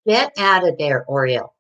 Get out of there, Oreo.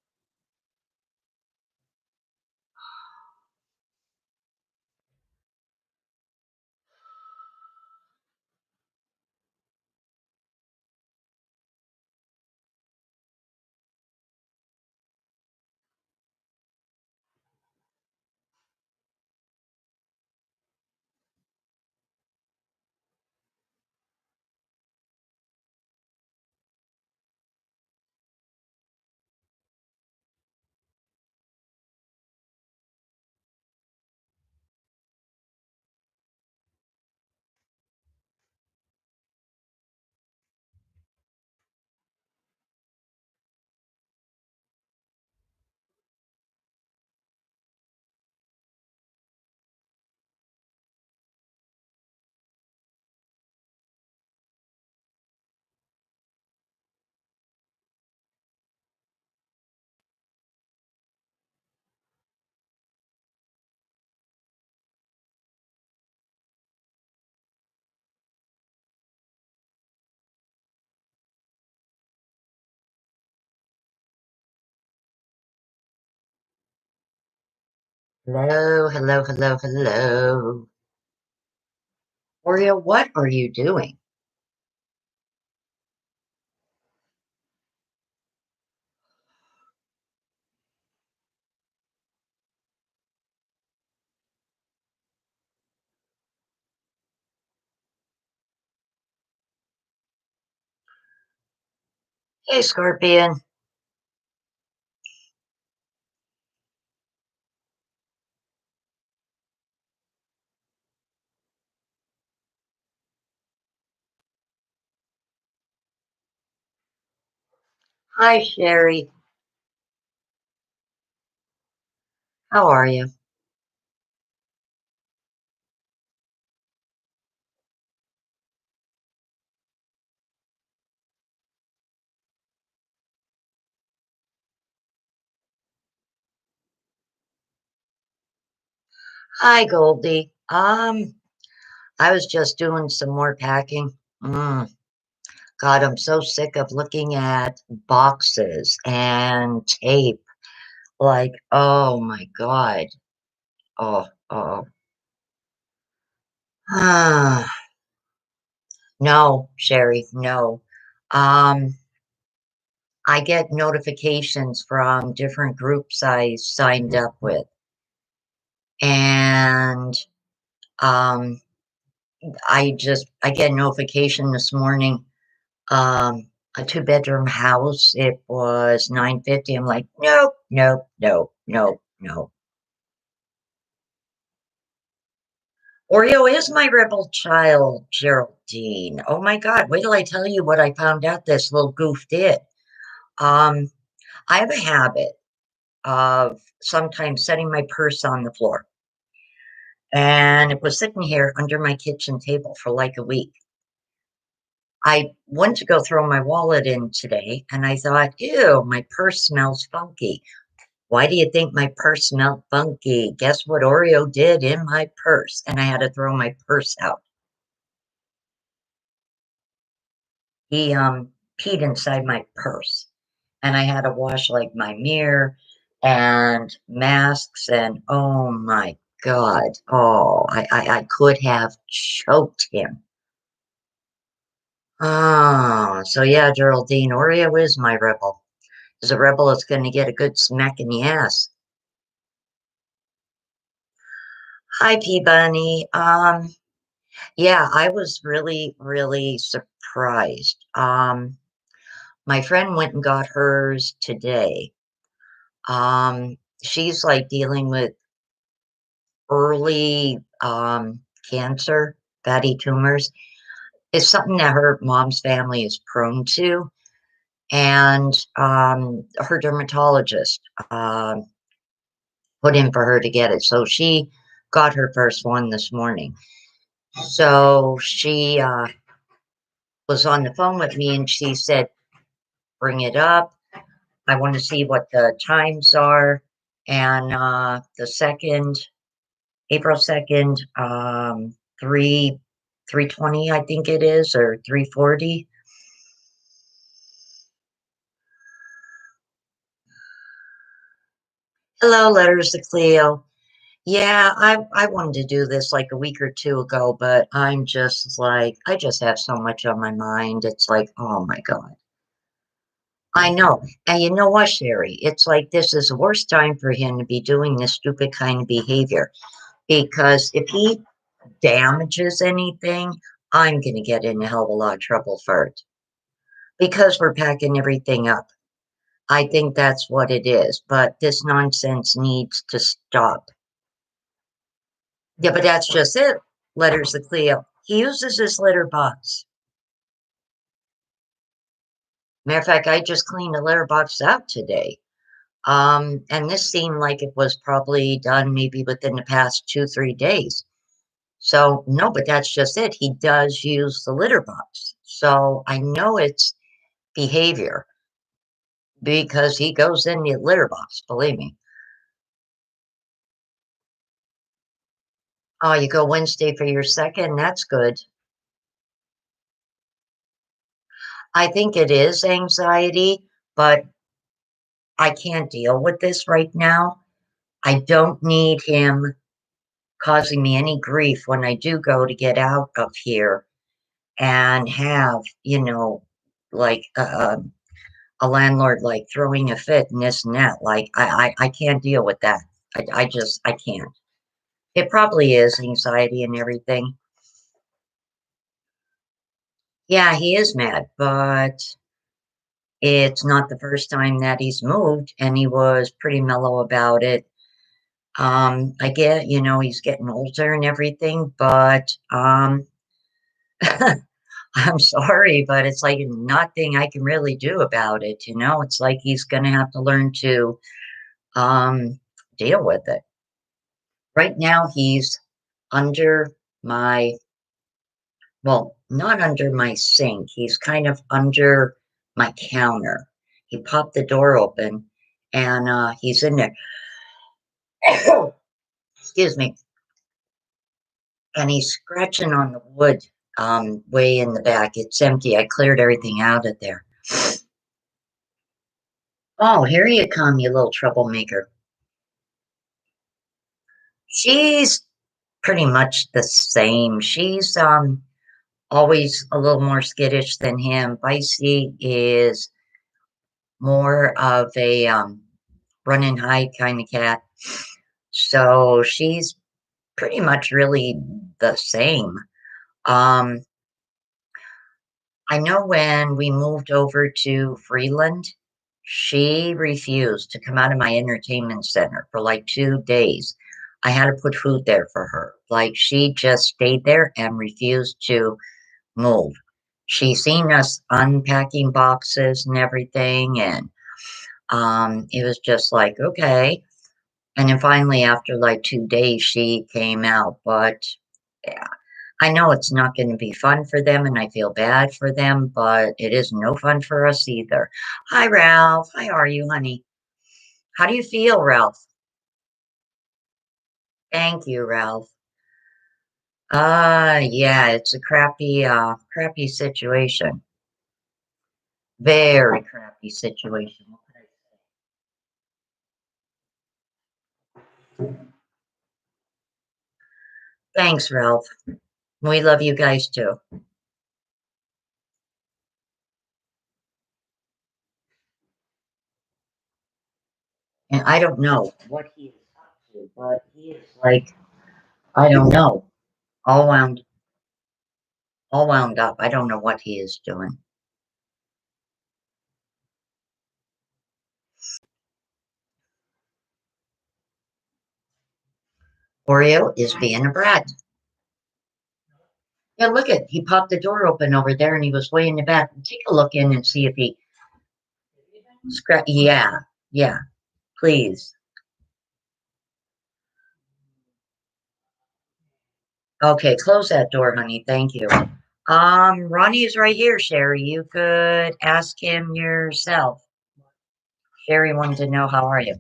Hello, hello, hello, hello. Oreo, what are you doing? Hey, Scorpion. Hi, Sherry. How are you? Hi, Goldie. I was just doing some more packing. Mm, God, I'm so sick of looking at boxes and tape. Like, oh my God. Oh, oh. Ah, no, Sherry, no. Um, I get notifications from different groups I signed up with, and um, I get a notification this morning. A two-bedroom house. It was 950. I'm like, nope, nope, nope, nope, nope. Oreo is my rebel child, Geraldine. Oh my God, wait till I tell you what I found out this little goof did. Um, I have a habit of sometimes setting my purse on the floor. And it was sitting here under my kitchen table for like a week. I went to go throw my wallet in today and I thought, ew, my purse smells funky. Why do you think my purse smelled funky? Guess what Oreo did in my purse? And I had to throw my purse out. He peed inside my purse. And I had to wash like my mirror and masks and oh my God. Oh, I could have choked him. Oh, so yeah, Geraldine, Oreo is my rebel. Is a rebel that's going to get a good smack in the ass. Hi, P Bunny. Yeah, I was really, really surprised. My friend went and got hers today. She's like dealing with early cancer, fatty tumors. It's something that her mom's family is prone to, and her dermatologist put in for her to get it. So she got her first one this morning. So she was on the phone with me and she said, bring it up. I want to see what the times are. And the second, April 2nd, 3 3:20, I think it is, or 3:40. Hello, letters to Cleo. Yeah, I wanted to do this like a week or two ago, but I'm just like I just have so much on my mind. It's like, oh my God. I know. And you know what, Sherry? It's like this is the worst time for him to be doing this stupid kind of behavior because if he damages anything, I'm gonna get in a hell of a lot of trouble for it because we're packing everything up. I think that's what it is, but this nonsense needs to stop. Yeah, but that's just it. Letters to Cleo. He uses his litter box. Matter of fact, I just cleaned the litter box out today. And this seemed like it was probably done maybe within the past 2, 3 days. So no, but that's just it. He does use the litter box. So I know it's behavior because he goes in the litter box, believe me. Oh, you go Wednesday for your second. That's good. I think it is anxiety, but I can't deal with this right now. I don't need him causing me any grief when I do go to get out of here and have, like a landlord like throwing a fit and this and that. Like I can't deal with that. I can't. It probably is anxiety and everything. Yeah, he is mad, but it's not the first time that he's moved, and he was pretty mellow about it. I get, he's getting older and everything, but I'm sorry, but it's like nothing I can really do about it. It's like he's gonna have to learn to deal with it. Right now he's under my well, not under my sink. He's kind of under my counter. He popped the door open and he's in there. Excuse me. And he's scratching on the wood way in the back. It's empty. I cleared everything out of there. Oh, here you come, you little troublemaker. She's pretty much the same. She's always a little more skittish than him. Vicey is more of a run and hide kind of cat. So she's pretty much really the same. Um, I know when we moved over to Freeland, she refused to come out of my entertainment center for like 2 days. I had to put food there for her. Like she just stayed there and refused to move. She seen us unpacking boxes and everything, and it was just like, okay. And then finally, after like 2 days, she came out. But yeah, I know it's not going to be fun for them, and I feel bad for them, but it is no fun for us either. Hi, Ralph. How are you, honey? How do you feel, Ralph? Thank you, Ralph. Yeah, it's a crappy situation. Very crappy situation. What could I say? Thanks, Ralph. We love you guys too. And I don't know what he is up to, but he is like, I don't know, all wound, all wound up. I don't know what he is doing. Oreo is being a brat. Yeah, look at he popped the door open over there, and he was way in the back. Take a look in and see if he scratch. Yeah, yeah, please. Okay, close that door, honey. Thank you. Ronnie is right here, Sherry. You could ask him yourself. Sherry wanted to know how are you?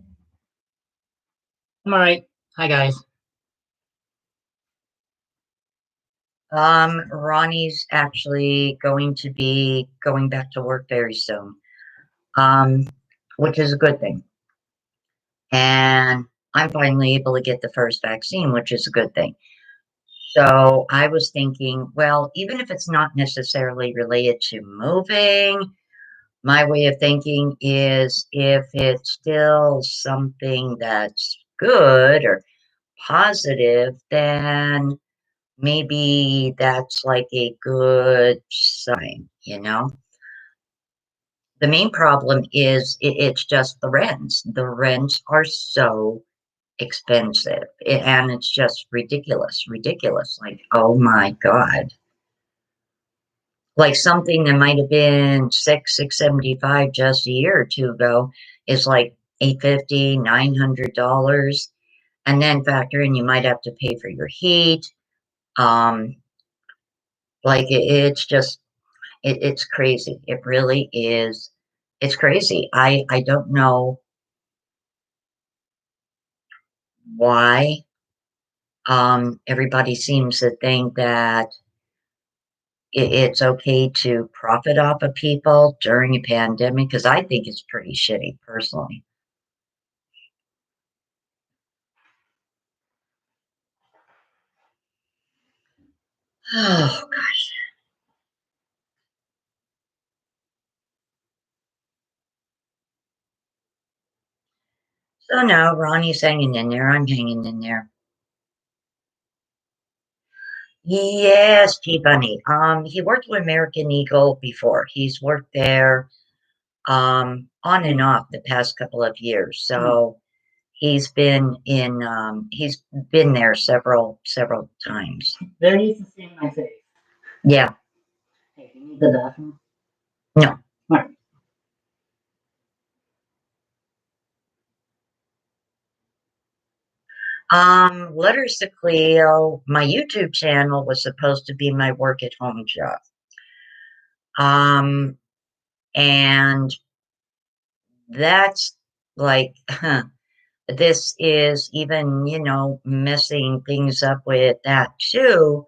I'm all right. Hi, guys. Ronnie's actually going to be going back to work very soon, um, which is a good thing. and I'm finally able to get the first vaccine, which is a good thing. So I was thinking, well, even if it's not necessarily related to moving, my way of thinking is if it's still something that's good or positive, then maybe that's like a good sign, you know? The main problem is it's just the rents. The rents are so expensive and it's just ridiculous, ridiculous. Like, oh my God. Like something that might have been 675 just a year or two ago is like 850, $900. And then factor in you might have to pay for your heat. Um, like it's just it's crazy. It really is. It's crazy. I don't know why everybody seems to think that it's okay to profit off of people during a pandemic because I think it's pretty shitty personally. Oh gosh. So no, Ronnie's hanging in there. I'm hanging in there. Yes, T Bunny. He worked with American Eagle before. He's worked there on and off the past couple of years. So he's been there several times. They're used to seeing my face. Yeah, Hey, do you need the bathroom? no. Alright. Letters to Cleo, my YouTube channel was supposed to be my work at home job. Um, and that's like, this is even, messing things up with that too.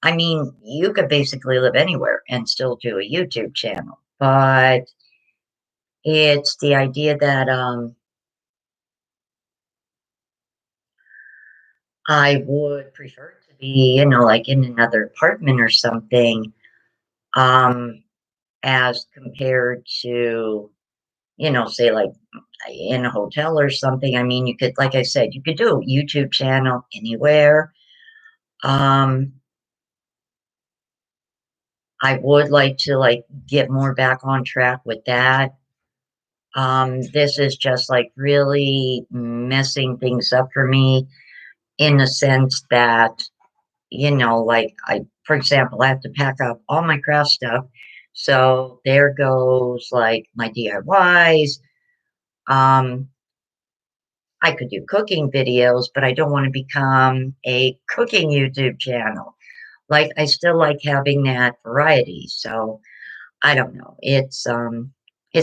I mean, you could basically live anywhere and still do a YouTube channel, but it's the idea that I would prefer to be, like in another apartment or something, um, as compared to, say like in a hotel or something. I mean, you could, like I said, you could do a YouTube channel anywhere. Um, I would like to like get more back on track with that. This is just like really messing things up for me in the sense that, like for example, I have to pack up all my craft stuff. So there goes like my DIYs. Um, I could do cooking videos, but I don't want to become a cooking YouTube channel. Like I still like having that variety. So I don't know. It's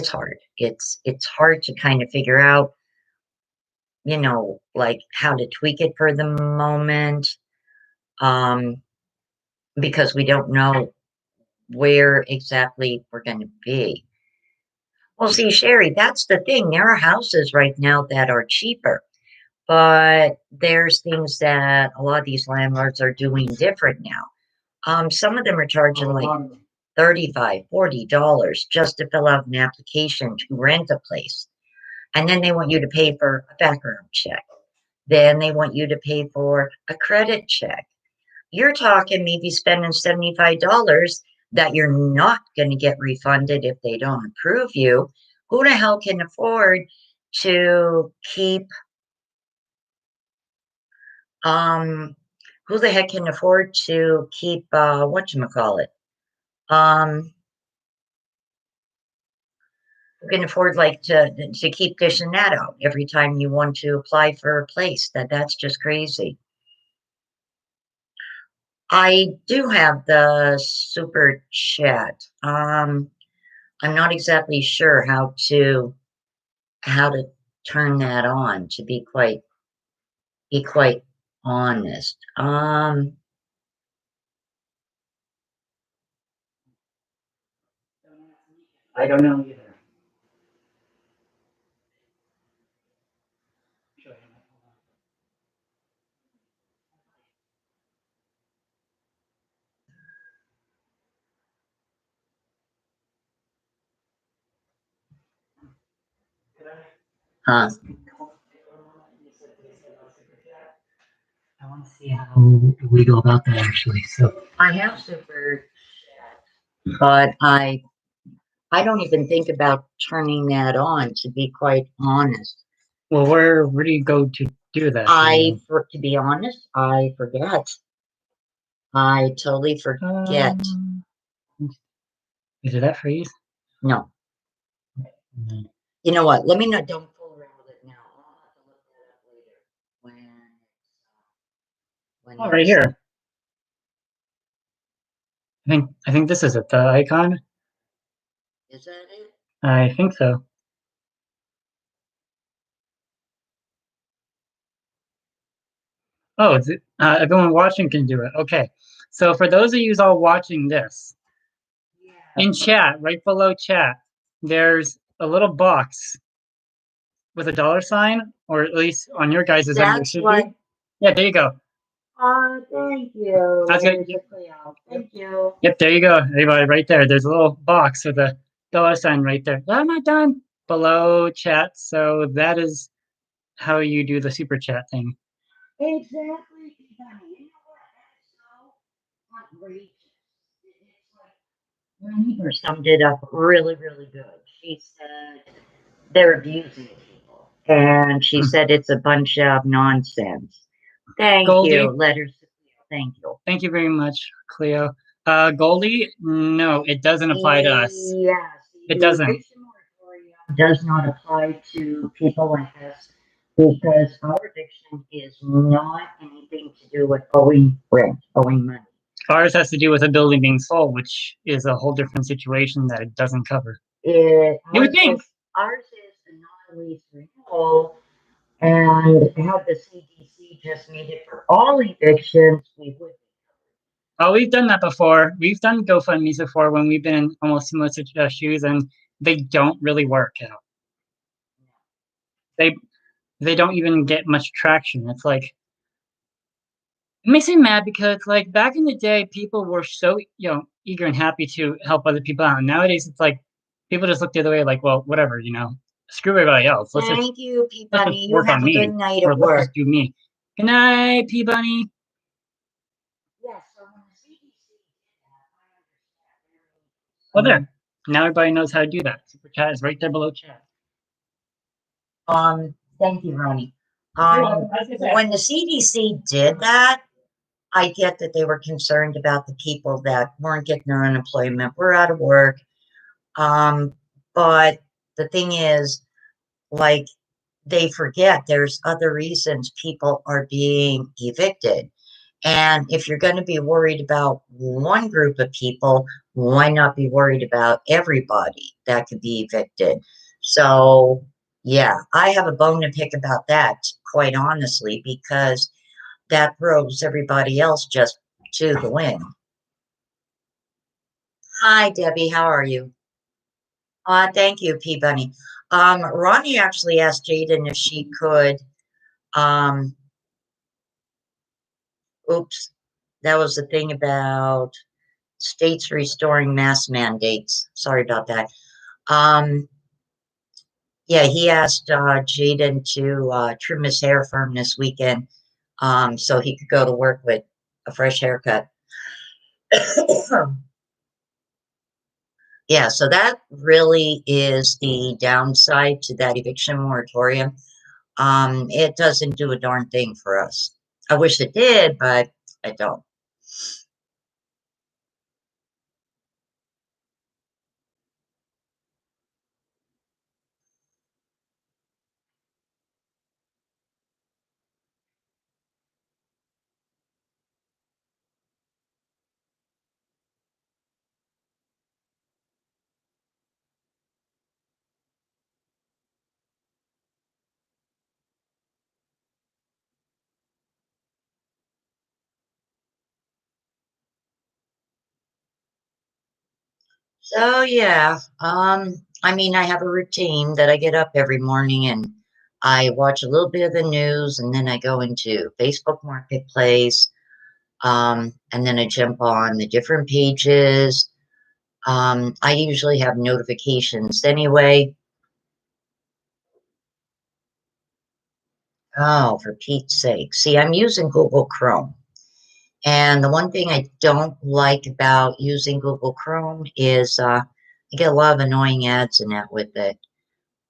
hard. It's hard to kind of figure out, like how to tweak it for the moment. Um, because we don't know where exactly we're going to be. Well, see, Sherry, that's the thing. There are houses right now that are cheaper, but there's things that a lot of these landlords are doing different now. Some of them are charging like 35, $40 just to fill out an application to rent a place. And then they want you to pay for a background check. Then they want you to pay for a credit check. You're talking maybe spending $75 that you're not going to get refunded if they don't approve you. Who the hell can afford to keep, um, who the heck can afford to keep, whatchamacallit? Who can afford like to keep dishing that out every time you want to apply for a place? That's just crazy. I do have the super chat. I'm not exactly sure how to turn that on, to be quite honest. I don't know either. Huh? I want to see how we go about that actually. So, I have super, but I don't even think about turning that on, to be quite honest. well, where do you go to do that, Cleo? To be honest, I forget. I totally forget. Um, is it that phrase? No. Mm. You know what? Let me know. Don't fool around with it now. I'll have to look that up later when Oh, right it's. here. I think this is it. The icon. Is that it? I think so. Oh, everyone watching can do it. Okay. So for those of you all watching this, Yeah. in chat, right below chat, there's a little box with a dollar sign, or at least on your guys' end there That's should what. be. Yeah, there you go. Thank you. That's good. Letters of Cleo. Thank you. Yep, there you go. Everybody, right there. There's a little box with a dollar sign right there. I'm not done. Below chat. So that is how you do the super chat thing. Exactly. Honey. You know what? That is so outrageous. It's like my neighbor summed it up really, really good. She said they're abusing people, and she Hmm. said it's a bunch of nonsense. Thank you. Goldie, Letters to Cleo. Thank you. thank you very much, Cleo. Goldie, no, it doesn't apply to us. Yes, It the doesn't. eviction moratorium does not apply to people like us because our eviction is not anything to do with owing rent, owing money. Ours has to do with a building being sold, which is a whole different situation that it doesn't cover. It, You would think. ours is a non-lease renewal, and had the CDC just made it for all evictions, we would. Oh, we've done that before. We've done GoFundMe's before when we've been in almost similar shoes, and they don't really work out. They they don't even get much traction. It's like it makes me mad because like back in the day, people were so eager and happy to help other people out. And nowadays, it's like people just look the other way, like, well, whatever, screw everybody else. Thank you, P Let's just Bunny. You work on have a me, good night or at let's just work. do me. Good night, P Bunny. Yes, so when the CDC did that, Oh, I there. Now everybody knows how to do that. Super chat is right there below chat. thank you, Ronnie. You're welcome. As I said, When the CDC did that, I get that they were concerned about the people that weren't getting their unemployment, were out of work. Um, but the thing is, like, they forget there's other reasons people are being evicted. And if you're going to be worried about one group of people, why not be worried about everybody that could be evicted? So, yeah, I have a bone to pick about that, quite honestly, because that throws everybody else just to the wind. Hi, Debbie. How are you? Thank you, P Bunny. Ronnie actually asked Jaden if she could. Um, oops, that was the thing about states restoring mask mandates. Sorry about that. Um, yeah, he asked Jaden to trim his hair for him this weekend, so he could go to work with a fresh haircut. Yeah, so that really is the downside to that eviction moratorium. It doesn't do a darn thing for us. I wish it did, but I don't. So yeah, I mean, I have a routine that I get up every morning and I watch a little bit of the news, and then I go into Facebook Marketplace, and then I jump on the different pages. I usually have notifications anyway. Oh, for Pete's sake. See, I'm using Google Chrome. And the one thing I don't like about using Google Chrome is I get a lot of annoying ads in that with it.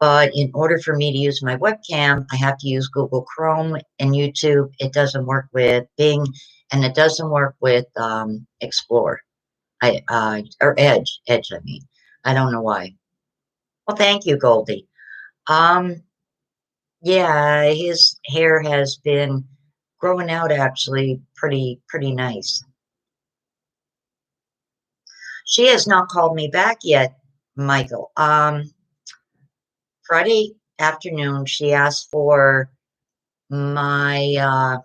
But in order for me to use my webcam, I have to use Google Chrome and YouTube. It doesn't work with Bing, and it doesn't work with Explore. Or Edge. Edge, I mean. I don't know why. Well, thank you, Goldie. Um, yeah, his hair has been growing out actually pretty nice. She has not called me back yet, Michael. Friday afternoon, she asked for my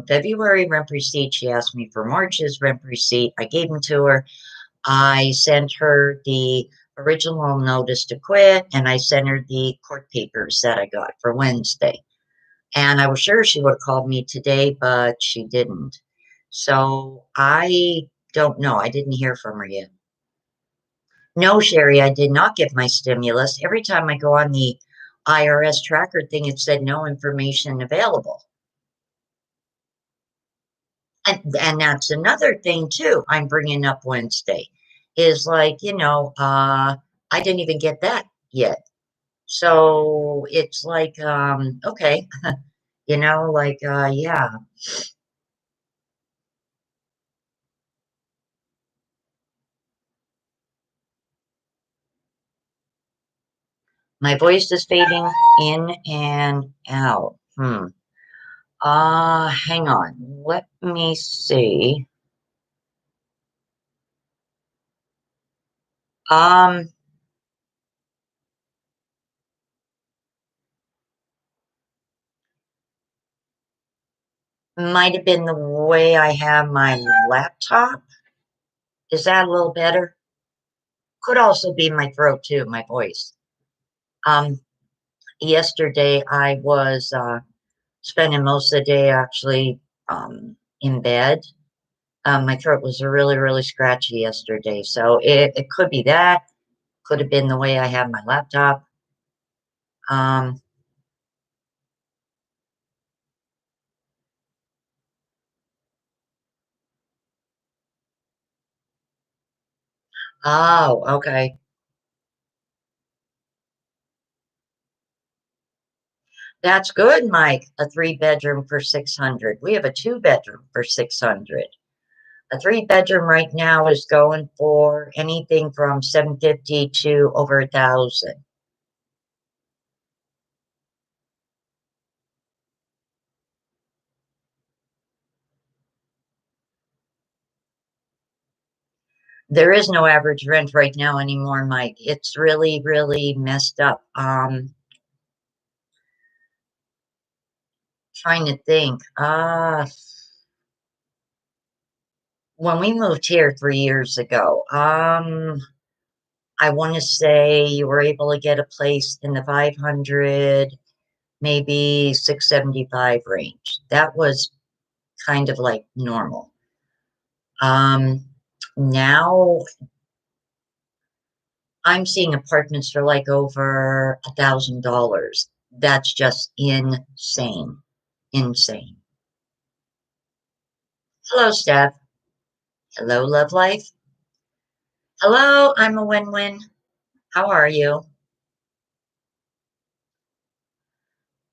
February rent receipt. She asked me for March's rent receipt. I gave them to her. I sent her the original notice to quit, and I sent her the court papers that I got for Wednesday. And I was sure she would have called me today, but she didn't. So I don't know. I didn't hear from her yet. No, Sherry, I did not get my stimulus. Every time I go on the IRS tracker thing, it said no information available. And that's another thing too. I'm bringing up Wednesday is like, I didn't even get that yet. So it's like, okay, yeah, my voice is fading in and out. Hang on. Let me see. Um, might have been the way I have my laptop. Is that a little better? Could also be my throat too, my voice. Um, Yesterday I was spending most of the day actually in bed. My throat was really scratchy yesterday, so it could be that. Could have been the way I have my laptop. Um, oh, okay. That's good, Mike. A three-bedroom for 600. We have a two-bedroom for 600. A three-bedroom right now is going for anything from 750 to over 1,000. There is no average rent right now anymore, Mike. It's really messed up. Trying to think. When we moved here 3 years ago, I want to say you were able to get a place in the 500, maybe 675 range. That was kind of like normal. Now I'm seeing apartments for like over $1,000. That's just insane. Insane. Hello, Steph. Hello, Love Life. Hello, I'm a win-win. How are you?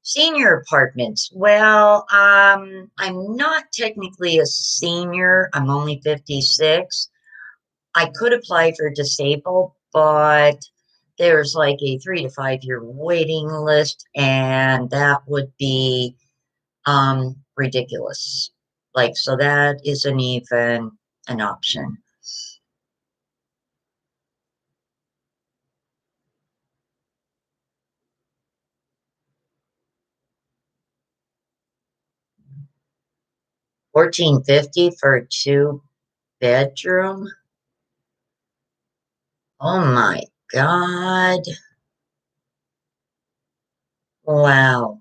Senior apartments. Well, I'm not technically a senior. I'm only 56. I could apply for disabled, but there's like a 3 to 5 year waiting list, and that would be ridiculous. Like, so that isn't even an option. 1450 for a two-bedroom. Oh my God. Wow.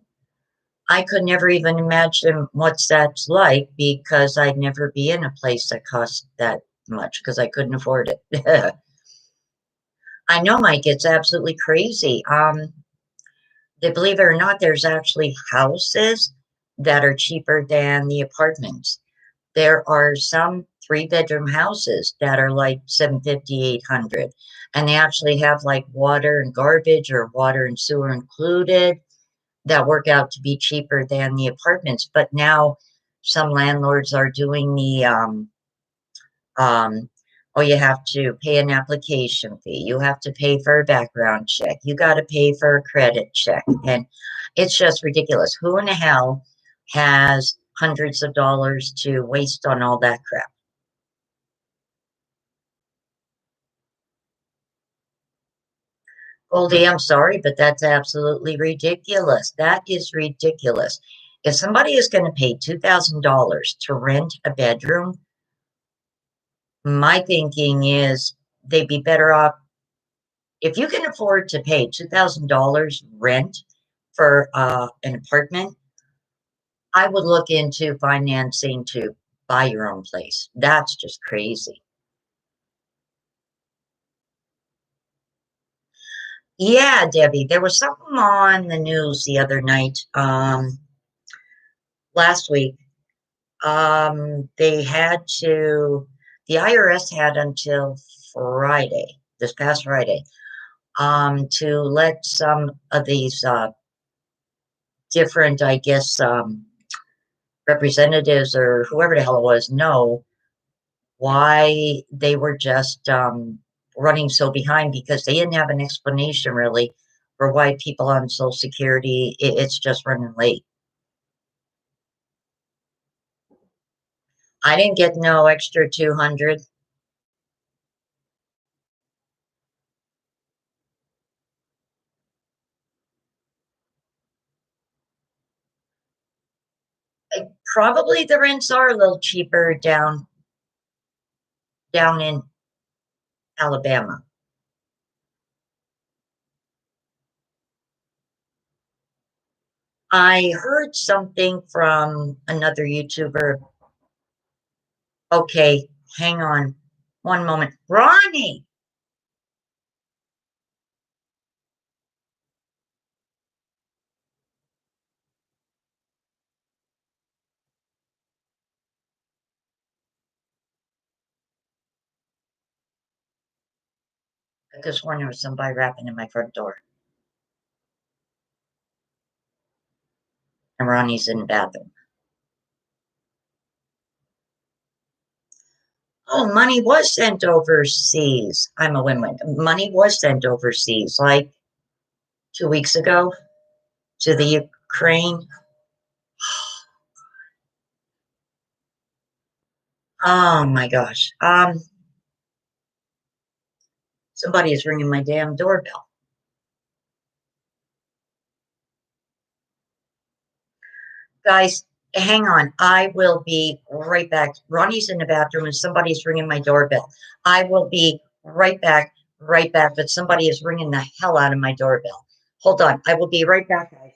I could never even imagine what that's like because I'd never be in a place that cost that much because I couldn't afford it. I know, Mike, it's absolutely crazy. believe it or not, there's actually houses that are cheaper than the apartments. There are some three-bedroom houses that are like 750, 800, and they actually have like water and garbage or water and sewer included that work out to be cheaper than the apartments. But now some landlords are doing um, oh, you have to pay an application fee. You have to pay for a background check. You got to pay for a credit check. And it's just ridiculous. Who in the hell has hundreds of dollars to waste on all that crap? Goldie, I'm sorry, but that's absolutely ridiculous. That is ridiculous. If somebody is going to pay $2,000 to rent a bedroom, my thinking is they'd be better off if you can afford to pay $2,000 rent for an apartment. I would look into financing to buy your own place. That's just crazy. Yeah, Debbie, there was something on the news the other night, last week. They had to, the IRS had until Friday, this past Friday, to let some of these different, I guess, representatives or whoever the hell it was know why they were just running so behind because they didn't have an explanation really for why people on Social Security, it's just running late. I didn't get no extra 200. Probably the rents are a little cheaper down in Alabama. I heard something from another YouTuber. Okay, hang on one moment. Ronnie, I just wonder if somebody rapping in my front door. And Ronnie's in the bathroom. Oh, money was sent overseas. I'm a win-win. Money was sent overseas like 2 weeks ago to the Ukraine. Oh my gosh. Somebody is ringing my damn doorbell. Guys, hang on. I will be right back. Ronnie's in the bathroom and somebody's ringing my doorbell. I will be right back, but somebody is ringing the hell out of my doorbell. Hold on. I will be right back, guys.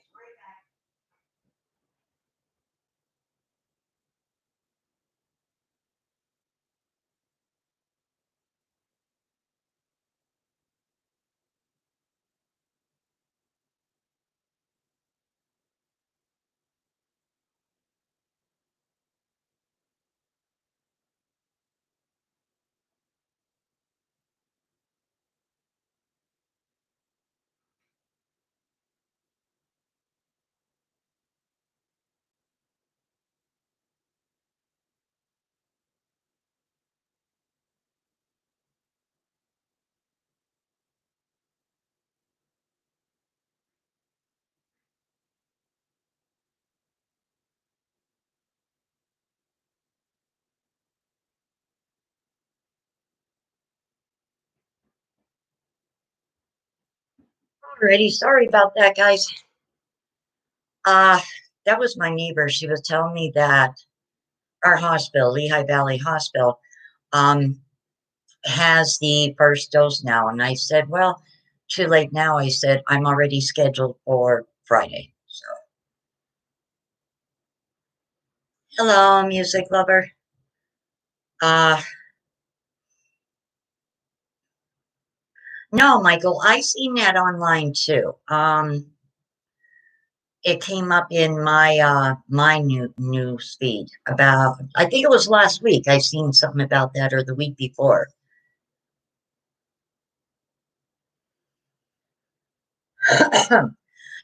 Alrighty, sorry about that, guys. Uh, that was my neighbor. She was telling me that our hospital, Lehigh Valley Hospital, um, has the first dose now. And I said, well, too late now. I said, I'm already scheduled for Friday. So, hello, music lover. Uh, no, Michael, I seen that online too. It came up in my news feed about, I think it was last week. I seen something about that, or the week before.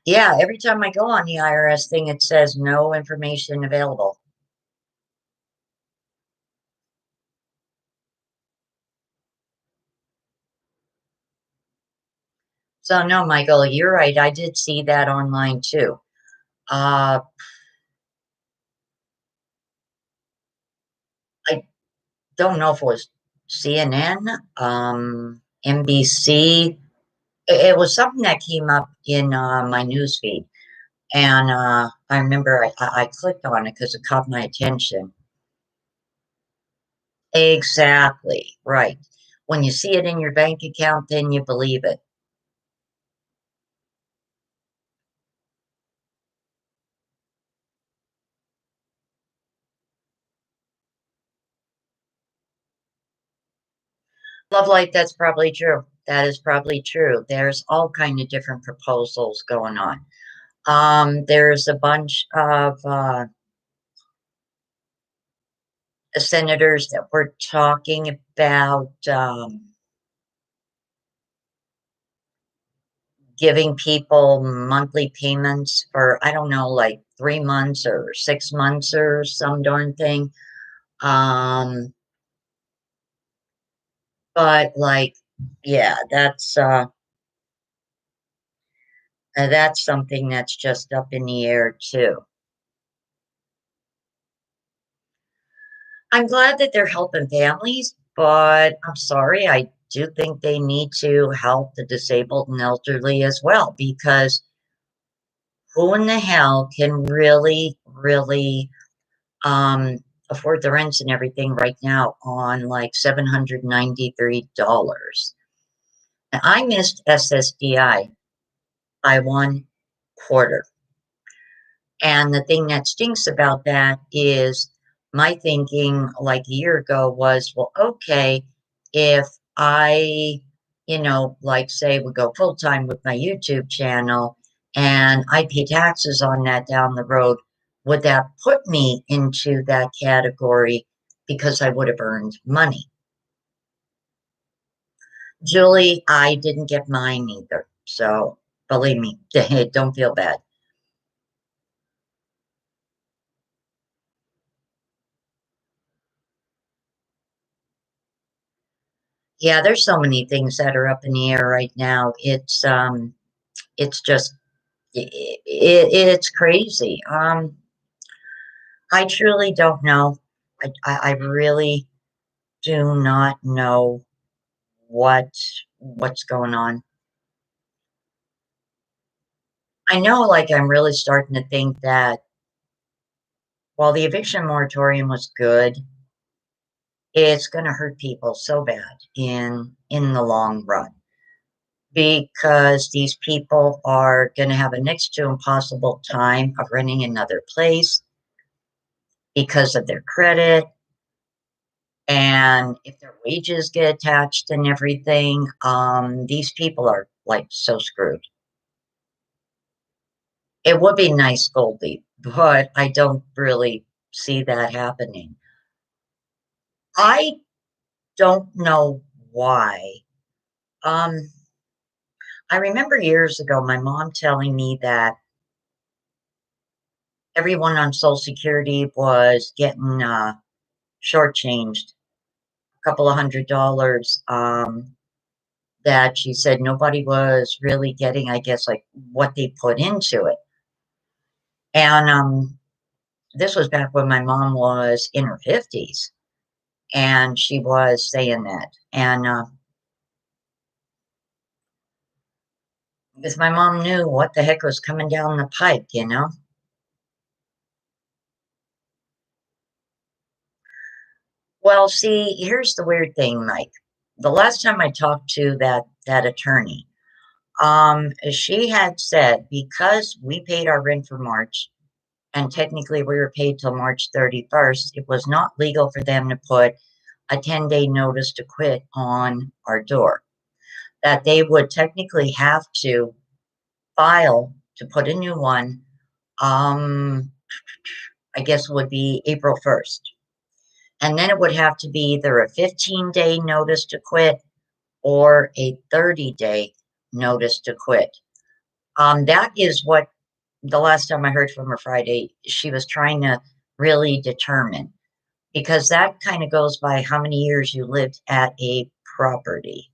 Yeah, every time I go on the IRS thing, it says no information available. So no, Michael, you're right. I did see that online too. Uh, I don't know if it was CNN, NBC. It was something that came up in my news feed, and I remember I clicked on it because it caught my attention. Exactly, right. When you see it in your bank account, then you believe it. Love Light, that's probably true. That is probably true. There's all kind of different proposals going on. There's a bunch of senators that were talking about giving people monthly payments for, I don't know, like 3 months or 6 months or some darn thing. Um, but like, yeah, that's something that's just up in the air too. I'm glad that they're helping families, but I'm sorry, I do think they need to help the disabled and elderly as well, because who in the hell can really um afford the rents and everything right now on like $793? And I missed SSDI by 1/4. And the thing that stinks about that is my thinking like a year ago was, well, okay, if I, like say would go full time with my YouTube channel and I pay taxes on that down the road, would that put me into that category because I would have earned money? Julie, I didn't get mine either. So believe me, don't feel bad. Yeah, there's so many things that are up in the air right now. It's just it's crazy. I truly don't know. I really do not know what what's going on. I know, like, I'm really starting to think that while the eviction moratorium was good, it's going to hurt people so bad in the long run, because these people are going to have a next to impossible time of renting another place because of their credit. And if their wages get attached and everything, these people are like so screwed. It would be nice, Goldie, but I don't really see that happening. I don't know why. Um, I remember years ago my mom telling me that everyone on Social Security was getting shortchanged a couple of $100. That she said nobody was really getting, I guess, like what they put into it. And this was back when my mom was in her 50s, and she was saying that. And because my mom knew what the heck was coming down the pike. Well, see, here's the weird thing, Mike. The last time I talked to that attorney, she had said because we paid our rent for March, and technically we were paid till March 31st, it was not legal for them to put a 10-day notice to quit on our door. That they would technically have to file to put a new one Um, I guess it would be April 1st. And then it would have to be either a 15-day notice to quit or a 30-day notice to quit. That is what the last time I heard from her Friday, she was trying to really determine because that kind of goes by how many years you lived at a property.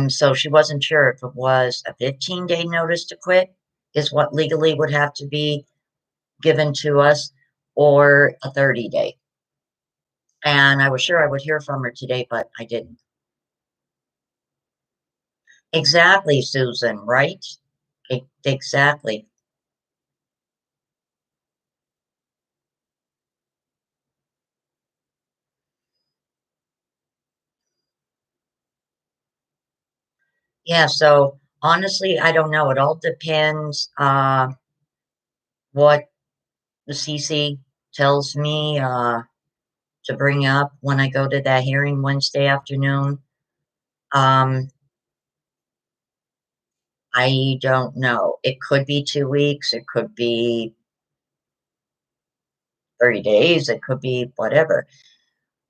So she wasn't sure if it was a 15-day notice to quit is what legally would have to be given to us or a 30-day. And I was sure I would hear from her today, but I didn't. Exactly, Susan, right? Exactly. Yeah, so honestly, I don't know. It all depends what the CC tells me to bring up when I go to that hearing Wednesday afternoon. Um, I don't know. It could be 2 weeks, it could be 30 days, it could be whatever.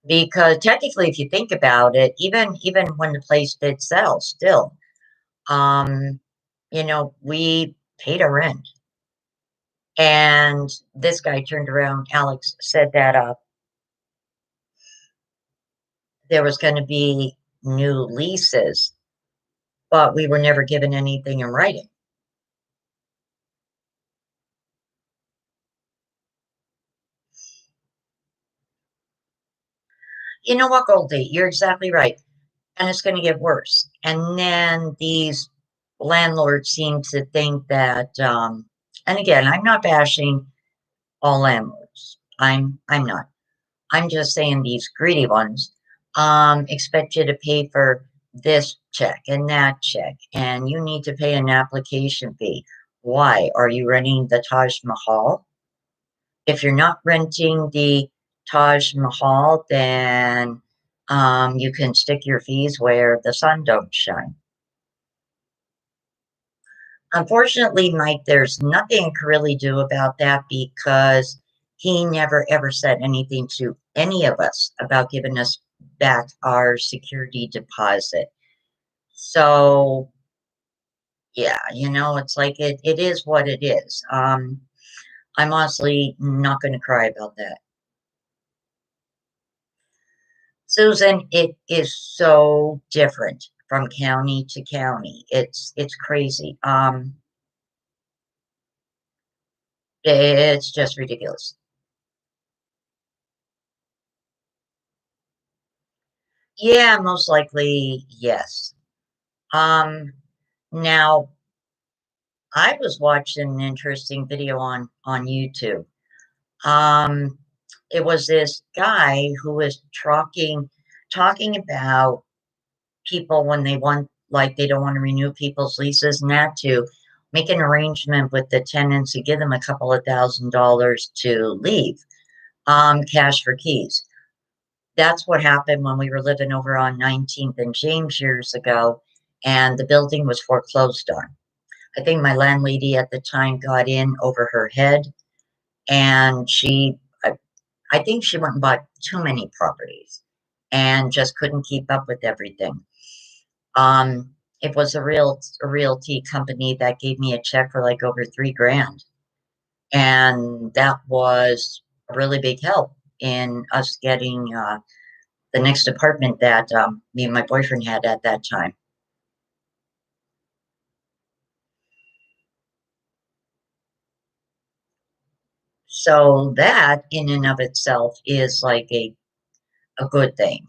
Because technically, if you think about it, even when the place did sell, still, um, we paid a rent. And this guy turned around, Alex said that there was going to be new leases, but we were never given anything in writing. You know what, Goldie? You're exactly right. And it's going to get worse. And then these landlords seem to think that, and again, I'm not bashing all landlords. I'm not. I'm just saying these greedy ones expect you to pay for this check and that check, and you need to pay an application fee. Why? Are you renting the Taj Mahal? If you're not renting the Taj Mahal, then you can stick your fees where the sun don't shine. Unfortunately, Mike, there's nothing I can really do about that because he never ever said anything to any of us about giving us back our security deposit. So, yeah, it's like it is what it is. I'm honestly not going to cry about that. Susan, it is so different from county to county. It's crazy. It's just ridiculous. Yeah, most likely, yes. Um, Now I was watching an interesting video on YouTube. Um, it was this guy who was talking about people when they want like they don't want to renew people's leases and that to make an arrangement with the tenants to give them a couple of $1,000s to leave, cash for keys. That's what happened when we were living over on 19th and James years ago, and the building was foreclosed on. I think my landlady at the time got in over her head, and I think she went and bought too many properties and just couldn't keep up with everything. It was a realty company that gave me a check for like over 3 grand, and that was a really big help in us getting the next apartment that me and my boyfriend had at that time. So that in and of itself is like a good thing.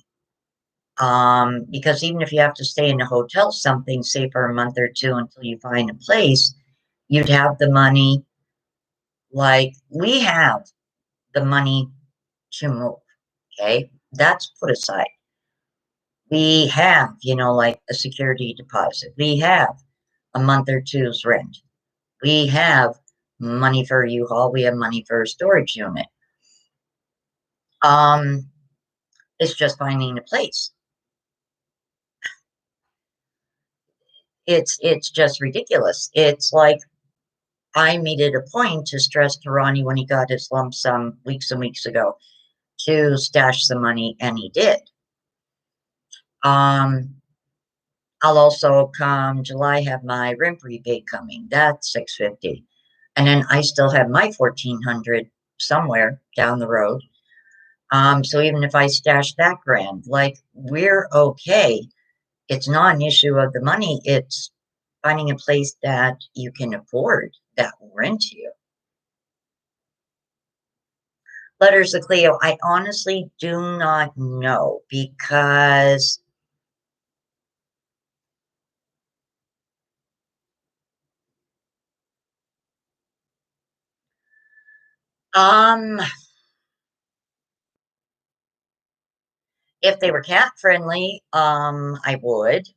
Because even if you have to stay in a hotel, something, say for a month or two until you find a place, you'd have the money. Like we have the money to move. Okay, that's put aside. We have, like a security deposit. We have a month or two's rent. We have money for a U-Haul. We have money for a storage unit. Um, it's just finding a place. It's just ridiculous. It's like I made it a point to stress to Ronnie when he got his lump sum weeks and weeks ago to stash the money, and he did. Um, I'll also come July have my rent rebate coming. That's 650, and then I still have my 1400 somewhere down the road. So even if I stash that grand, like we're okay. It's not an issue of the money. It's finding a place that you can afford that will rent you. Letters of Cleo, I honestly do not know because um if they were cat friendly, I would,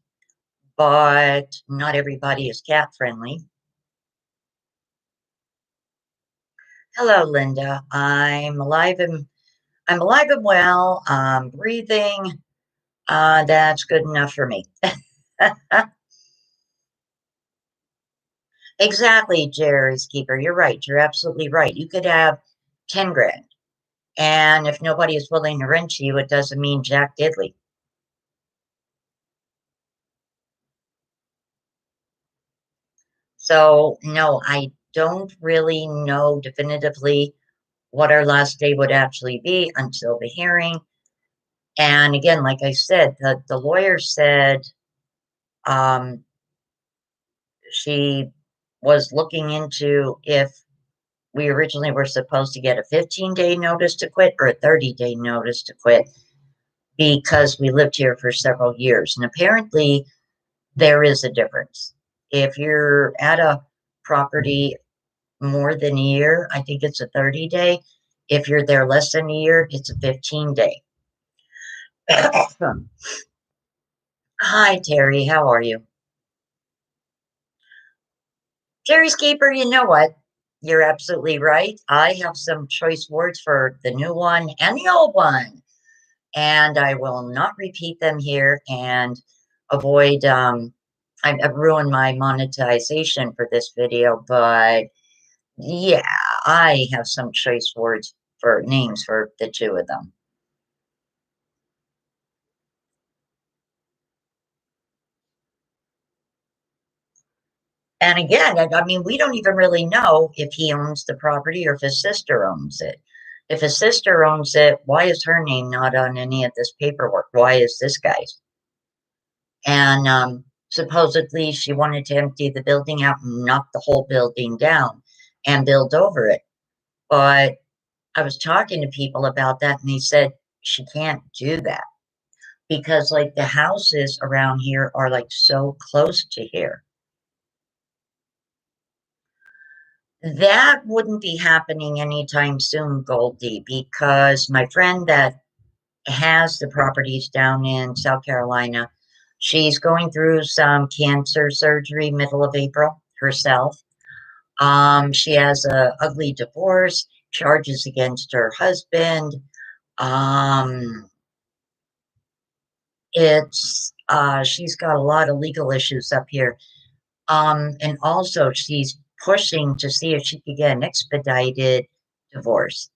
but not everybody is cat friendly. Hello, Linda. I'm alive and well. Breathing. That's good enough for me. Exactly, Jerry's keeper. You're right. You're absolutely right. You could have 10 grand. And if nobody is willing to rent you, it doesn't mean Jack Diddley. So, no, I don't really know definitively what our last day would actually be until the hearing. And again, like I said, the lawyer said um, she was looking into if we originally were supposed to get a 15-day notice to quit or a 30-day notice to quit because we lived here for several years. And apparently, there is a difference. If you're at a property more than a year, I think it's a 30-day. If you're there less than a year, it's a 15-day. Hi, Terry. How are you? Terry's keeper, you know what? You're absolutely right. I have some choice words for the new one and the old one, and I will not repeat them here and avoid. I've ruined my monetization for this video, but yeah, I have some choice words for names for the two of them. And again, I mean, we don't even really know if he owns the property or if his sister owns it. If his sister owns it, why is her name not on any of this paperwork? Why is this guy's? And supposedly she wanted to empty the building out and knock the whole building down and build over it. But I was talking to people about that and they said she can't do that because like the houses around here are like so close to here. That wouldn't be happening anytime soon, Goldie, because my friend that has the properties down in South Carolina, she's going through some cancer surgery middle of April herself. She has a ugly divorce, charges against her husband. Um, it's she's got a lot of legal issues up here. And also she's pushing to see if she could get an expedited divorce.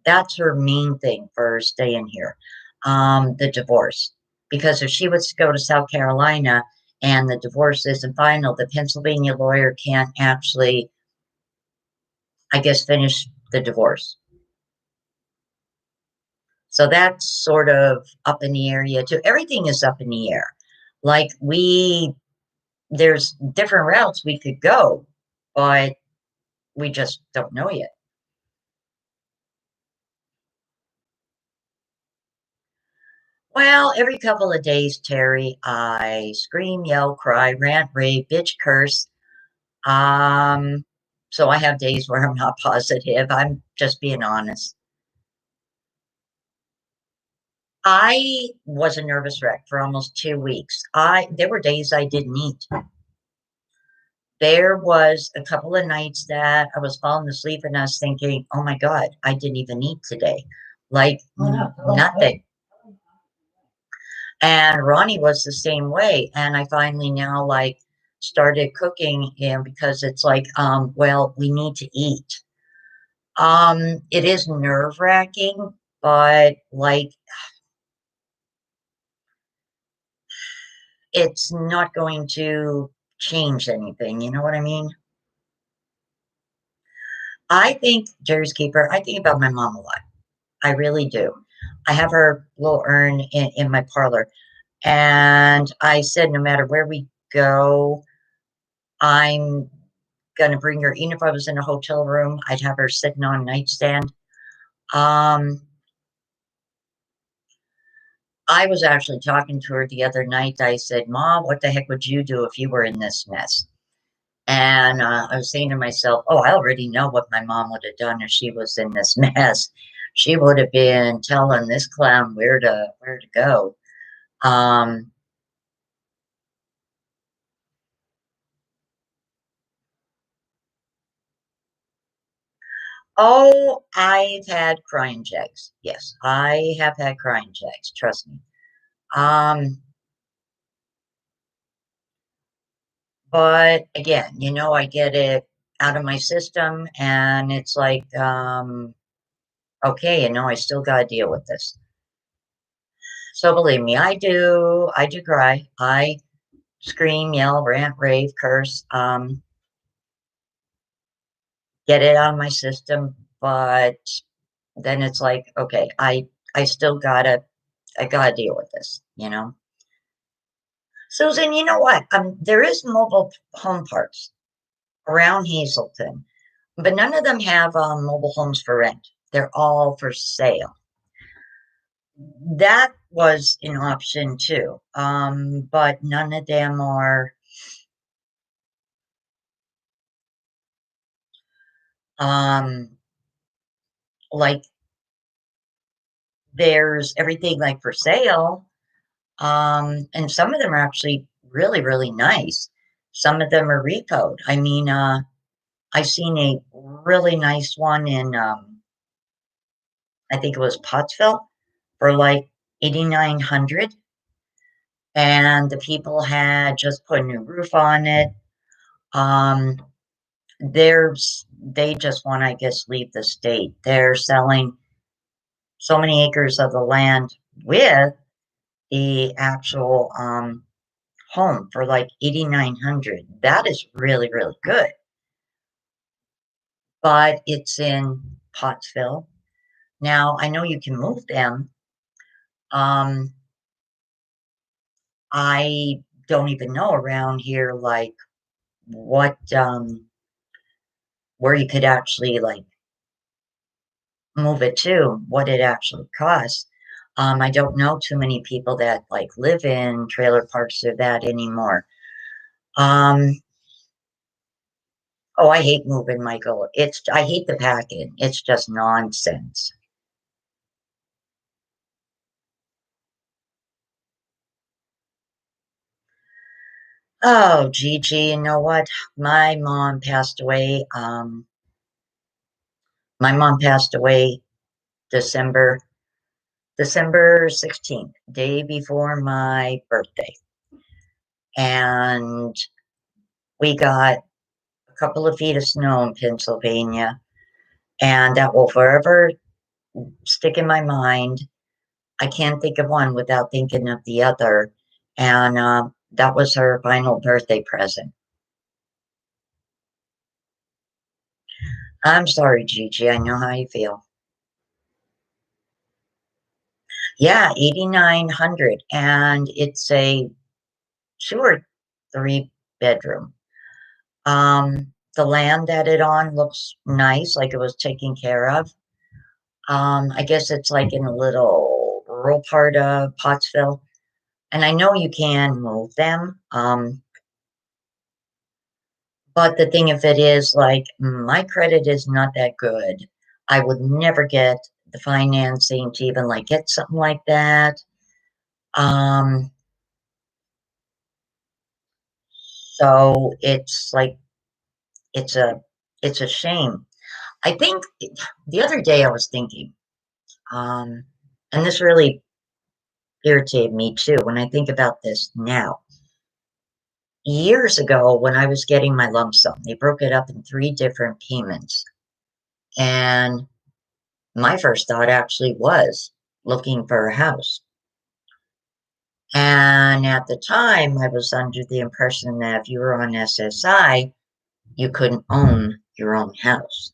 That's her main thing for staying here, the divorce. Because if she was to go to South Carolina and the divorce isn't final, the Pennsylvania lawyer can't actually, I guess, finish the divorce. So that's sort of up in the area too. Everything is up in the air. Like there's different routes we could go, but we just don't know yet. Well, every couple of days, Terry, I scream, yell, cry, rant, rave, bitch, curse. Um, so I have days where I'm not positive. I'm just being honest. I was a nervous wreck for almost 2 weeks. There were days I didn't eat. There was a couple of nights that I was falling asleep and I was thinking, oh my God, I didn't even eat today. Like nothing. And Ronnie was the same way. And I finally now like started cooking and because it's like, well, we need to eat. It is nerve-wracking, but like it's not going to change anything, you know what I mean? I think Jerry's Keeper, I think about my mom a lot. I really do. I have her little urn in my parlor. And I said, no matter where we go, I'm gonna bring her. Even if I was in a hotel room, I'd have her sitting on a nightstand. Um, I was actually talking to her the other night. I said, Mom, what the heck would you do if you were in this mess? And I was saying to myself, oh, I already know what my mom would have done if she was in this mess. She would have been telling this clown where to go. Um, oh, I've had crying jacks. Yes, I have had crying jacks. Trust me. Um, but again, I get it out of my system, and it's like, okay, I still got to deal with this. So believe me, I do cry. I scream, yell, rant, rave, curse, get it out of my system. But then it's like, okay, I still I gotta deal with this. Susan, you know what? There is mobile home parks around Hazelton, but none of them have mobile homes for rent. They're all for sale. That was an option too, but none of them are um, like there's everything like for sale. And some of them are actually really, really nice. Some of them are repoed. I mean, I've seen a really nice one in, I think it was Pottsville for like 8,900, and the people had just put a new roof on it. Um, they just want, I guess, leave the state. They're selling so many acres of the land with the actual home for like 8,900. That is really, really good. But it's in Pottsville. Now, I know you can move them. Um, I don't even know around here like what where you could actually like move it to, what it actually costs. I don't know too many people that like live in trailer parks or that anymore. Um, oh, I hate moving, Michael. I hate the packing. It's just nonsense. Oh, Gigi, you know what? My mom passed away. My mom passed away December December 16th, day before my birthday. And we got a couple of feet of snow in Pennsylvania, and that will forever stick in my mind. I can't think of one without thinking of the other. And that was her final birthday present. I'm sorry, Gigi. I know how you feel. Yeah, 8,900. And it's a two or three bedroom. The land that it on looks nice, like it was taken care of. I guess it's like in a little rural part of Pottsville. And I know you can move them. But the thing of it is, like, my credit is not that good. I would never get the financing to even like get something like that. Um, so it's like it's a it's a shame. I think the other day I was thinking, um, and this really irritated me too when I think about this now. years ago when I was getting my lump sum, they broke it up in three different payments. And my first thought actually was looking for a house. And at the time, I was under the impression that if you were on SSI, you couldn't own your own house.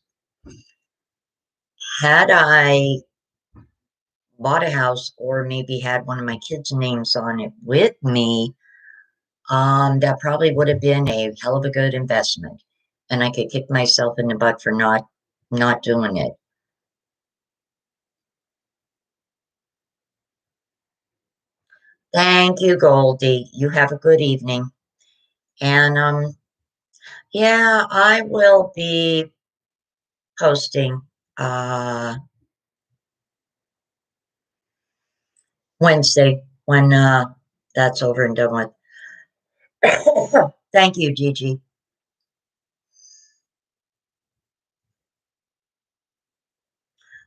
Had I bought a house or maybe had one of my kids' names on it with me, that probably would have been a hell of a good investment. And I could kick myself in the butt for not doing it. Thank you, Goldie. You have a good evening. And yeah, I will be posting uh Wednesday when that's over and done with. Thank you, Gigi.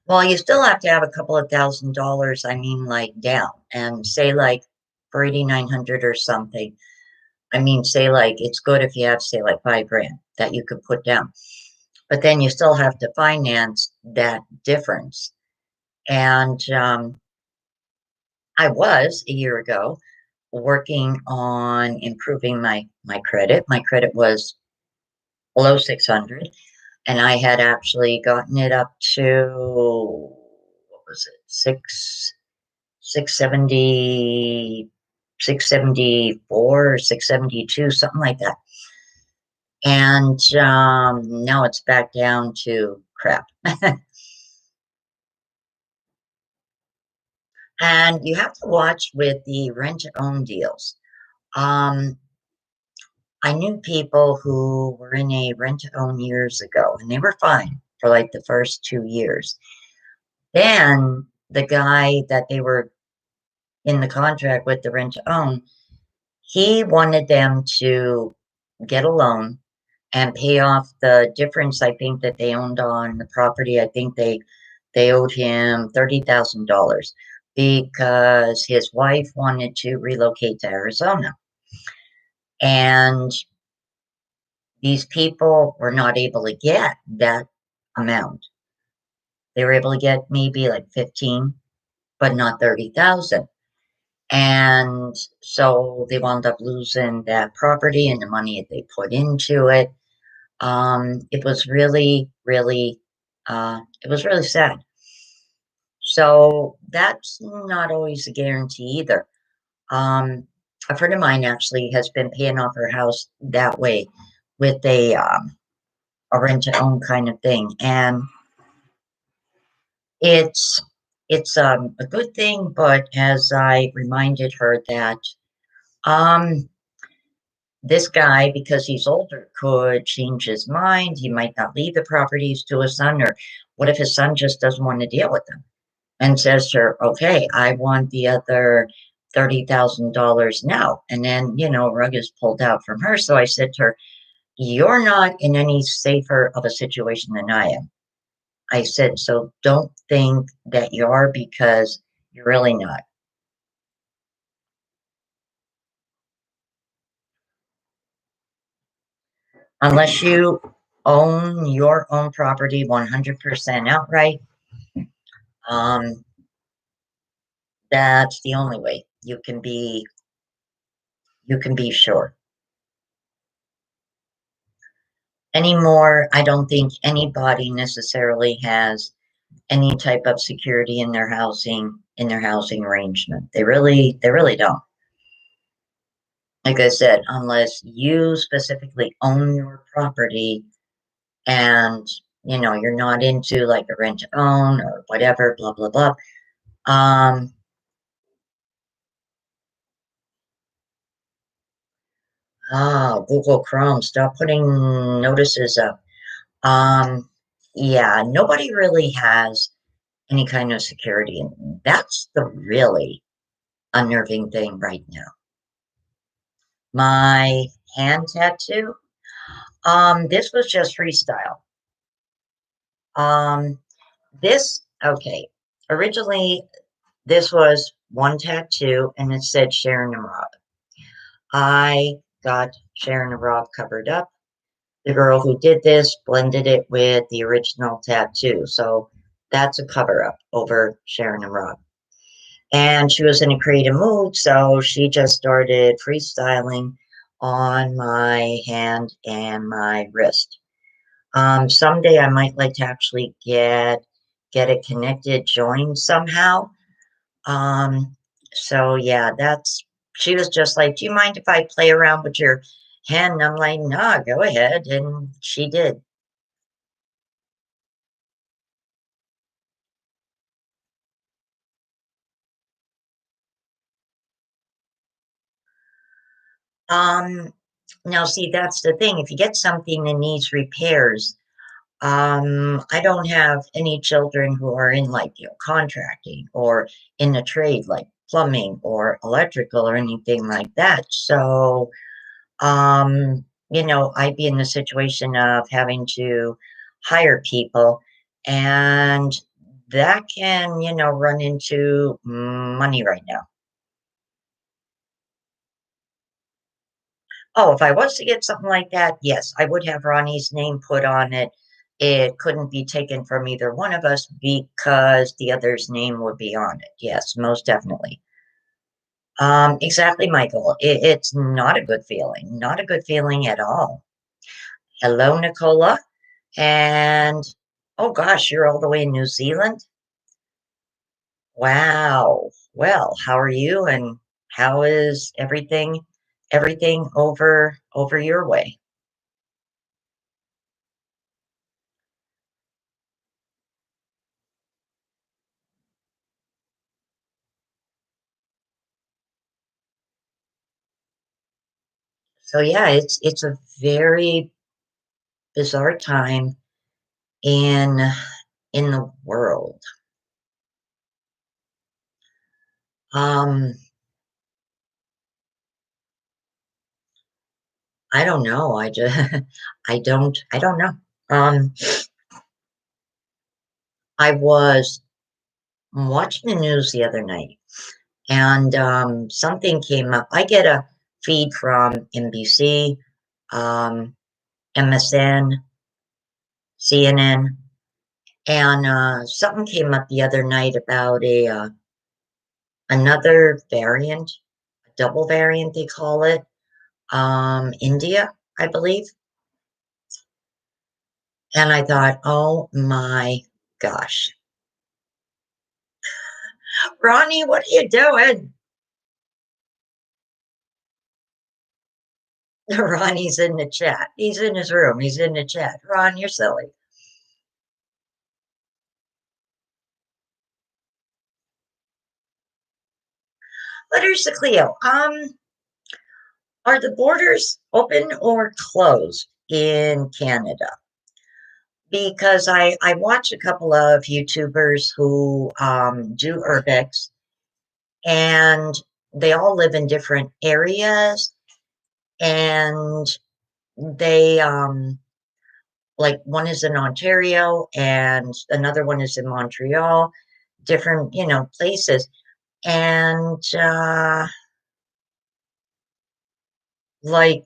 Well, you still have to have a couple of $1,000, I mean, like down, and say like for 8,900 or something. I mean, say like it's good if you have, say, like 5 grand that you could put down, but then you still have to finance that difference. And I was a year ago working on improving my credit. My credit was below 600, and I had actually gotten it up to what was it, 670, 674 or 672, something like that. And now it's back down to crap. And you have to watch with the rent to own deals. Um, I knew people who were in a rent to own years ago, and they were fine for like the first 2 years. Then the guy that they were in the contract with, the rent to own, he wanted them to get a loan and pay off the difference. I think that they owned on the property. I think they owed him $30,000 because his wife wanted to relocate to Arizona. And these people were not able to get that amount. They were able to get maybe like 15, but not 30,000. And so they wound up losing that property and the money that they put into it. It was really, really, it was really sad. So that's not always a guarantee either. Um, a friend of mine actually has been paying off her house that way with a rent to own kind of thing, and it's it's a good thing. But as I reminded her that um, this guy, because he's older, could change his mind. He might not leave the properties to his son, or what if his son just doesn't want to deal with them and says to her, "Okay, I want the other $30,000 now." And then, rug is pulled out from her. So I said to her, "You're not in any safer of a situation than I am." I said, "So don't think that you are, because you're really not. Unless you own your own property 100% outright, um, that's the only way you can be sure. Anymore, I don't think anybody necessarily has any type of security in their housing arrangement. They really don't. Like I said, unless you specifically own your property and you're not into like a rent to own or whatever, blah blah blah. Um, Google Chrome, stop putting notices up. Um, yeah, nobody really has any kind of security, and that's the really unnerving thing right now. My hand tattoo, this was just freestyle. Um, this, okay, originally this was one tattoo and it said Sharon and Rob. I got Sharon and Rob covered up. The girl who did this blended it with the original tattoo. So that's a cover up over Sharon and Rob. And she was in a creative mood, so she just started freestyling on my hand and my wrist. Someday I might like to actually get it connected, joined somehow. Um, so yeah, that's she was just like, "Do you mind if I play around with your hand?" And I'm like, "Nah, go ahead." And she did. Um, Now see, that's the thing. If you get something that needs repairs, I don't have any children who are in like, contracting or in the trade like plumbing or electrical or anything like that. So, I'd be in the situation of having to hire people, and that can, run into money right now. Oh, if I was to get something like that, yes, I would have Ronnie's name put on it. It couldn't be taken from either one of us because the other's name would be on it. Yes, most definitely. Exactly, Michael. It's not a good feeling. Not a good feeling at all. Hello, Nicola. And oh gosh, you're all the way in New Zealand? Wow. Well, how are you and how is everything over your way? So yeah, it's a very bizarre time in in the world. Um, I don't know. I just I don't know. Um, I was watching the news the other night and something came up. I get a feed from NBC, um, MSN, CNN, and something came up the other night about a another variant, a double variant they call it, India, I believe. And I thought, oh my gosh, Ronnie, what are you doing? Ronnie's in the chat. He's in his room. He's in the chat. Ron, you're silly. Letters to Cleo. Are the borders open or closed in Canada? Because I watch a couple of YouTubers who do urbex, and they all live in different areas, and they like one is in Ontario and another one is in Montreal, different, places. And like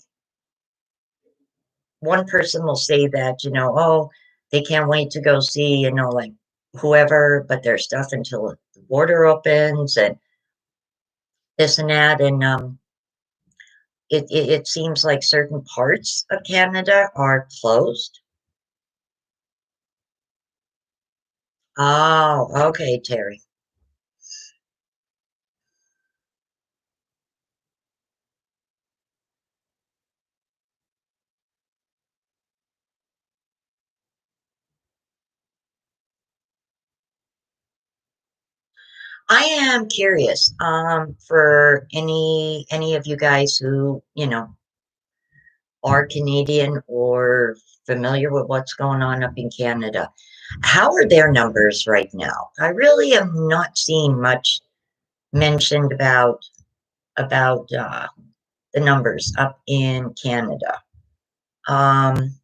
one person will say that, oh, they can't wait to go see, like whoever, but their stuff until the border opens and this and that. And it seems like certain parts of Canada are closed. Oh, okay, Terry. I am curious, for any of you guys who, are Canadian or familiar with what's going on up in Canada. How are their numbers right now? I really am not seeing much mentioned about the numbers up in Canada. Um,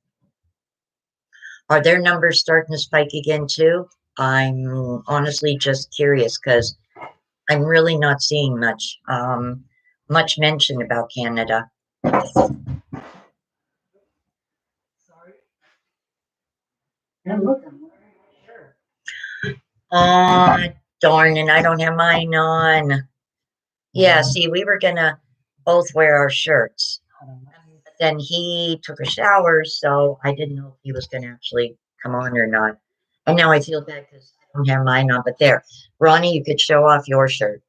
are their numbers starting to spike again too? I'm honestly just curious because I'm really not seeing much mention about Canada. Sorry. And look, I'm wearing my shirt. Oh, darn, and I don't have mine on. Yeah, see, we were gonna both wear our shirts. But then he took a shower, so I didn't know if he was gonna actually come on or not. And now I feel bad because I don't have mine on. But there, Ronnie, you could show off your shirt.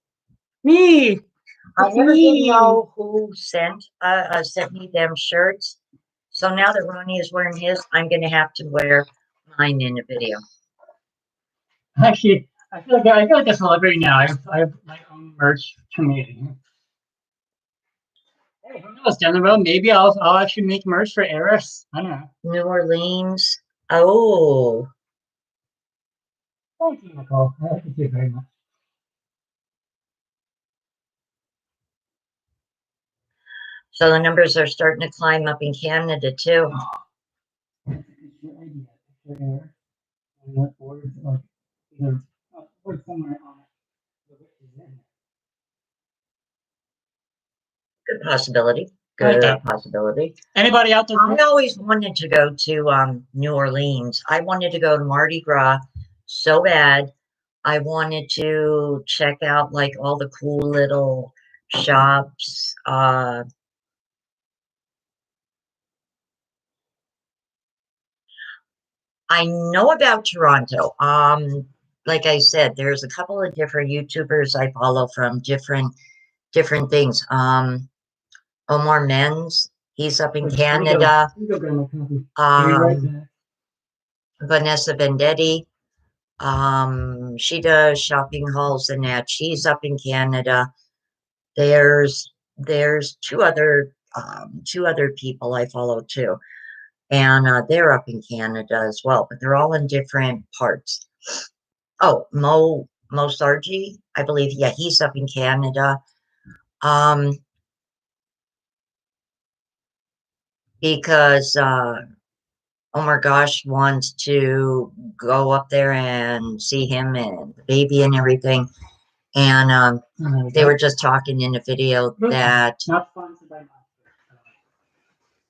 Me. I It's never did me. know who sent me them shirts. So now that Ronnie is wearing his, I'm gonna have to wear mine in the video. Actually, I feel like a celebrity now. I have my own merch community. Hey, who knows? Down the road, maybe I'll actually make merch for Eris. I don't know. New Orleans. Oh, Thank you, Nicole. I like you very much. so the numbers are starting to climb up in Canada too. That's a good idea. For Eris, and what words like either word somewhere on it. The witch is in. Good possibility. I like Good that. possibility. Anybody out there? I always wanted to go to New Orleans. I wanted to go to Mardi Gras so bad. I wanted to check out like all the cool little shops. I know about Toronto. Like I said, there's a couple of different YouTubers I follow from different things. Omar Men's, he's up in Canada. Here you go, Grandma Coffee. Be right Um, back. Vanessa Vendetti, she does shopping hauls and that. She's up in Canada. There's two other people I follow too, and they're up in Canada as well, but they're all in different parts. Oh, Mo Sargi, I believe. Yeah, he's up in Canada. Um, because oh my gosh, wants to go up there and see him and the baby and everything. And they were just talking in a video that Not sponsored by Monster.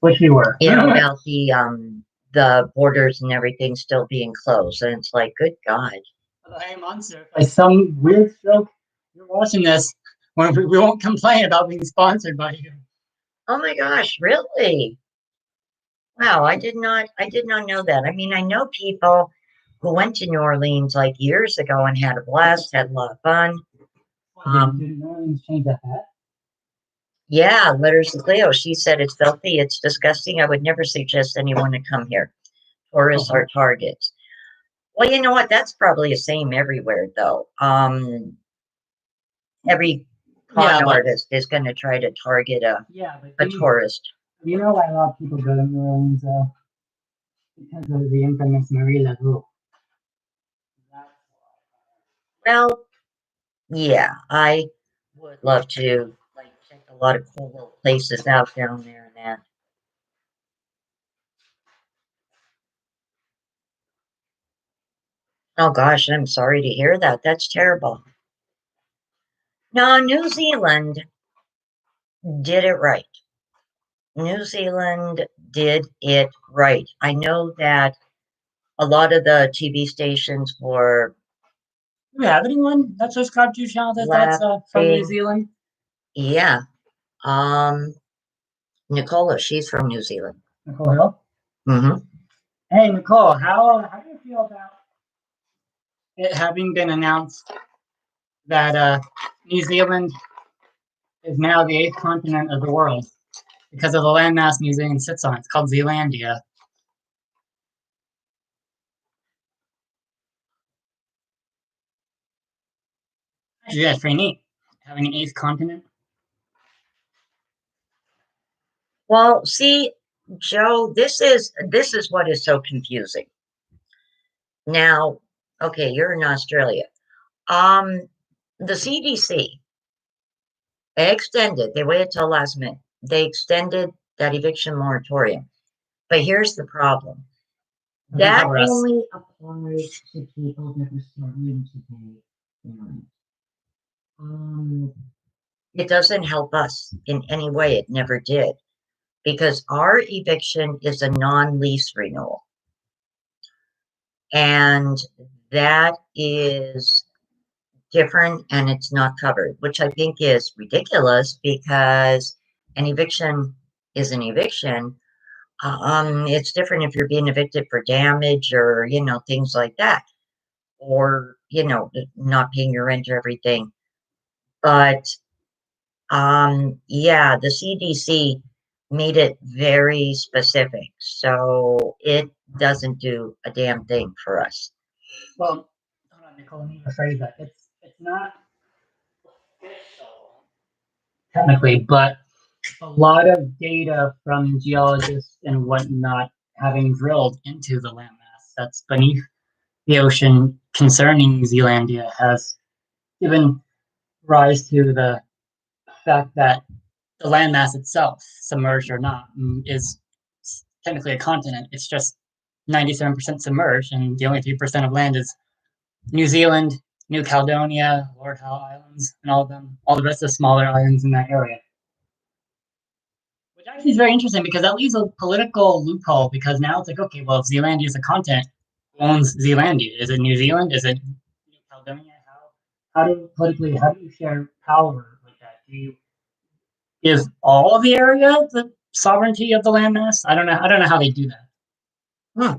Wish we were. about the borders and everything still being closed, and it's like, good God. Hey, Monster. By some weird stroke, you're watching this. We won't complain about being sponsored by you. Oh my gosh, really? Wow, I did not know that. I mean, I know people who went to New Orleans like years ago and had a blast, had a lot of fun. Did New Orleans change that hat? Yeah, Letters to Cleo. She said it's filthy, it's disgusting. I would never suggest anyone to come here. Tourists are targets. Well, you know what? That's probably the same everywhere, though. Every con artist is going to try to target a tourist. You know why a lot of people go to New Orleans because of the infamous Marie Laveau. Well, yeah, I would love to like check a lot of cool little places out down there and that. Oh gosh, I'm sorry to hear that. That's terrible. No, New Zealand did it right. New Zealand did it right. I know that a lot of the TV stations were Do we have anyone that subscribed to your channel that's from New Zealand? Yeah. Um, Nicola, she's from New Zealand. Nicole Hill? Mm-hmm. Hey, Nicole, how do you feel about it having been announced that New Zealand is now the eighth continent of the world because of the landmass New Zealand sits on? It's called Zealandia. Actually, that's pretty neat. Having an eighth continent. Well, see, Joe, this is what is so confusing. Now, okay, you're in Australia. Um, the CDC extended, they waited till last minute. They extended that eviction moratorium. But here's the problem. That only applies to people that are struggling to pay rent. It doesn't help us in any way. It never did. because our eviction is a non-lease renewal. And that is different and it's not covered, which I think is ridiculous because an eviction is an eviction. It's different if you're being evicted for damage or, things like that, or, not paying your rent or everything. But yeah, the CDC made it very specific, so it doesn't do a damn thing for us. Well, hold on, Nicole, let me rephrase that. It's not official technically, but a lot of data from geologists and whatnot having drilled into the landmass that's beneath the ocean concerning Zealandia has given rise to the fact that the landmass itself, submerged or not, is technically a continent. It's just 97% submerged, and the only 3% of land is New Zealand, New Caledonia, Lord Howe Islands, and all of them, all the rest of the smaller islands in that area. Which actually is very interesting because that leaves a political loophole because now it's like, okay, well, if Zealandia is a continent, who owns Zealandia? Is it New Zealand? Is it New Caledonia? How do you share power like that? Do you give all of the area the sovereignty of the landmass? I don't know how they do that. Hmm.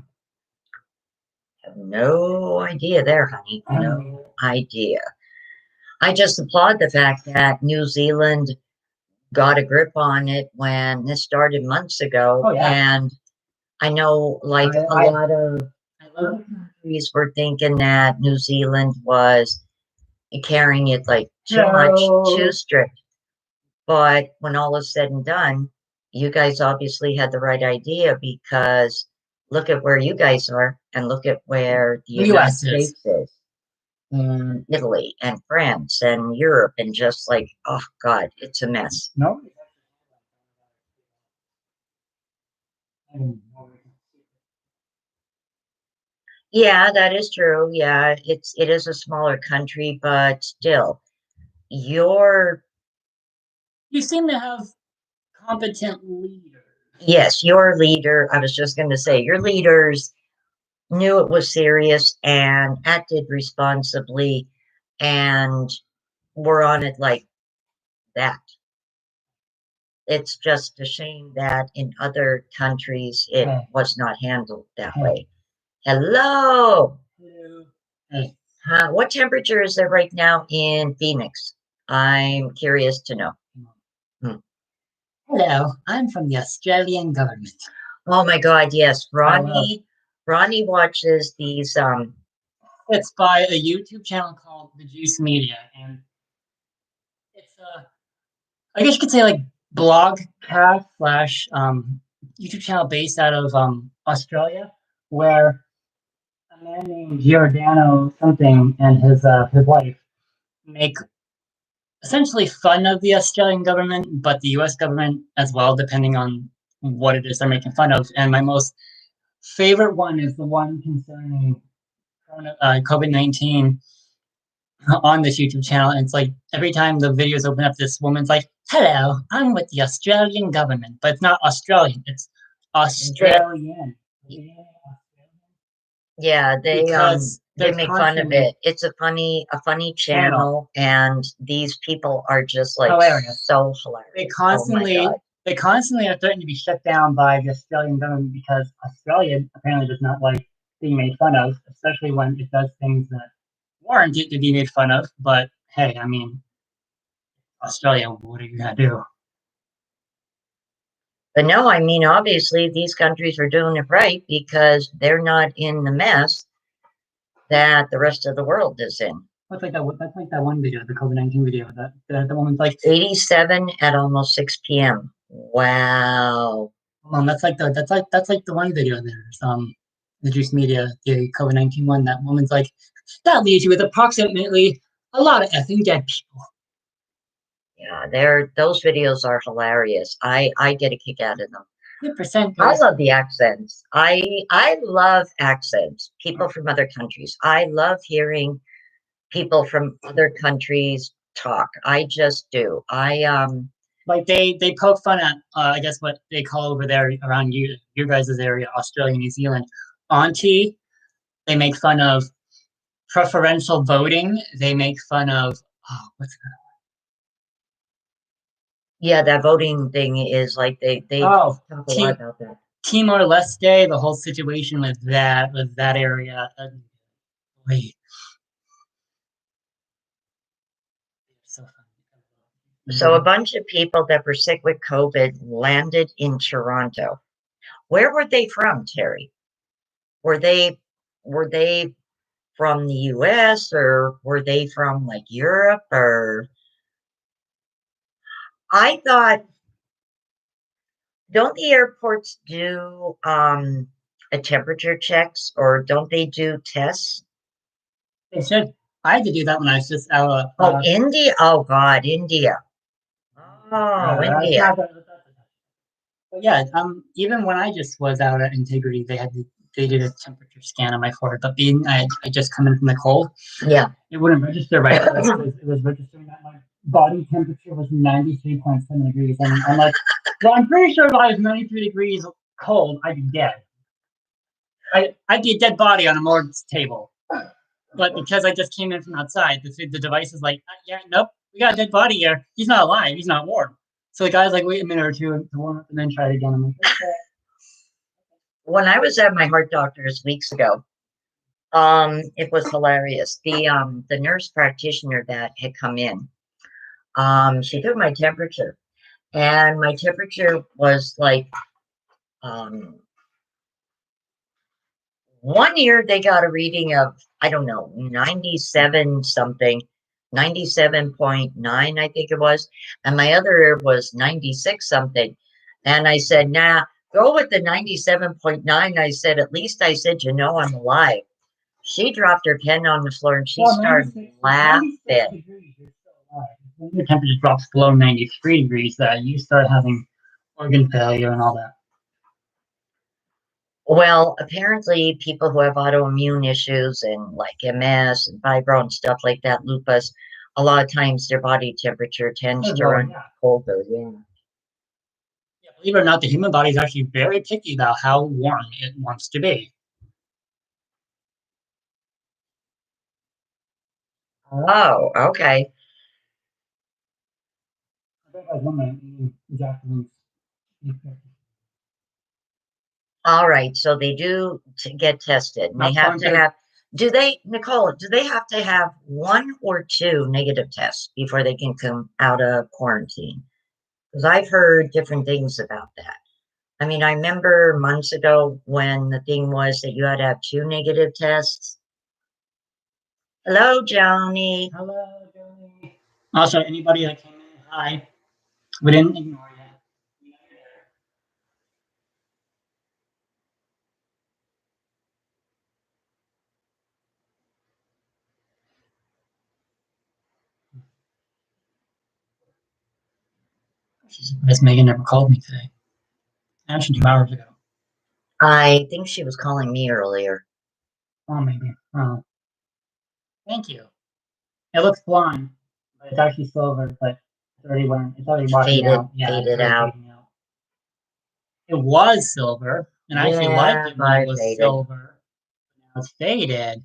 Have no idea there, honey. Um, No idea. I just applaud the fact that New Zealand got a grip on it when this started months ago. oh yeah, And I know like I, a I, lot of I love other countries were thinking that New Zealand was carrying it like too much, too no. strict. But when all is said and done, you guys obviously had the right idea because look at where you guys are and look at where the The United U.S. is. States is, and Italy and France and Europe, and just like, oh God, it's a mess. No. Yeah, that is true. Yeah, it is a smaller country, but still, your You seem to have competent leaders. yes, your leader, I was just going to say, your leaders knew it was serious and acted responsibly and were on it like that. It's just a shame that in other countries it Hey, was not handled that hey, way. Hello. hello. Hey, What temperature is there right now in Phoenix? I'm curious to know. Hmm. hello. I'm from the Australian government. Oh my God, yes. I love. Ronnie watches these It's by a YouTube channel called The Juice Media, and it's I guess you could say like blogcast slash YouTube channel based out of Australia, where a man named Giordano something and his wife make essentially fun of the Australian government, but the U.S. government as well, depending on what it is they're making fun of. And my most favorite one is the one concerning COVID-19 on this YouTube channel. And it's like every time the videos open up, this woman's like, "Hello, I'm with the Australian government," but it's not Australian; it's they, Australian. yeah, Because they they're make fun of constantly it. It's a funny channel channel and these people are just like hilarious. so They hilarious. Oh my God. constantly they constantly are threatened to be shut down by the Australian government because Australia apparently does not like being made fun of, especially when it does things that warrant it to be made fun of. But hey, I mean, Australia, what are you gonna do? But no, I mean, obviously these countries are doing it right because they're not in the mess that the rest of the world is in. That's like that. That's like that one video, the COVID-19 video. That the woman's like, 87 at almost 6 p.m. Wow. that's like the one video. There's the Juice Media, the COVID-19 one. That woman's like, that leaves you with approximately a lot of effing dead people. Yeah, those videos are hilarious. I get a kick out of them. 2% I goes. love the accents. I love accents. People from other countries. I love hearing people from other countries talk. I just do. I like they poke fun at I guess what they call over there around your guys' area, Australia, New Zealand, auntie. They make fun of preferential voting. They make fun of what's Yeah, that voting thing is like they oh talk a lot T about that. Timor Leste. The whole situation with that area. Wait, so So a funny. bunch of people that were sick with COVID landed in Toronto. Where were they from, Terry? Were they from the US or were they from like Europe or I thought don't the airports do a temperature checks or don't they do tests? They should. I had to do that when I was just out. Oh, India. Oh God, India. Oh, That's India. not but yeah, even when I just was out at Integrity, they did a temperature scan on my forehead. But being I just come in from the cold, Yeah. it wouldn't register right away. It was registering that my body temperature was 93.7 degrees. And I'm like, well, I'm pretty sure if I was 93 degrees cold, I'd be dead. I'd be a dead body on a morgue's table. But because I just came in from outside, the device is like, yeah, nope, we got a dead body here. He's not alive. He's not warm. So the guy's like, wait a minute or two to warm up and then try it again. I'm like, okay. When I was at my heart doctor's weeks ago, it was hilarious. The nurse practitioner that had come in, she took my temperature and my temperature was like um 1 year they got a reading of, I don't know, 97 something, 97.9, I think it was. And my other year was 96 something. And I said, nah, go with the 97.9. I said, at least I said, I'm alive. She dropped her pen on the floor and she Well, started 96 laughing. degrees, you're still alive. When your temperature drops below 93 degrees, you start having organ failure and all that. Well, apparently people who have autoimmune issues and like MS and fibro and stuff like that, lupus, a lot of times their body temperature tends to run Yeah. colder. Yeah. Yeah, believe it or not, the human body is actually very picky about how warm it wants to be. Oh, okay. I think I was wondering exactly. All right. So they do get tested and they Not have fun to to. have, do they, Nicole, do they have to have one or two negative tests before they can come out of quarantine? Because I've heard different things about that. I mean, I remember months ago when the thing was that you had to have two negative tests. Hello, Joni. Hello, Joey. Also, anybody that came in, hi. We didn't ignore you. She's surprised Megan never called me today. Actually, 2 hours ago. I think she was calling me earlier. Oh, maybe. Oh, thank you. It looks blonde, but it's actually silver. But it's already washing Faded, out. Yeah, it's faded already out. fading out. It was silver, and I actually liked Yeah, it when it I was faded. silver. Now it's faded.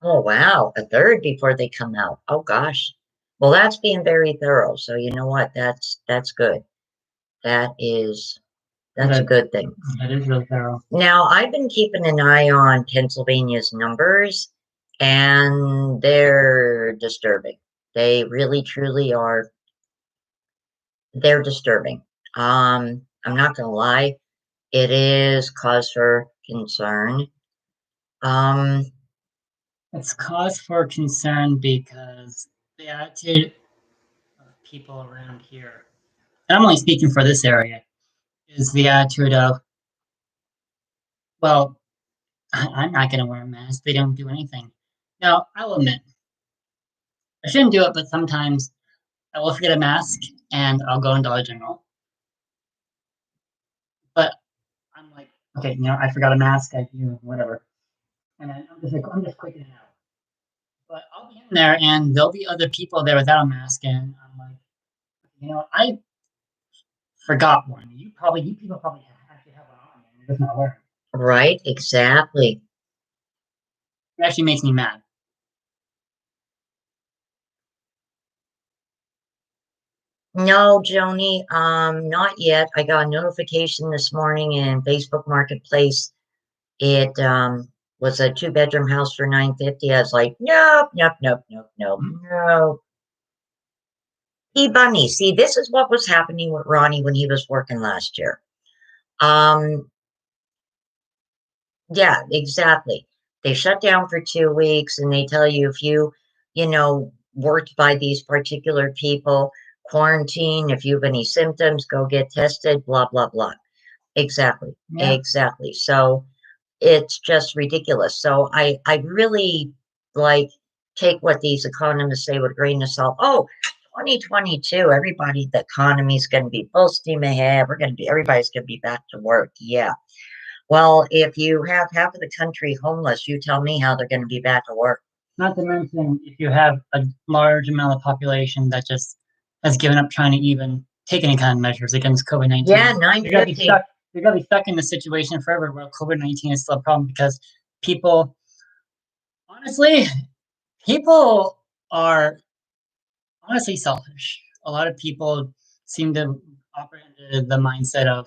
Oh, wow. A third before they come out. Oh, gosh. Well, that's being very thorough. So you know what? That's good. That is that's a That good thing. that is really thorough. Now, I've been keeping an eye on Pennsylvania's numbers, and they're disturbing. They really, truly are. They're disturbing. I'm not gonna lie, it is cause for concern. Um, It's cause for concern because the attitude of people around here, and I'm only speaking for this area, is the attitude of, well, I'm not going to wear a mask. They don't do anything. Now, I'll admit, I shouldn't do it, but sometimes I will forget a mask and I'll go in Dollar General. But I'm like, okay, I forgot a mask. Whatever, and then I'm just clicking it out. But I'll be in there, and there'll be other people there without a mask, and I'm like, I forgot one. You people probably actually have one on, and you're just not wearing it. Right, exactly. It actually makes me mad. No, Joni, not yet. I got a notification this morning in Facebook Marketplace. It was a two-bedroom house for 950. I was like, nope, nope, nope, nope, nope, Mhm. no. Bunny. See, this is what was happening with Ronnie when he was working last year. Um, yeah, exactly. They shut down for 2 weeks and they tell you if worked by these particular people, quarantine, if you have any symptoms, go get tested, blah, blah, blah. Exactly. Yeah, Exactly. So it's just ridiculous. So I really like take what these economists say with a grain of salt. Oh, 2022, everybody, the economy's going to be full steam ahead. Everybody's going to be back to work. Yeah. Well, if you have half of the country homeless, you tell me how they're going to be back to work. not to mention if you have a large amount of population that just has given up trying to even take any kind of measures against COVID Yeah, 19, you're gonna be 950. stuck. You're gonna be stuck in the situation forever where COVID-19 is still a problem because people, honestly, people are honestly selfish. A lot of people seem to operate under the mindset of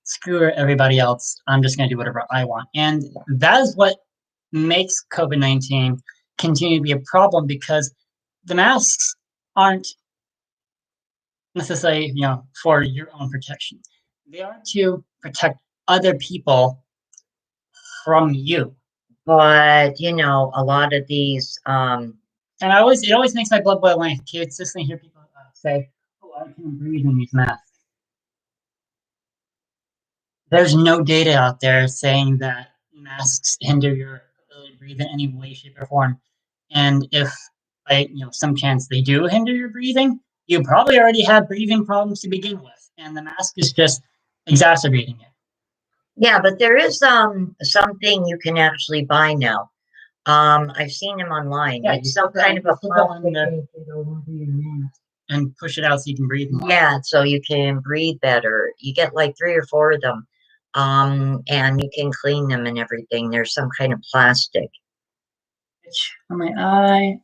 screw everybody else. I'm just going to do whatever I want. And that is what makes COVID 19 continue to be a problem because the masks aren't necessarily, for your own protection. They are to protect other people from you. But, a lot of these, And it always makes my blood boil when I consistently hear people say, "Oh, I can't breathe in these masks." There's no data out there saying that masks hinder your ability to breathe in any way, shape, or form. And if by some chance they do hinder your breathing, you probably already have breathing problems to begin with, and the mask is just exacerbating it. yeah, but there is something you can actually buy now. I've seen them online. Yeah, It's some kind of a plastic thing. and push it out so you can breathe more. Yeah, so you can breathe better. You get like three or four of them. And you can clean them and everything. There's some kind of plastic. Itch on my eye.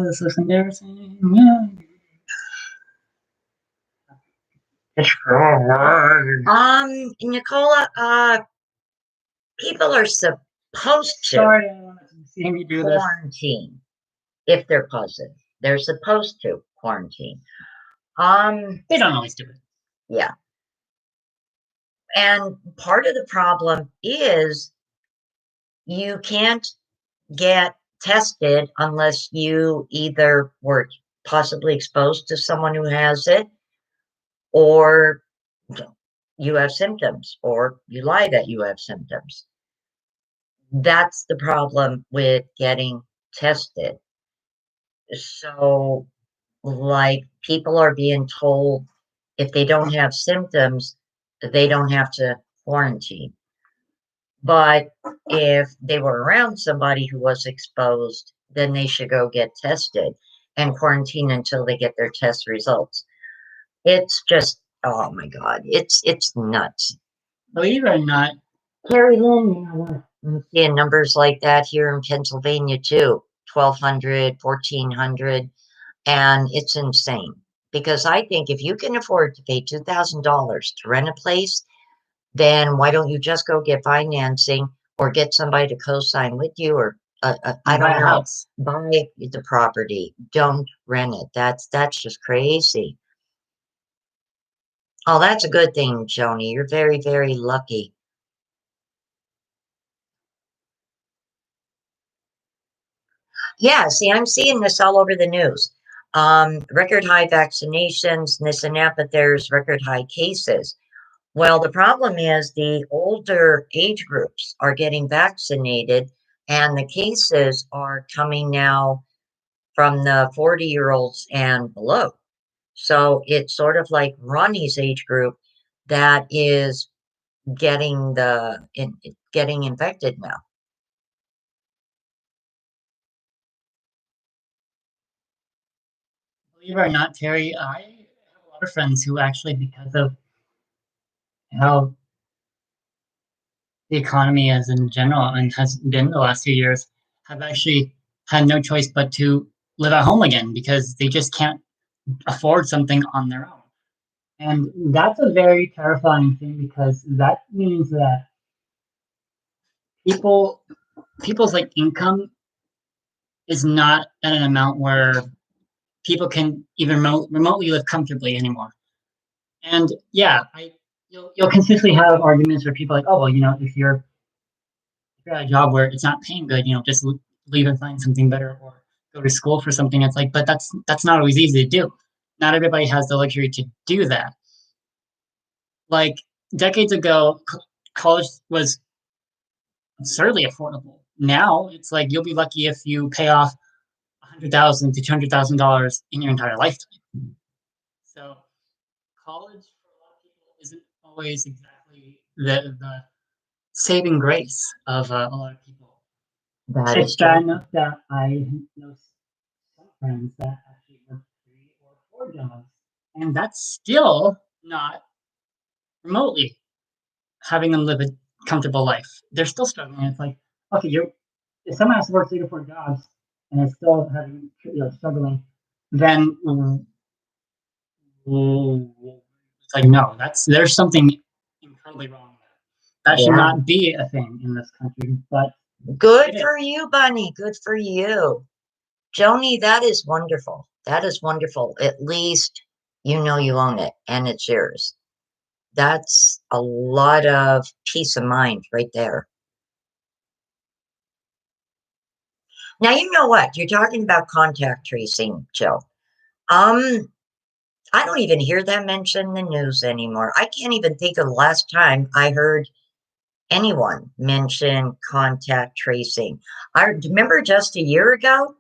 This is embarrassing. Yeah. Nicola, people are supposed to Sorry, I wanted to see me do this. quarantine if they're positive. They're supposed to quarantine. Um, They don't always do it. yeah. And part of the problem is you can't get tested unless you either were possibly exposed to someone who has it or you have symptoms or you lie that you have symptoms. That's the problem with getting tested. So, like, people are being told if they don't have symptoms, they don't have to quarantine. But if they were around somebody who was exposed, then they should go get tested and quarantine until they get their test results. It's just, oh my God, it's nuts. Believe it or not, Carrie Lynn, I'm seeing numbers like that here in Pennsylvania too, 1,200, 1,400, and it's insane. Because I think if you can afford to pay $2,000 to rent a place, then why don't you just go get financing or get somebody to co-sign with you or I buy don't a know, house. buy the property. Don't rent it. That's just crazy. Oh, that's a good thing, Joni. You're very, very lucky. Yeah, see, I'm seeing this all over the news. Record high vaccinations, this and that, but there's record high cases. Well, the problem is the older age groups are getting vaccinated, and the cases are coming now from the 40-year-olds and below. So it's sort of like Ronnie's age group that is getting infected now. Believe it or not, Terry, I have a lot of friends who actually, because of how the economy is in general and has been the last few years, have actually had no choice but to live at home again because they just can't afford something on their own. And that's a very terrifying thing because that means that people people's like income is not at an amount where people can even remotely live comfortably anymore. And yeah, you'll consistently have arguments where people are like, oh well, if you're at a job where it's not paying good, just leave and find something better or go to school for something. It's like, but that's not always easy to do. Not everybody has the luxury to do that. Like decades ago, college was absurdly affordable. Now it's like you'll be lucky if you pay off $100,000 to $200,000 in your entire lifetime. So college for a lot of people isn't always exactly the saving grace of a lot of people. That is It's bad true. enough that I know some friends that actually work 3 or 4 jobs, and that's still not remotely having them live a comfortable life. They're still struggling. It's like, okay, if someone has to work 3 to 4 jobs and is still having struggling, then it's like no, there's something incredibly wrong with that. That should Yeah. not be a thing in this country, but Good it is. for you, Bunny. Good for you. Joni, that is wonderful. That is wonderful. At least you know you own it and it's yours. That's a lot of peace of mind right there. Now, you know what? You're talking about contact tracing, Joe. Um, I don't even hear that mentioned in the news anymore. I can't even think of the last time I heard anyone mention contact tracing. I remember just a year ago,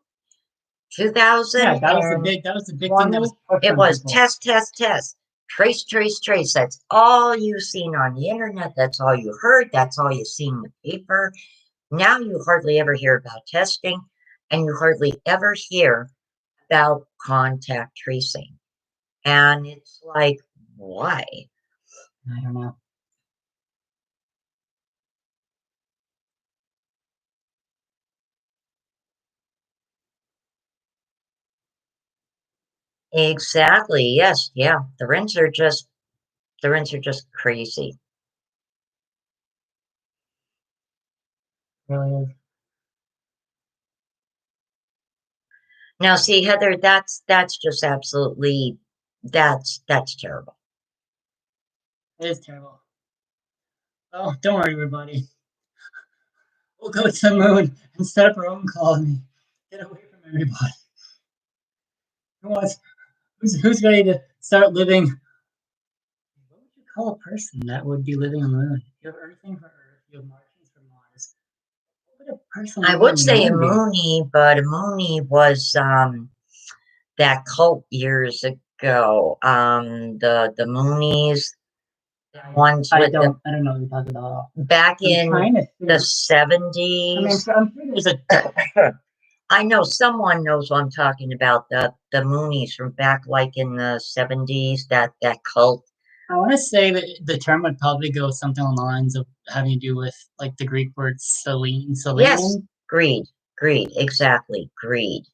Yeah, 2020, that was the big thing that was pushed it on was people. test, test, test, trace, trace, trace. That's all you've seen on the internet. That's all you heard. That's all you've seen in the paper. Now you hardly ever hear about testing, and you hardly ever hear about contact tracing. And it's like, why? I don't know. Exactly. Yes. Yeah. The rents are just crazy. It really is. Now, see, Heather, that's just absolutely that's terrible. It is terrible. Oh, don't worry, everybody. We'll go to the moon and set up our own colony. Get away from everybody. Who wants? Who's ready to start living? What would you call a person that would be living on the moon? You have Earthing for Earth. You have Martians for Mars. What would a person I living would on the say a moon be? Mooney, but a Mooney was that cult years ago. The Moonies, the ones I with the don't. I don't know what you're talking about. back I'm in trying to the think. I mean, 70s. I'm sure there's a. I know someone knows what I'm talking about. The Moonies from back like in the 70s, that cult. I want to say that the term would probably go something along the lines of having to do with like the Greek word Yes, selenium. greed, greed, exactly, greed.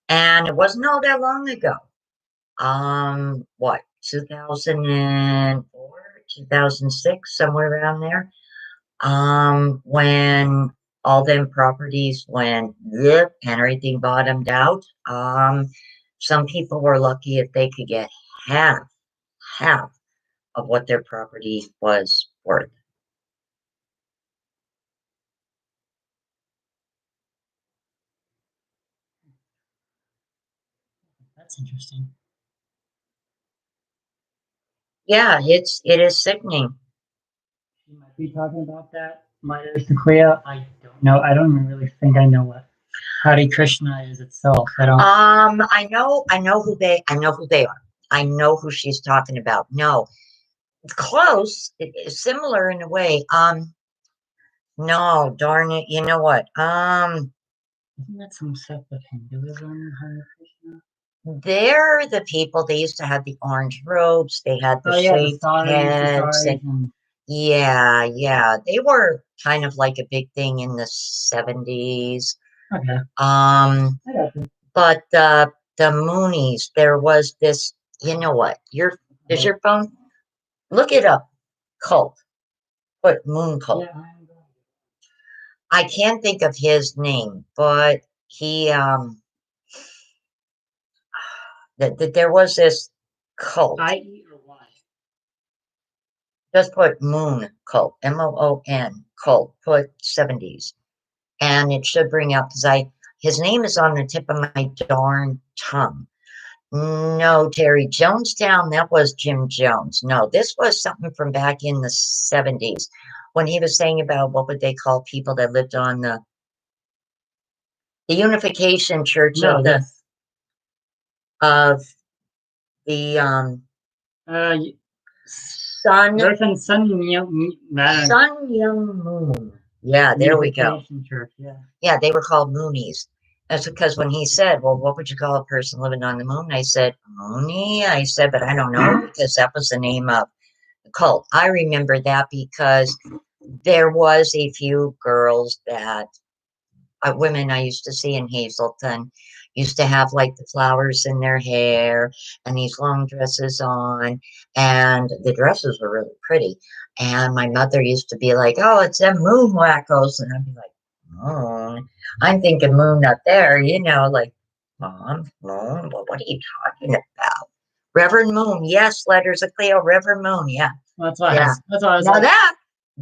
And it wasn't all that long ago. What, 2004, 2006, somewhere around there. When all them properties went zip and everything bottomed out. Some people were lucky if they could get half of what their property was worth. That's interesting. Yeah, it is sickening. You might be talking about that. Mitre Sequoia. I don't know. I don't even really think I know what Hare Krishna is itself. I don't. I know who they are. I know who she's talking about. No, Close, similar in a way. No, darn it. You know what? Isn't that some stuff with Hinduism, Hare Krishna? They're the people, they used to have the orange robes, they had the Oh yeah, shaved the heads, saris, and and yeah, yeah, they were kind of like a big thing in the 70s. okay, Um, I got you. but the Moonies, there was this, you know what? Is your phone? Look it up. Cult. Put moon cult. Yeah, I'm going. I can't think of his name, but he that there was this cult. I-E or Y? Just put moon cult, MOON cult, put 70s. And it should bring up because his name is on the tip of my darn tongue. No, Terry, Jonestown, that was Jim Jones. No, this was something from back in the 70s when he was saying about what would they call people that lived on the Unification Church No, this. of the Uh, Sun Sun Sun Young Moon. Yeah, there we go. Unification Church. Yeah. Yeah, they were called Moonies. That's because when he said, "Well, what would you call a person living on the moon?" I said, "Moony." I said, but I don't know because that was the name of the cult. I remember that because there was a few girls that women I used to see in Hazleton used to have like the flowers in their hair and these long dresses on, and the dresses were really pretty. And my mother used to be like, "Oh, it's them moon wackos," and I'd be like, "Moon? I'm thinking moon up there, like Mom, moon. What are you talking about? Reverend Moon, yes, letters of Cleo, Reverend Moon, yeah, Well, that's why I yeah. was. That's why I was Now like, that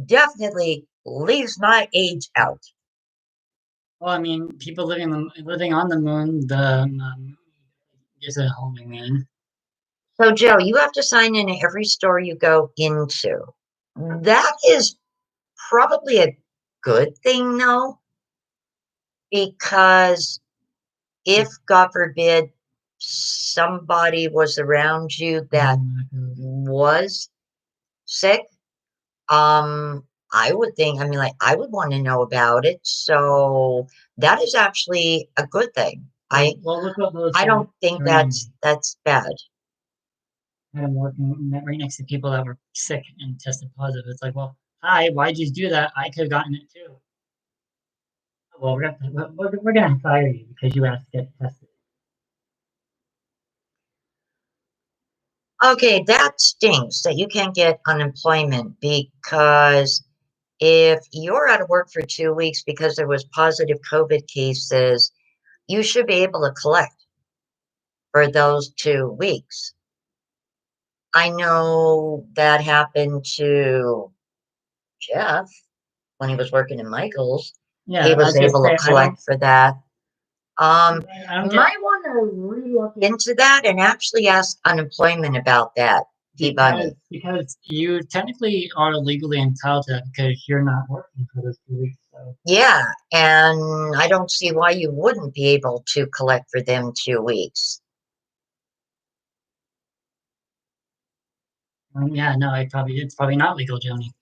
definitely leaves my age out." well, I mean, people living on the moon, the gives it a whole new meaning. So, Joe, you have to sign in at every store you go into. That is probably a good thing, though, because if, God forbid, somebody was around you that was sick, I would think, I mean, like, I would want to know about it. So that is actually a good thing. Well, look what those I don't think trained. that's bad. Had them working right next to people that were sick and tested positive. It's like, well, hi, why'd you do that? I could have gotten it too. Well, we're gonna fire you because you asked to get tested. Okay, that stinks that you can't get unemployment because if you're out of work for 2 weeks because there was positive COVID cases, you should be able to collect for those 2 weeks. I know that happened to Jeff when he was working in Michael's. He Yeah, I was was gonna able to say collect for that. I don't get Might want to re-look into that and actually ask unemployment about that, T Bunny. because you technically are legally entitled to that because you're not working for those 2 weeks. So Yeah, and I don't see why you wouldn't be able to collect for them 2 weeks. yeah, no, it's probably not legal, Joni.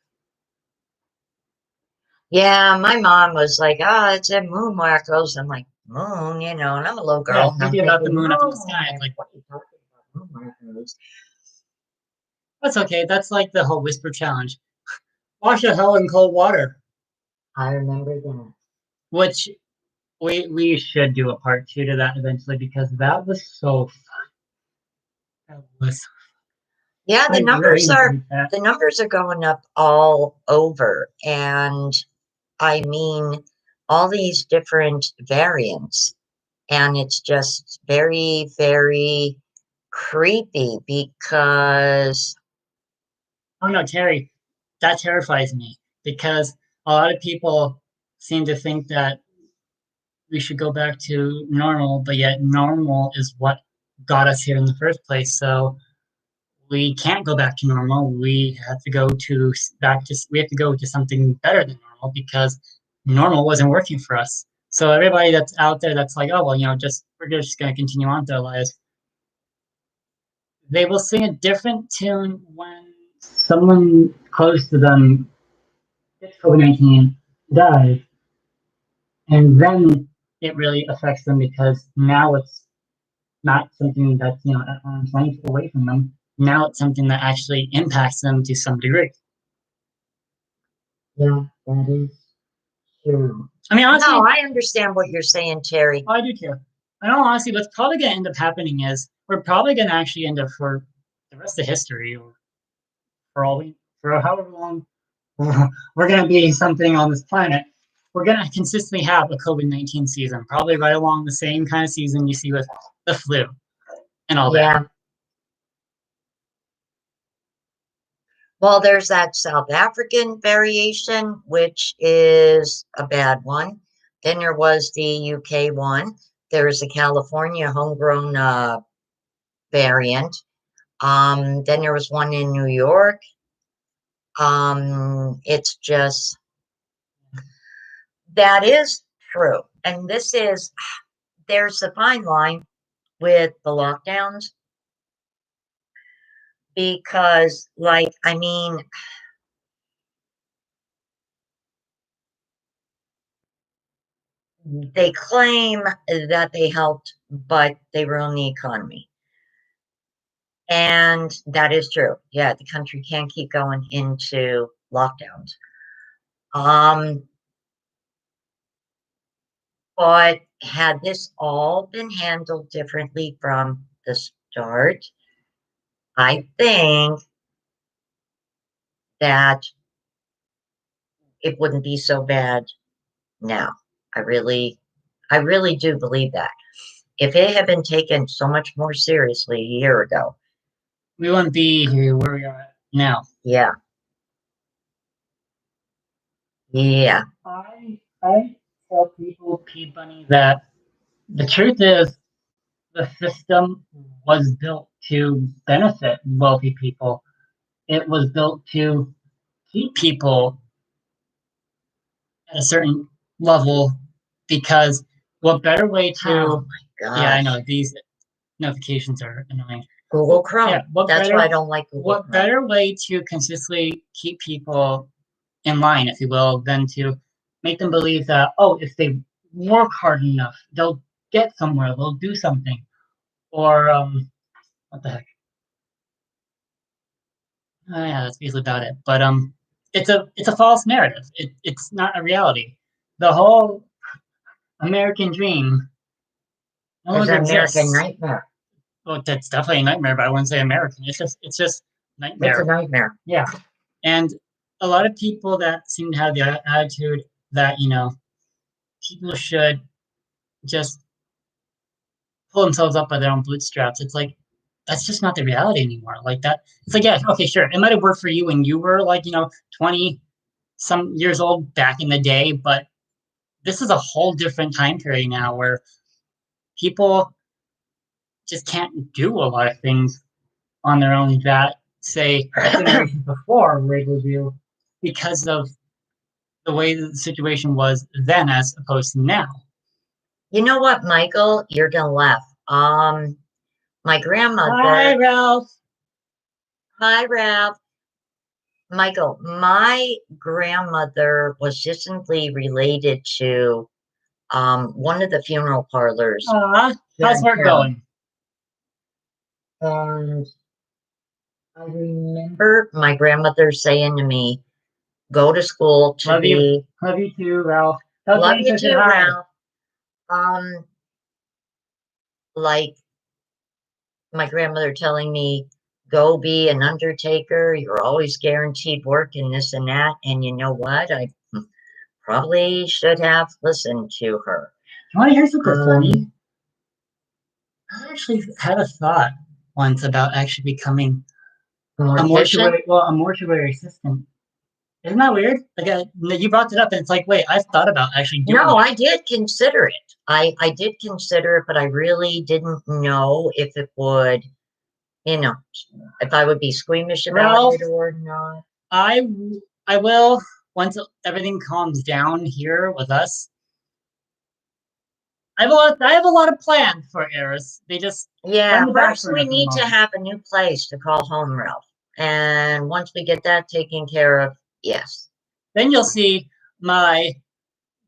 Yeah, my mom was like, "Oh, it's a moon wackos." I'm like, "Moon," and I'm a little Yeah, girl, and I'm thinking about the thinking, moon up in the "Moon, sky. It's like what are you talking about, moon wackos?" that's okay. That's like the whole whisper challenge. Wash the hell in cold water, I remember that. which we should do a part two to that eventually because that was so fun. That was Yeah, I really enjoyed that. the numbers are going up all over, and I mean all these different variants, and it's just very, very creepy because Oh no, Terry, that terrifies me because a lot of people seem to think that we should go back to normal, but yet normal is what got us here in the first place. So we can't go back to normal. We have to go to we have to go to something better than normal because normal wasn't working for us. So everybody that's out there that's like, oh well, just we're just gonna continue on with their lives. They will sing a different tune when someone close to them gets COVID-19, dies, and then it really affects them because now it's not something that's at arm's length away from them. Now it's something that actually impacts them to some degree. Yeah, that is true. I mean, honestly, No, I understand what you're saying, Terry. I do too. I know, honestly, what's probably going to end up happening is we're probably going to actually end up for the rest of history, or for all for however long we're going to be something on this planet. We're going to consistently have a COVID-19 season, probably right along the same kind of season you see with the flu and all that. Yeah. Well, there's that South African variation, which is a bad one. Then there was the UK one. There's a California homegrown variant. Then there was one in New York. It's just that is true. And there's a fine line with the lockdowns because, like, I mean, they claim that they helped, but they ruined the economy. And that is true. Yeah, the country can't keep going into lockdowns. Um, but had this all been handled differently from the start, I think that it wouldn't be so bad now. I really, I really do believe that. If it had been taken so much more seriously a year ago, We wouldn't be here where we are at now. yeah, yeah, I tell people, P Bunny, that the truth is the system was built to benefit wealthy people. It was built to keep people at a certain level because what better way to oh my yeah, I gosh, know these notifications are annoying. Google Yeah, Chrome. That's why I don't like Google what Chrome. better way to consistently keep people in line, if you will, than to make them believe that, oh, if they work hard enough, they'll get somewhere, they'll do something. Or what the heck? Oh, yeah, that's basically about it. But it's a false narrative. It's not a reality. The whole American dream no It's longer an American exists. nightmare. Well, that's definitely a nightmare, but I wouldn't say American. It's just It's a nightmare. nightmare. Yeah. And a lot of people that seem to have the attitude that, people should just pull themselves up by their own bootstraps. It's like that's just not the reality anymore. Like that. It's like, yeah, okay, sure. It might have worked for you when you were like, 20 some years old back in the day, but this is a whole different time period now where people just can't do a lot of things on their own that say generations before were able to do because of the way that the situation was then as opposed to now. You know what, Michael? You're gonna laugh. My Hi, grandmother. Ralph. Hi, Ralph. Michael, my grandmother was distantly related to one of the funeral parlors here How's in work town. going? And I remember my grandmother saying to me, go to school to Love you. be, Love you too, Ralph. Tell love James you I said too, hi. Ralph. Um, like my grandmother telling me, go be an undertaker. You're always guaranteed work and this and that. And you know what? I probably should have listened to her. You want to hear something funny? Um, I actually had a thought once about actually becoming a mortician? mortuary assistant. Isn't that weird? Like you brought it up, and it's like, wait, I've thought about actually doing No, it. I did consider it. I did consider it, but I really didn't know if it would, you know, if I would be squeamish about Ralph, it or not. I I will once everything calms down here with us. I have a lot of plans for Eris. They just they're Yeah, on the back first burner we for the need to moment. have a new place to call home, Ralph. And once we get that taken care of, yes. Then you'll see my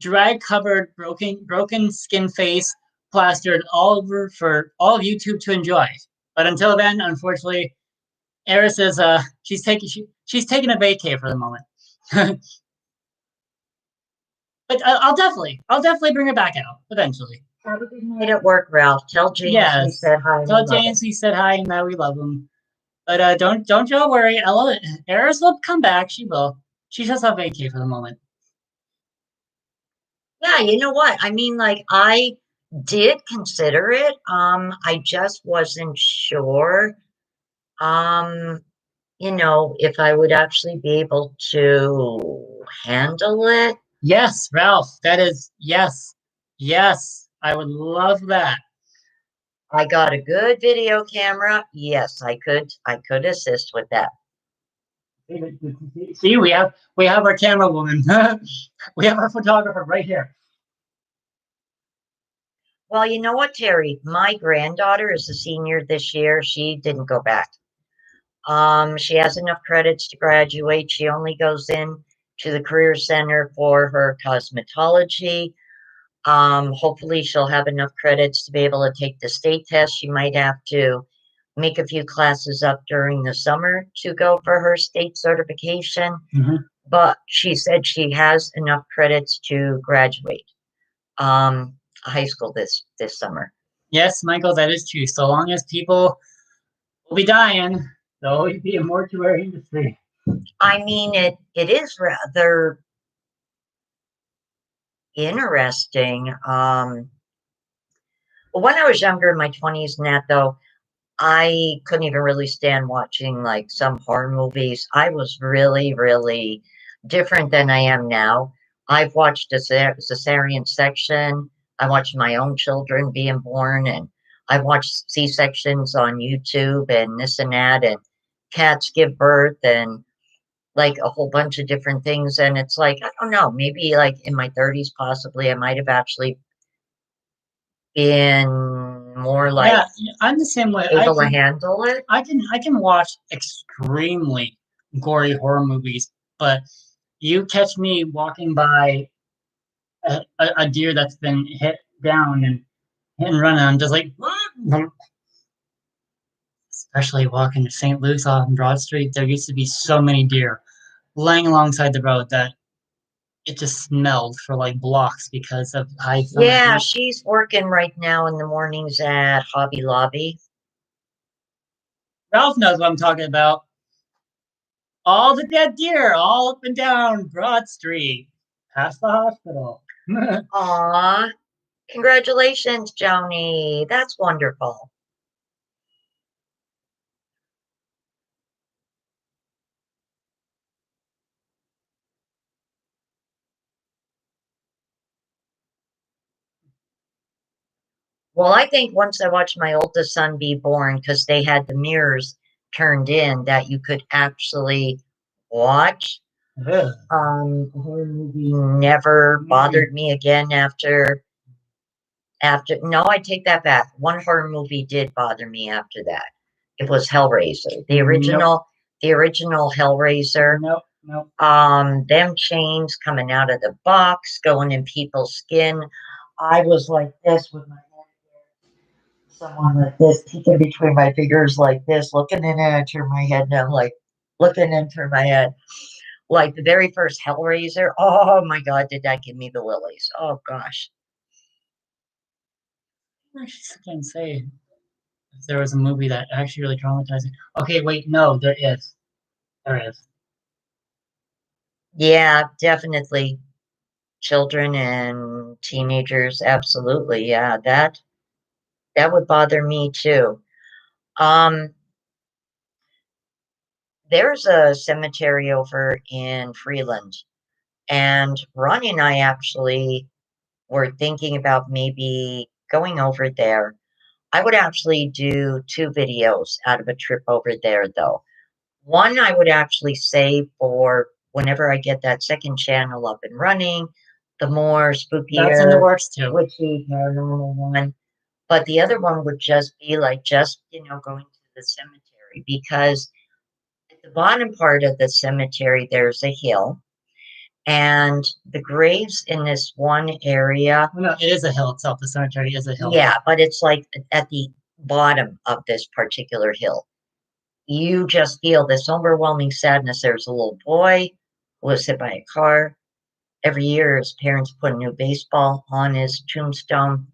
drag covered broken skin face plastered all over for all of YouTube to enjoy. But until then, unfortunately, Eris is she's taking a vacay for the moment. But I'll definitely bring her back out eventually. Have a good night at work, Ralph. Tell James we Yes. said hi and we Tell love James him. we said hi and that we love him. But don't y'all worry. Ella Eris will come back. She will. She's just on vacay for the moment. Yeah, you know what? I mean, like I did consider it. I just wasn't sure. Um, if I would actually be able to handle it. Yes, Ralph. That is yes. Yes. I would love that. I got a good video camera. Yes, I could assist with that. See, we have our camera woman. We have our photographer right here. Well, you know what, Terry? My granddaughter is a senior this year. She didn't go back. She has enough credits to graduate. She only goes in to the Career Center for her cosmetology. Hopefully she'll have enough credits to be able to take the state test. She might have to make a few classes up during the summer to go for her state certification, Mhm. but she said she has enough credits to graduate high school this summer. Yes, Michael, that is true. So long as people will be dying, there'll always be a mortuary industry. I mean, it is rather interesting. When I was younger in my 20s and that though, I couldn't even really stand watching like some horror movies. I was really, really different than I am now. I've watched a cesarean section. I watched my own children being born, and I've watched C-sections on YouTube and this and that, and cats give birth, and like a whole bunch of different things. And it's like, I don't know, maybe like in my 30s, possibly, I might have actually been more like Yeah, I'm the same way. able to handle it. I can watch extremely gory horror movies, but you catch me walking by a deer that's been hit down and hit and run, and I'm just like, especially walking to St. Luke's off Broad Street, there used to be so many deer laying alongside the road that it just smelled for like blocks because of high summer Yeah, heat. she's working right now in the mornings at Hobby Lobby. Ralph knows what I'm talking about. All the dead deer, all up and down Broad Street, past the hospital. Aw, congratulations, Joni. That's wonderful. Well, I think once I watched my oldest son be born, because they had the mirrors turned in that you could actually watch, horror movie never bothered me again after no, I take that back. One horror movie did bother me after that. It was Hellraiser. The Nope, original Hellraiser. nope, nope. Them chains coming out of the box, going in people's skin. I was like this with my hand, someone like this, peeking between my fingers like this, looking in into my head, and I'm like looking into my head. Like the very first Hellraiser. Oh my God, did that give me the willies? Oh gosh. I just can't say if there was a movie that actually really traumatized me. Okay, wait, no, there is. There is. Yeah, definitely. Children and teenagers, absolutely. Yeah, that would bother me too. Um, there's a cemetery over in Freeland, and Ronnie and I actually were thinking about maybe going over there. I would actually do two videos out of a trip over there, though. One I would actually save for whenever I get that second channel up and running, the more That's in the spookier, works too. witchy, paranormal one. But the other one would just be like just going to the cemetery because At the bottom part of the cemetery, there's a hill, and the graves in this one area, Well, no, it is a hill itself. The cemetery is a hill. yeah, but it's like at the bottom of this particular hill. You just feel this overwhelming sadness. There's a little boy who was hit by a car. Every year, his parents put a new baseball on his tombstone.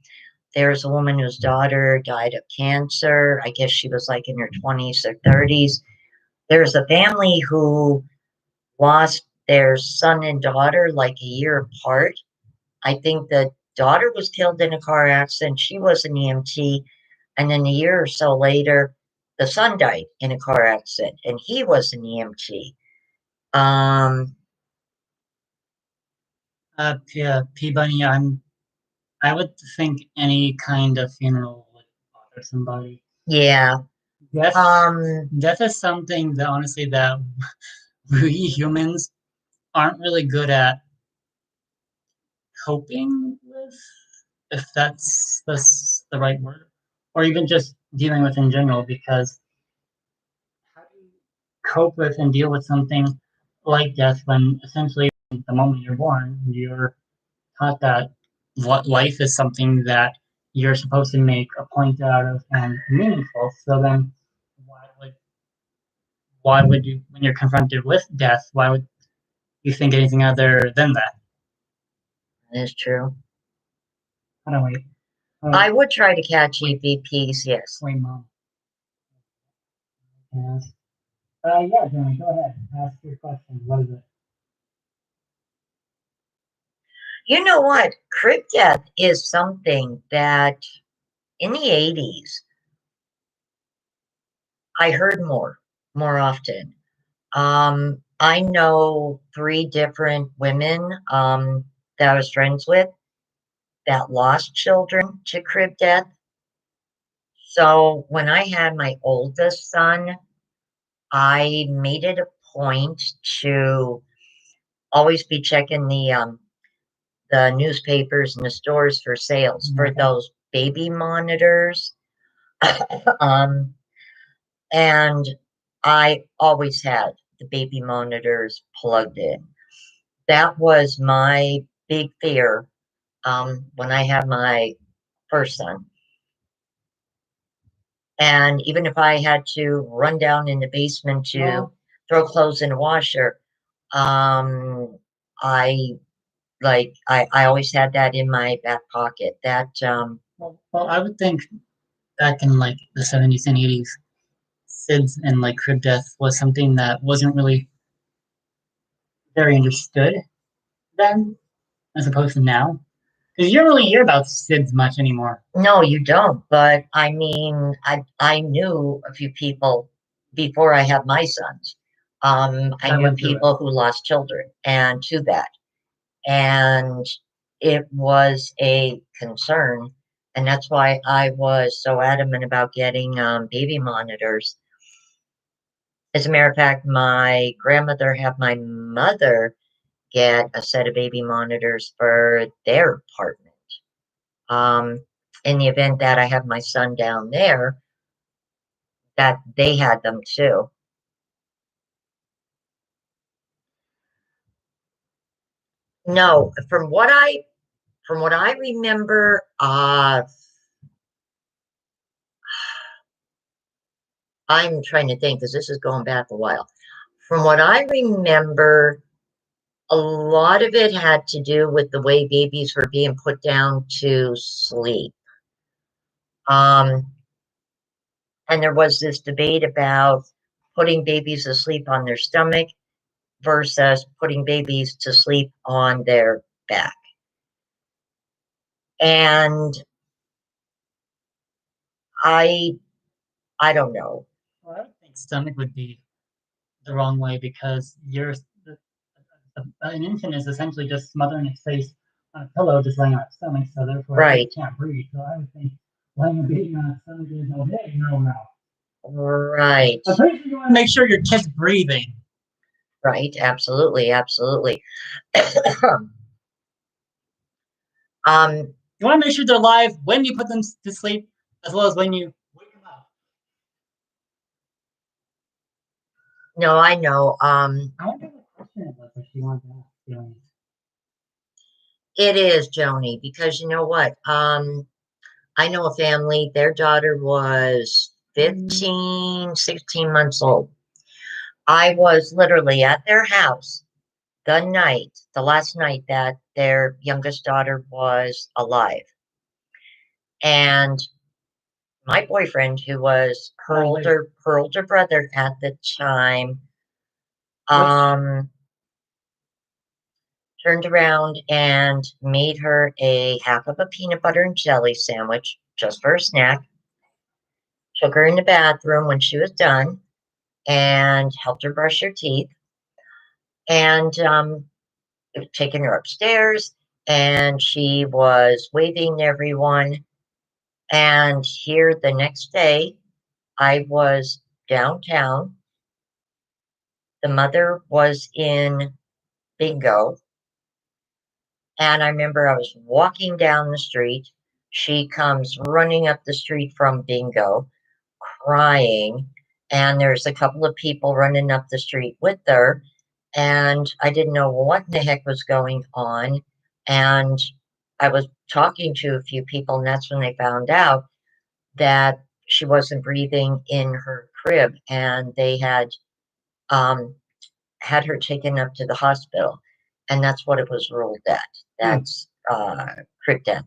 There's a woman whose daughter died of cancer. I guess she was like in her 20s or 30s. There's a family who lost their son and daughter like a year apart. I think the daughter was killed in a car accident. She was an EMT. And then a year or so later, the son died in a car accident and he was an EMT. Um, Yeah, Peabody. I would think any kind of funeral would bother somebody. yeah. Death, Um, death is something that honestly that we humans aren't really good at coping with, if that's the right word, or even just dealing with in general. Because how do you cope with and deal with something like death when essentially the moment you're born, you're taught that what life is something that you're supposed to make a point out of and meaningful. So then, why would why would you, when you're confronted with death, why would you think anything other than that? that's true. I don't wait. I Oh, would try to catch wait, EVPs, yes. wait, mom. Yes. Yeah, Johnny, go ahead. Ask your question. What is it? You know what? Crib death is something that in the 80s, I heard more often. I know three different women that I was friends with that lost children to crib death. So when I had my oldest son, I made it a point to always be checking the newspapers and the stores for sales for Okay. those baby monitors. um, and I always had the baby monitors plugged in. That was my big fear when I had my first son. And even if I had to run down in the basement to Well, throw clothes in a washer, I I always had that in my back pocket. That well, I would think back in like the 70s and 80s, SIDS and like crib death was something that wasn't really very understood then, as opposed to now. Because you don't really hear about SIDS much anymore. no, you don't. But I mean, I knew a few people before I had my sons. I I knew went through it. people who lost children, and to that, and it was a concern, and that's why I was so adamant about getting baby monitors. As a matter of fact, my grandmother had my mother get a set of baby monitors for their apartment. Um, in the event that I have my son down there, that they had them too. No, from what I remember, I'm trying to think because this is going back a while. From what I remember, a lot of it had to do with the way babies were being put down to sleep. Um, and there was this debate about putting babies asleep on their stomach versus putting babies to sleep on their back. And I I don't know. Well, I would think stomach would be the wrong way because an infant is essentially just smothering its face on a pillow, just laying on its stomach, so therefore it Right, can't breathe. So I would think laying a baby on its stomach is okay. No, no. right, I'm pretty sure you want to make sure your kid's breathing. right. Absolutely, absolutely. um, You want to make sure they're alive when you put them to sleep, as well as when you wake them up. No, I know. I wonder what question it was that she wanted to ask. It is Joni because you know what? I know a family, their daughter was 15, 16 months old. I was literally at their house the last night that their youngest daughter was alive. And my boyfriend, who was her older brother at the time, um, turned around and made her a half of a peanut butter and jelly sandwich just for a snack, took her in the bathroom when she was done, and helped her brush her teeth, and taken her upstairs, and she was waving to everyone. And here the next day, I was downtown. The mother was in bingo. And I remember I was walking down the street. She comes running up the street from bingo, crying. And there's a couple of people running up the street with her. And I didn't know what in the heck was going on. And I was talking to a few people, and that's when they found out that she wasn't breathing in her crib. And they um, had her taken up to the hospital. And that's what it was ruled at. That's crib death.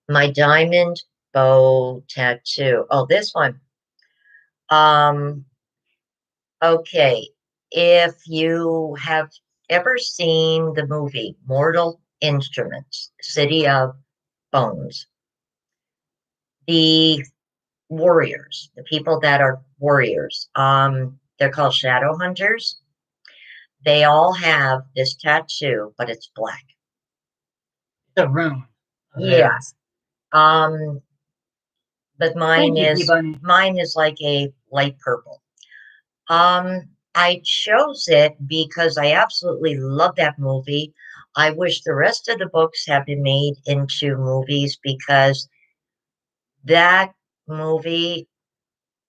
My diamond bow tattoo. Oh, this one. Um, okay. If you have ever seen the movie Mortal Instruments, City of Bones, the warriors, the people that are warriors, they're called shadow hunters. They all have this tattoo, but it's black. The room. Yes. Um, but Thank you, Peabody. mine is like a light purple. I chose it because I absolutely love that movie. I wish the rest of the books had been made into movies because that movie,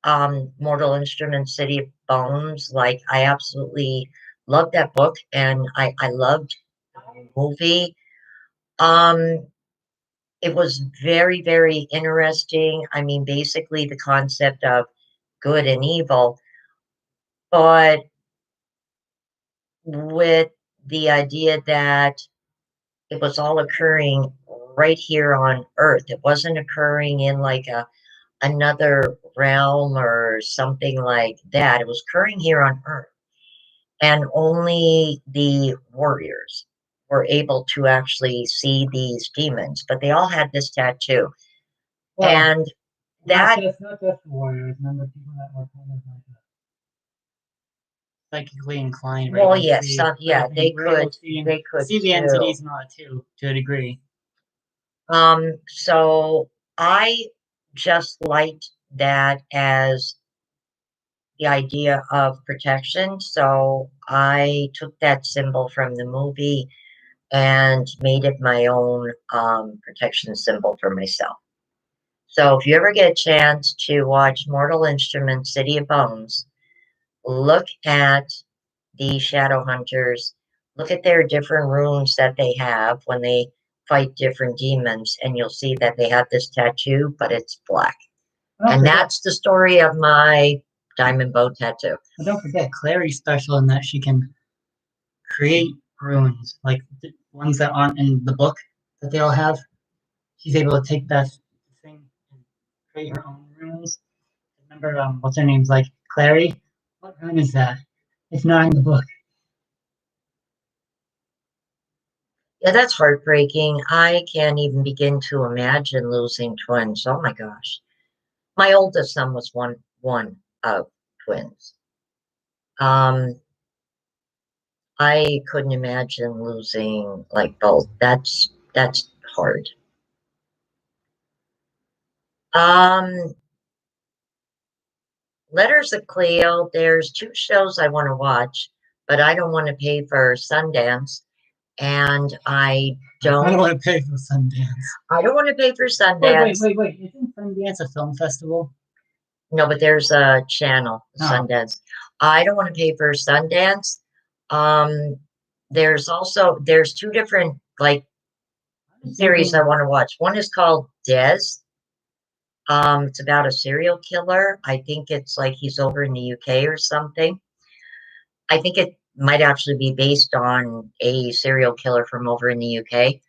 Mortal Instruments, City of Bones, like I absolutely loved that book and I loved the movie. Um, it was very, very interesting. I mean, basically the concept of good and evil, but with the idea that it was all occurring right here on Earth. It wasn't occurring in like another realm or something like that. It was occurring here on Earth. And only the warriors were able to actually see these demons, but they all had this tattoo. Well, and that not just warriors, remember people that were kind of like psychically inclined. Well, yes, yeah, they could see the entities and all that too, to a degree. So I just liked that as the idea of protection. So I took that symbol from the movie and made it my own protection symbol for myself. So if you ever get a chance to watch Mortal Instruments, City of Bones, look at the shadow hunters, look at their different runes that they have when they fight different demons, and you'll see that they have this tattoo, but it's black. And that's the story of my diamond bow tattoo. But don't forget, Clary's special in that she can create runes, like the ones that aren't in the book that they all have. She's able to take that thing and create her own runes. Remember, what's her name's like Clary? What rune is that? It's not in the book. Yeah, that's heartbreaking. I can't even begin to imagine losing twins. Oh my gosh. My oldest son was one of twins. Um, I couldn't imagine losing like both. That's hard. Um, Letters of Cleo, there's two shows I want to watch, but I don't want to pay for Sundance, and I don't want to pay for Sundance. I don't want to pay for Sundance. Wait. Isn't Sundance a film festival? No, but there's a channel, Oh, Sundance. I don't want to pay for Sundance. Um, there's two different like I was series I thinking, want to watch. One is called Des. It's about a serial killer. I think it's like he's over in the UK or something. I think it might actually be based on a serial killer from over in the UK.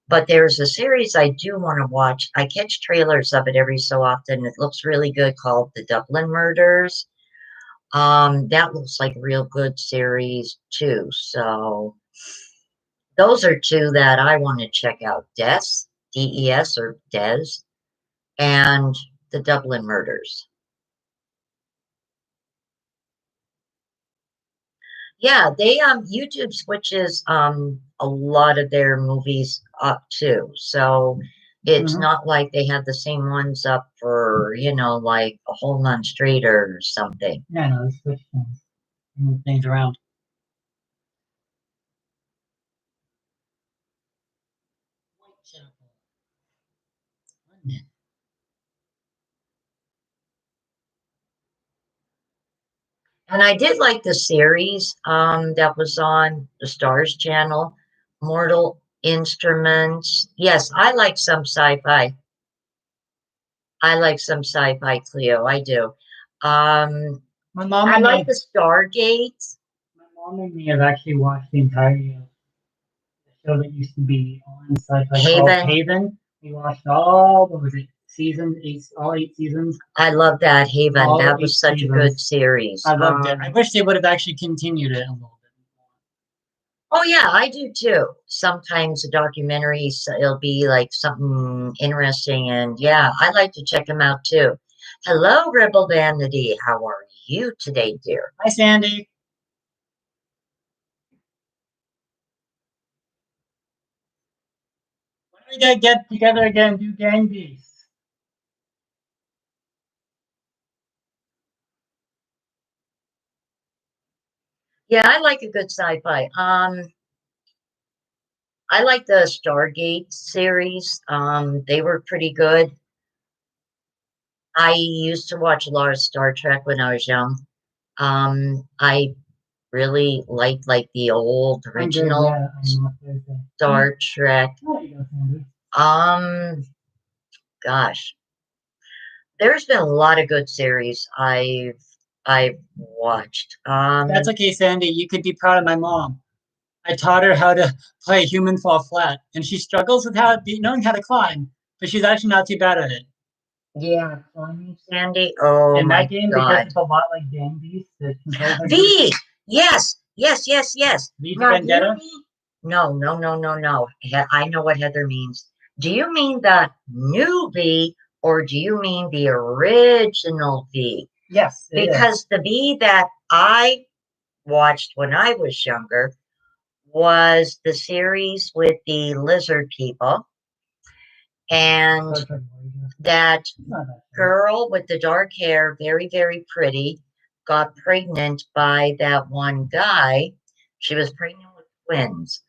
But there's a series I do want to watch. I catch trailers of it every so often. It looks really good called The Dublin Murders. That looks like a real good series too. So those are two that I want to check out. Des, or Des, and The Dublin Murders. Yeah, they YouTube switches a lot of their movies up too. So it's mhm. not like they have the same ones up for, like a whole month straight or something. Yeah, no, they switch things, move things around. Whitechapel, London. And I did like the series that was on the Stars channel, Mortal Instruments. Yes, I like some sci-fi. I like some sci-fi, Cleo. I do. Um, My mom I and like me, the Stargate. my mom and me have actually watched the entirety of the show that used to be on Sci-Fi called Haven. Haven. We watched all, what was it, season eight, all 8 seasons, I love that Haven. all That was eight such a good seasons. series. I loved it. I wish they would have actually continued it a little bit Oh yeah, I do too. Sometimes the documentaries it'll be like something interesting, and yeah, I like to check them out too. Hello, Rebel Vanity. How are you today, dear? more. Hi, Sandy. When are we gonna get together again and do gang beasts? Yeah, I like a good sci-fi. I like the Stargate series. They were pretty good. I used to watch a lot of Star Trek when I was young. I really liked like the old I'm good, original yeah, I'm not Thursday. Oh, Star Trek. there you go, Sandy. Um, gosh, there's been a lot of good series I've watched. That's okay, Sandy. You could be proud of my mom. I taught her how to play human fall flat, and she struggles with knowing how to climb, but she's actually not too bad at it. Yeah, Climbing Sandy. Oh In that my game, because God. it's a lot like Gang Beasts, the controls are very V. Yes, yes, yes, yes. V for Now, do you Vendetta. mean? No, no, no, no, no. I know what Heather means. Do you mean the new V or do you mean the original V? Yes, it is. Because the V that I watched when I was younger was the series with the lizard people and Star Trek Voyager. that It's not that bad. girl with the dark hair, very, very pretty, got pregnant by that one guy. She was pregnant with twins.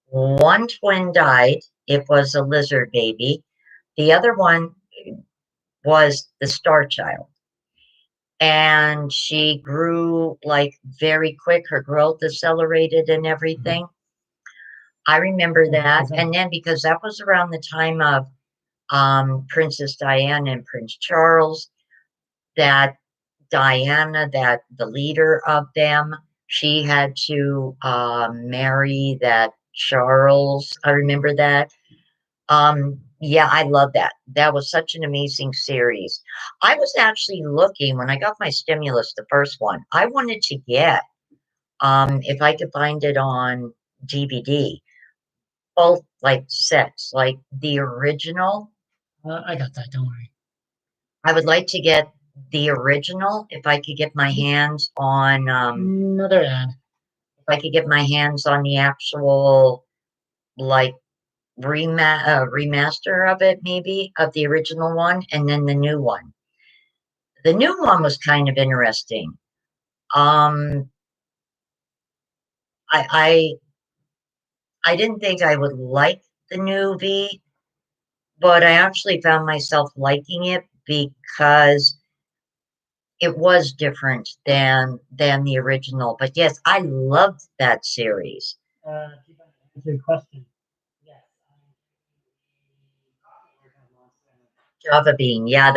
One twin died. It was a lizard baby. The other one was the star child. And she grew like very quick. Her growth accelerated and Mhm. everything. I remember Yeah, that. And then because that was around the time of Princess Diana and Prince Charles, that Diana, that the leader of them, she had to marry that Charles. I remember that. Yeah, I love that. That was such an amazing series. I was actually looking when I got my stimulus, the first one. I wanted to get if I could find it on DVD, both like sets, like the original. I got that. Don't worry. I would like to get the original if I could get my hands on Another ad. if I could get my hands on the actual like remaster of it, maybe of the original one, and then the new one. The new one was kind of interesting. Um, I didn't think I would like the new V, but I actually found myself liking it because it was different than the original. But yes, I loved that series. Keep on answer your question. Yes. Java Bean. Yeah,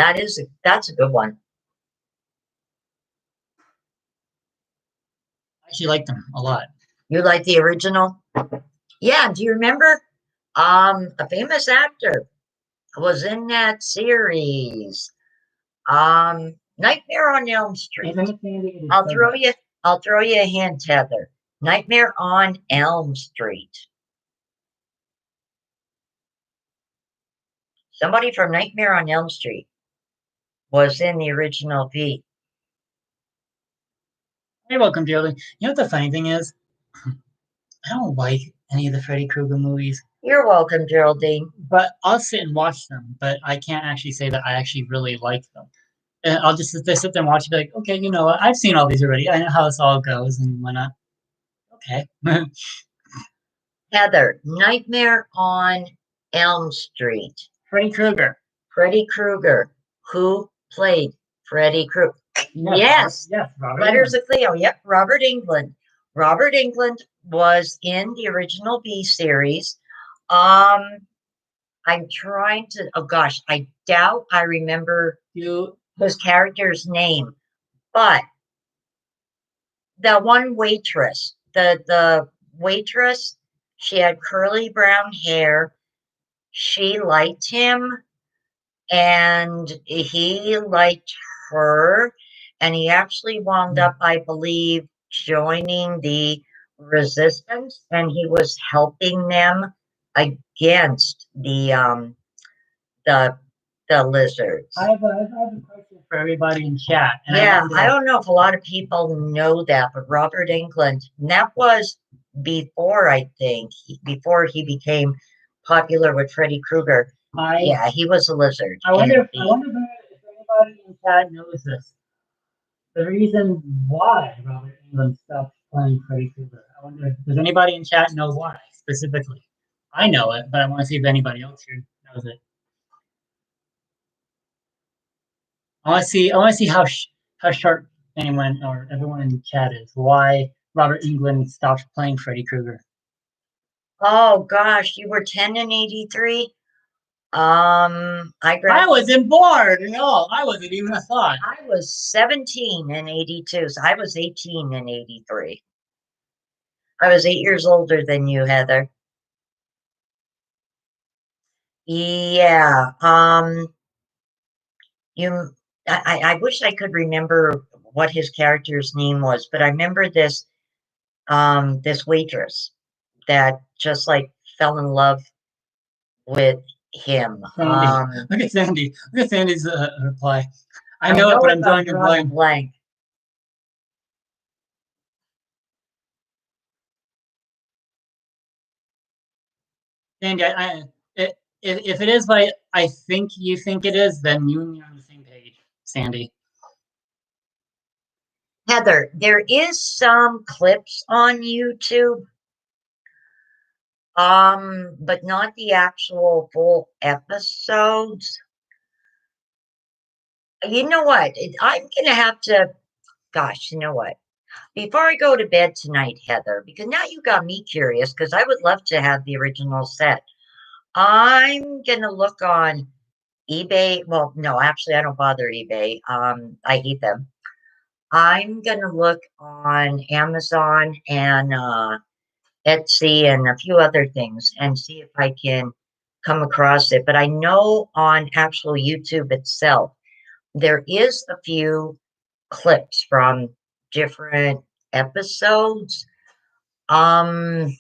that's a good one. I actually like them a lot. You like the original? Yeah, do you remember? A famous actor was in that series. Nightmare on Elm Street. Even if Sandy is I'll so throw you I'll throw you a hint, Heather. Nightmare on Elm Street. Somebody from Nightmare on Elm Street was in the original V. You're welcome, Jolene. You know what the funny thing is? I don't like any of the Freddy Krueger movies, You're welcome, Geraldine. but I'll sit and watch them. But I can't actually say that I actually really like them. And I'll just sit there and watch and be like, okay, you know what? I've seen all these already. I know how this all goes and whatnot. Okay. Heather, Nightmare on Elm Street. Freddy Krueger. Freddy Krueger. Who played Freddy Krueger? Yes. Yes, Robert Letters Englund. of Cleo. Yep, Robert England. Robert England was in the original B series. Um, I'm trying to, oh gosh, I doubt I remember You, his character's name, but the one waitress, the waitress, she had curly brown hair. She liked him and he liked her. And he actually wound up, I believe, joining the resistance and he was helping them against the the lizards. I have a question for everybody in chat, and I Yeah, I wonder. don't know if a lot of people know that, but Robert Englund, and that was before, I think, before he became popular with Freddy Krueger. I Yeah, he was a lizard. I wonder. I wonder if anybody in chat knows this. The reason why Robert Englund stopped playing Freddy Krueger. I wonder. Does anybody in chat know why specifically? I know it, but I want to see if anybody else here knows it. I want to see how sharp anyone or everyone in the chat is. Why Robert Englund stopped playing Freddy Krueger? Oh gosh, you were 10 in 83? I I graduated. wasn't born. No, I wasn't even a thought. I was 17 in 82, so I was 18 in 83. I was 8 years older than you, Heather. Yeah. You, I wish I could remember what his character's name was, but I remember this waitress that just like fell in love with him. Sandy. Look at Sandy. Look at Sandy's reply. I I know it, know but it, I'm but I'm drawing a drawing a blank. blank. Sandy, if it is like I think you think it is, then you and me are on the same page, Sandy. Heather, there is some clips on YouTube, but not the actual full episodes. You know what? I'm gonna have to, gosh, you know what? Before I go to bed tonight, Heather, because now you got me curious, because I would love to have the original set. I'm gonna look on eBay. Well, no, actually, I don't bother eBay. I hate them. I'm gonna look on Amazon and Etsy and a few other things and see if I can come across it. But I know on actual YouTube itself, there is a few clips from different episodes. Um,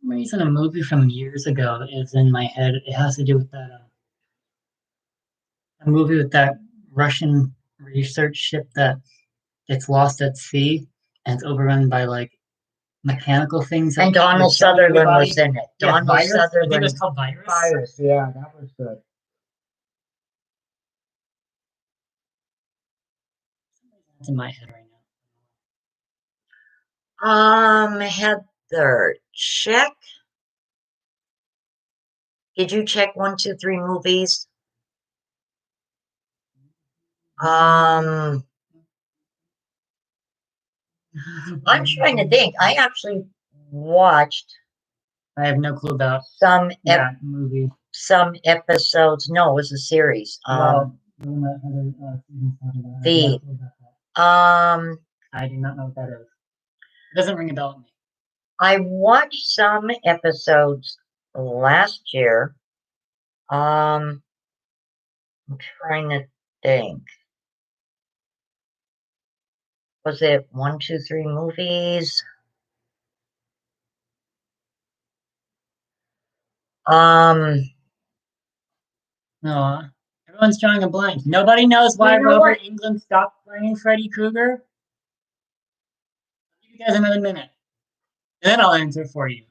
For some reason a movie from years ago is in my head. It has to do with that a movie with that Russian research ship that gets lost at sea and it's overrun by like mechanical things and that Donald would kill Sutherland was everybody. in it. Yes, Donald Virus. I think it was Sutherland. called Virus. Virus, yeah, that was good. It's in my head right now. Heather, check. Did you check 1, 2, 3 movies? Um, I'm trying to think. I actually watched I have no clue about some that movie. some episodes. No, it was a series. Well, the one that other seasons talking about, I have no The clue about that. um, I do not know what that is. It doesn't ring a bell to me. I watched some episodes last year. Um, I'm trying to think. Was it one, two, three movies? Um, No, everyone's drawing a blank. Nobody knows why you know Robert what? Englund stopped playing Freddy Krueger. I'll give you guys another minute, and then I'll answer for you.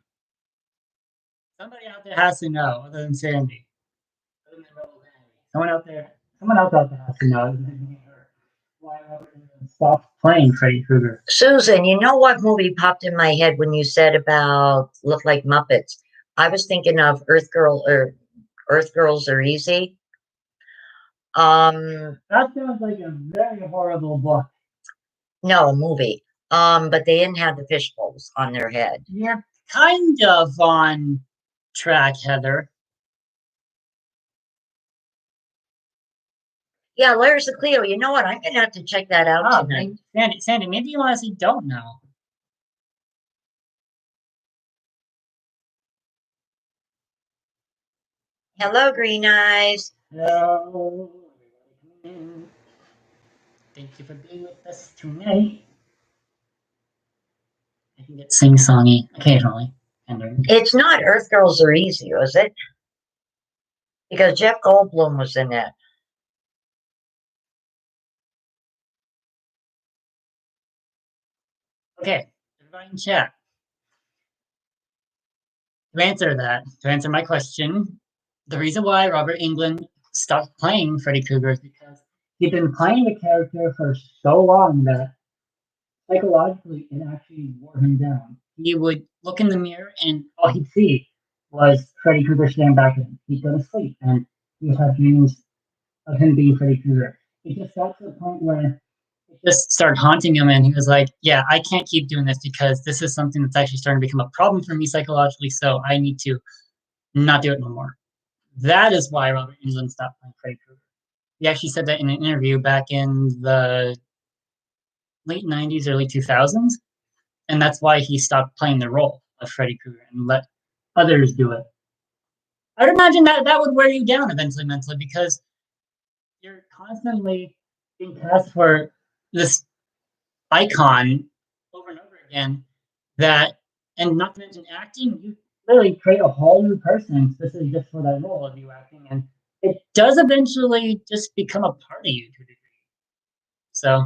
Somebody out there has to know, other than Sandy. Other than Sandy. Someone else out there has to know, other than me or her, why Robert Englund stopped playing Freddy Krueger. Susan, you know what movie popped in my head when you said about look like Muppets? I was thinking of Earth Girls Are Easy. That sounds like a very horrible book. No, movie. But they didn't have the fish bowls on their head. You're kind of on track, Heather. Yeah, Layers of Cleo. You know what? I'm gonna have to check that out Oh, tonight. Sandy, maybe you honestly don't know. Hello, Green Eyes. Hello, everybody. Thank you for being with us tonight. I can get sing-songy occasionally. It's not Earth Girls Are Easy, was it? Because Jeff Goldblum was in it. Okay, everybody in chat. To answer my question, the reason why Robert Englund stopped playing Freddy Krueger is because he'd been playing the character for so long that psychologically it actually wore him down. He would look in the mirror and all he'd see was Freddy Krueger staring back at him. He'd go to sleep and he would have dreams of him being Freddy Krueger. It just got to the point where it just started haunting him, and he was like, "Yeah, I can't keep doing this because this is something that's actually starting to become a problem for me psychologically. So I need to not do it no more." That is why Robert Englund stopped playing Freddy Krueger. He actually said that in an interview back in the late '90s, early 2000s, and that's why he stopped playing the role of Freddy Krueger and let others do it. I would imagine that that would wear you down eventually mentally because you're constantly being cast for this icon over and over again that and not to mention acting, you literally create a whole new person especially just for that role of you acting and it does eventually just become a part of you to a degree. So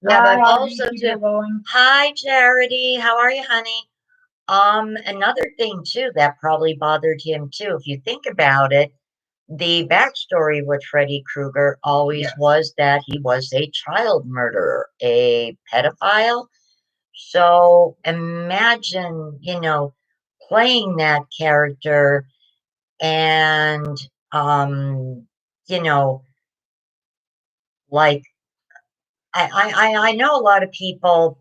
Yeah, but Audrey, also keep too. it going. Hi, Charity. How are you, honey? Another thing too that probably bothered him too, if you think about it, the backstory with Freddy Krueger always Yes. was that he was a child murderer, a pedophile. So imagine, playing that character and, um, you know, like I know a lot of people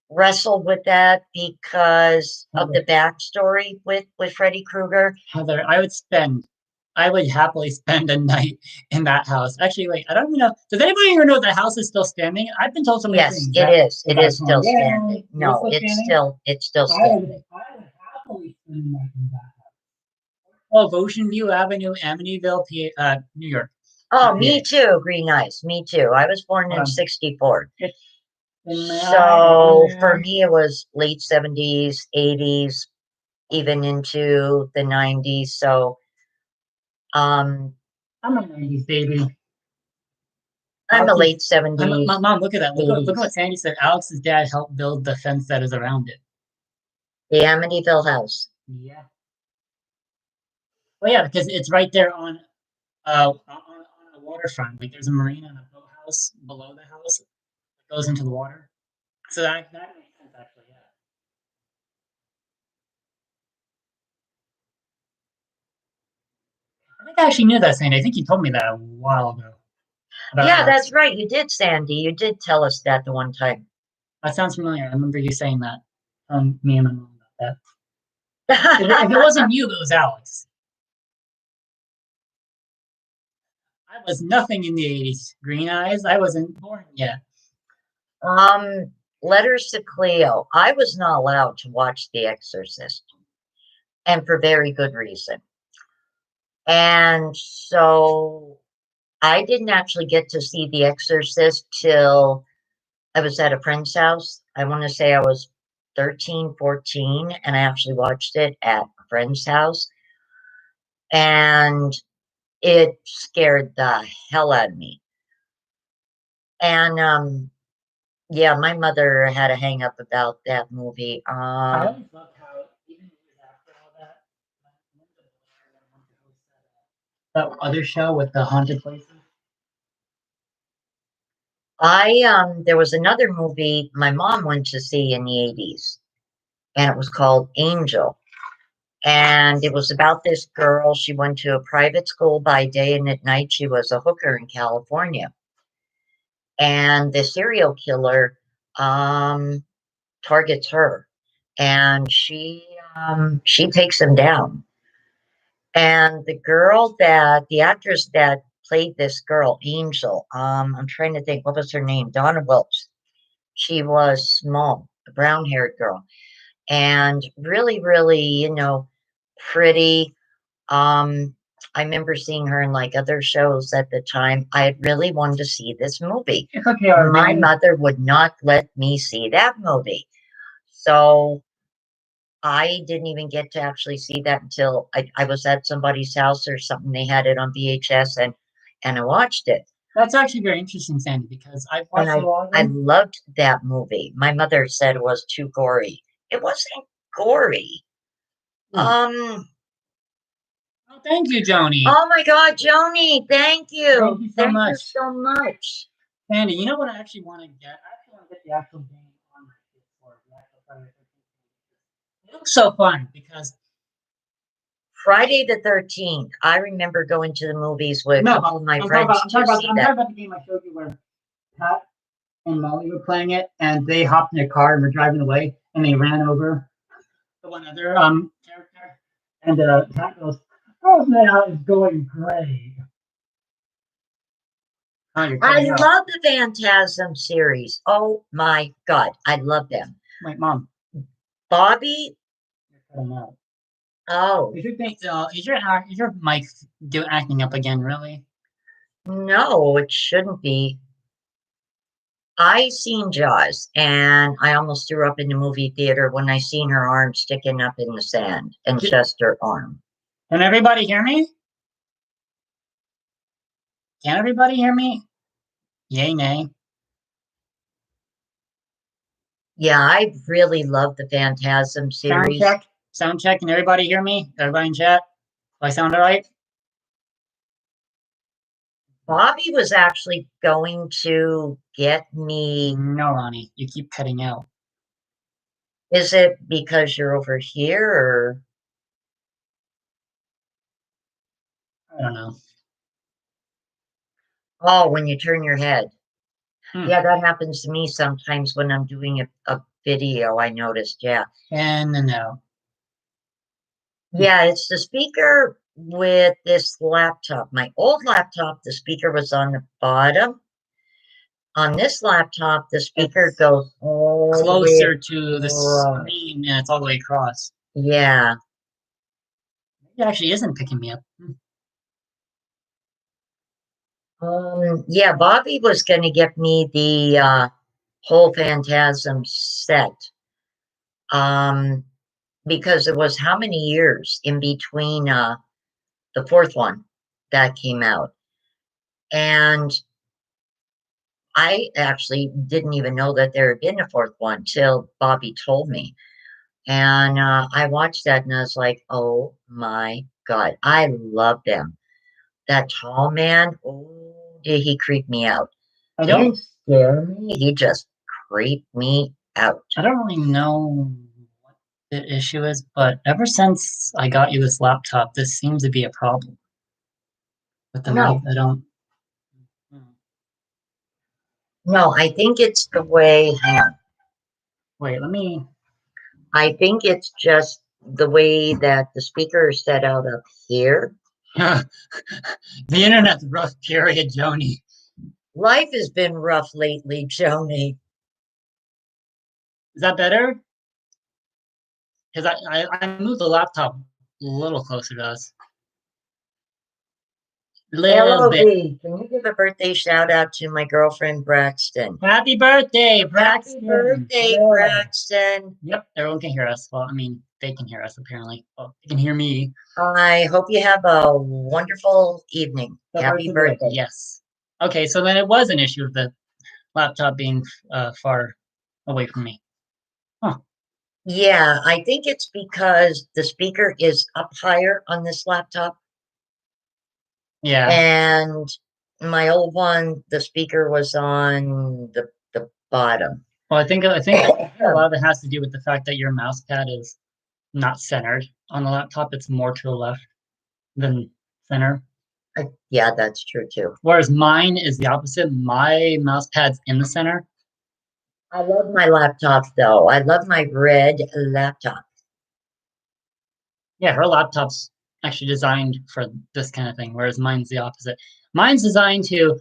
wrestled with that because of the backstory with Freddy Krueger. Heather, I would happily spend a night in that house. Actually, wait, I don't even know. Does anybody even know the house is still standing? I've been told so many Yes, things it that is. It is still yeah, standing. it's No, still standing. it's still I would, standing. I would happily spend a night in that house. Of Ocean View Avenue, Amityville, New York. Oh, me too, Green Eyes. Me too. I was born in 64. So for me, it was late 70s, 80s, even into the 90s. So I'm a 90s baby. I'm a late 70s. My mom, look at that. Look at what Sandy said. Alex's dad helped build the fence that is around it. The Amityville house. Yeah. Well, yeah, because it's right there on a waterfront. Like there's a marina and a boathouse below the house that goes into the water. So that makes sense actually, yeah. I think I actually knew that, Sandy. I think you told me that a while ago. about Yeah, that's Alex. right. You did, Sandy. You did tell us that the one time. That sounds familiar. I remember you saying that. Me and my mom about that. If it wasn't you, it was Alex. I was nothing in the 80s. Green eyes, I wasn't born yet. Um, Letters to Cleo. I was not allowed to watch The Exorcist, and for very good reason. And so I didn't actually get to see The Exorcist till I was at a friend's house. I want to say I was 13, 14, and I actually watched it at a friend's house. And it scared the hell out of me. And yeah, my mother had a hang up about that movie. I always loved how, even years after all that, that other show with the haunted places. I There was another movie my mom went to see in the 80s, and it was called Angel. And it was about this girl. She went to a private school by day, and at night she was a hooker in California. And the serial killer um, targets her, and she takes him down. And the actress that played this girl, Angel, I'm trying to think, what was her name? Donna Welch. She was small, a brown-haired girl, and really, really, pretty. Um, I remember seeing her in like other shows at the time. I had really wanted to see this movie. It's okay, My Arlene. mother would not let me see that movie. So I didn't even get to actually see that until I was at somebody's house or something. They had it on VHS, and I watched it. That's actually very interesting, Sandy, because I've And watched a lot of I them. loved that movie. My mother said it was too gory. It wasn't gory. Hmm. Um, Oh, thank you, Joni. oh my God, Joni, thank Thank you. you so Thank you much. so much. Sandy, you know what I actually want to get? I actually want to get the actual game on my PS4, the actual Friday the 13th. It looks so fun because Friday the 13th. I remember going to the movies with a no, couple of my friends to see I'm that. talking about the game I showed you where Pat and Molly were playing it, and they hopped in a car and were driving away, and they ran over the one other character, and Pat goes, "Oh, now it's going great." Oh, you're I cutting out. love the Phantasm series. Oh my God, I love them. Wait, Mom, Bobby, you're cutting out. oh, Is your mic acting up again? Really? no, it shouldn't be. I seen Jaws, and I almost threw up in the movie theater when I seen her arm sticking up in the sand, and just her arm. Can everybody hear me? Can everybody hear me? Yay, nay. Yeah, I really love the Phantasm Sound series. check. Sound check. Can everybody hear me? Everybody in chat? Do I sound all right? Bobby was actually going to get me. No, Ronnie. You keep cutting out. Is it because you're over here, or I don't know. oh, when you turn your head? Hmm. Yeah, that happens to me sometimes when I'm doing a video, I noticed. Yeah. And no. Yeah, it's the speaker with this laptop. My old laptop, the speaker was on the bottom. On this laptop, the speaker It's goes all the way closer to the across. screen and it's all the way across. Yeah. It actually isn't picking me up. Yeah, Bobby was going to get me the whole Phantasm set. Um, because it was how many years in between the fourth one that came out. And I actually didn't even know that there had been a fourth one till Bobby told me. And I watched that and I was like, oh my God, I love them. That tall man, oh, did he creep me out? I He don't didn't scare me, he just creeped me out. I don't really know what the issue is, but ever since I got you this laptop, this seems to be a problem with the mic. No, I don't. Hmm. No, I think it's the way, hang on. Wait, let me. I think it's just the way that the speaker is set out up here. The internet's rough, period, Joni. Life has been rough lately, Joni. Is that better? Because I moved the laptop a little closer to us. Little bit. LOB, can you give a birthday shout out to my girlfriend Braxton? Happy birthday, Happy Braxton! birthday, Yeah. Braxton. Yep, everyone can hear us. Well, I mean, they can hear us apparently. Oh, they can hear me. I hope you have a wonderful evening. The Happy birthday boy. birthday. Yes. Okay, so then it was an issue of the laptop being far away from me. Huh. Yeah, I think it's because the speaker is up higher on this laptop. Yeah. And my old one, the speaker was on the bottom. Well, I think a lot of it has to do with the fact that your mouse pad is not centered on the laptop. It's more to the left than center. Yeah, that's true too. Whereas mine is the opposite. My mouse pad's in the center. I love my laptop though. I love my red laptop. Yeah, her laptop's actually designed for this kind of thing, whereas mine's the opposite. Mine's designed to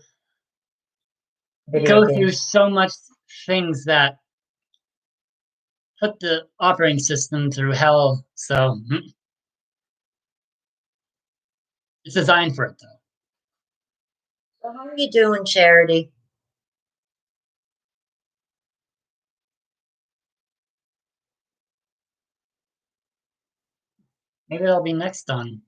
Video go through games. so much things that put the operating system through hell. So it's designed for it though. So how are you doing, Charity? Maybe that'll be next on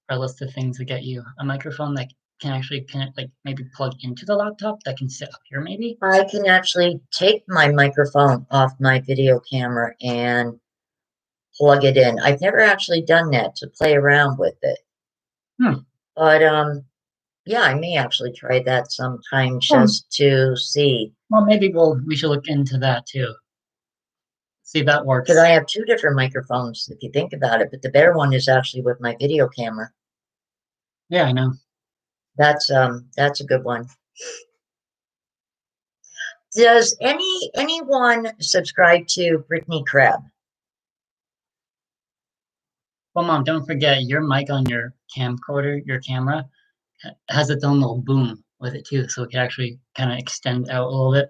our list of things to get you a microphone that can actually connect, like maybe plug into the laptop that can sit up here, maybe. I can actually take my microphone off my video camera and plug it in. I've never actually done that to play around with it. Hmm. But yeah, I may actually try that sometime Well, just to see. well, maybe we should look into that too. See if that Because works. I have two different microphones, if you think about it, but the better one is actually with my video camera. Yeah, I know. That's a good one. Does anyone subscribe to Brittany Crab? Well, Mom, don't forget your mic on your camcorder, your camera, has its own little boom with it too, so it can actually kind of extend out a little bit.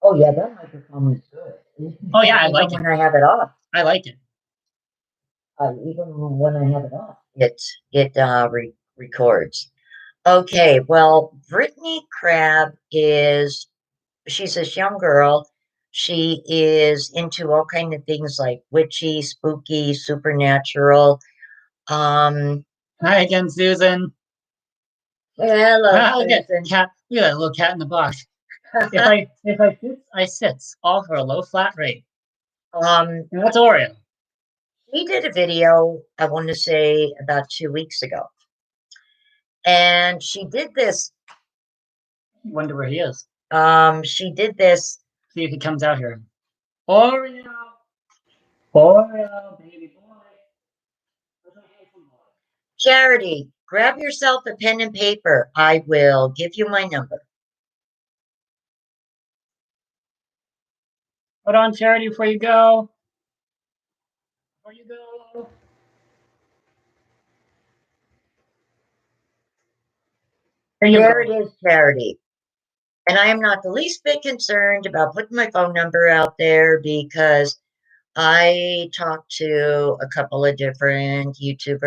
Oh yeah, that microphone is good. Oh yeah, I Even like it. when I have it off, I like it. even when I have it off, it records. Okay, well, Brittany Crab she's this young girl. She is into all kind of things like witchy, spooky, supernatural. Um, Hi again, Susan. hello, Ah, look at Susan. cat. Look at that little cat in the box. If I sit, I sit, all for a low flat rate. um, And that's Oreo. he did a video, I want to say about 2 weeks ago. And Wonder where he is. she did this. See if he comes out here. Oreo, Oreo, baby boy. Where's my handsome boy? Charity, grab yourself a pen and paper. I will give you my number. Hold on, Charity, before you go. Before you go. Here you There it go. is, Charity. And I am not the least bit concerned about putting my phone number out there because I talked to a couple of different YouTubers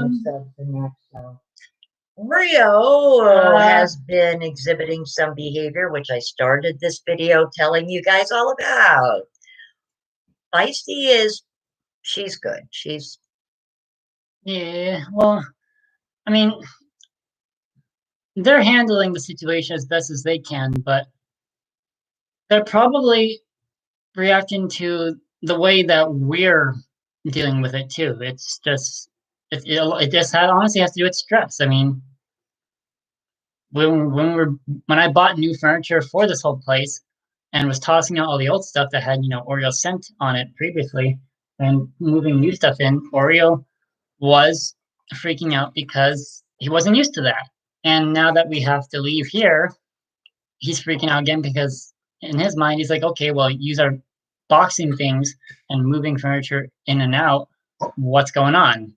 and stuff and that. So Rio Uh, has been exhibiting some behavior, which I started this video telling you guys all about. Feisty she's good. yeah, well, I mean, they're handling the situation as best as they can, but they're probably reacting to the way that we're dealing with it too. It's just it just honestly has to do with stress. I mean, when I bought new furniture for this whole place and was tossing out all the old stuff that had Oreo scent on it previously and moving new stuff in, Oreo was freaking out because he wasn't used to that. And now that we have to leave here, he's freaking out again because in his mind he's like, okay, well, use our boxing things and moving furniture in and out. What's going on?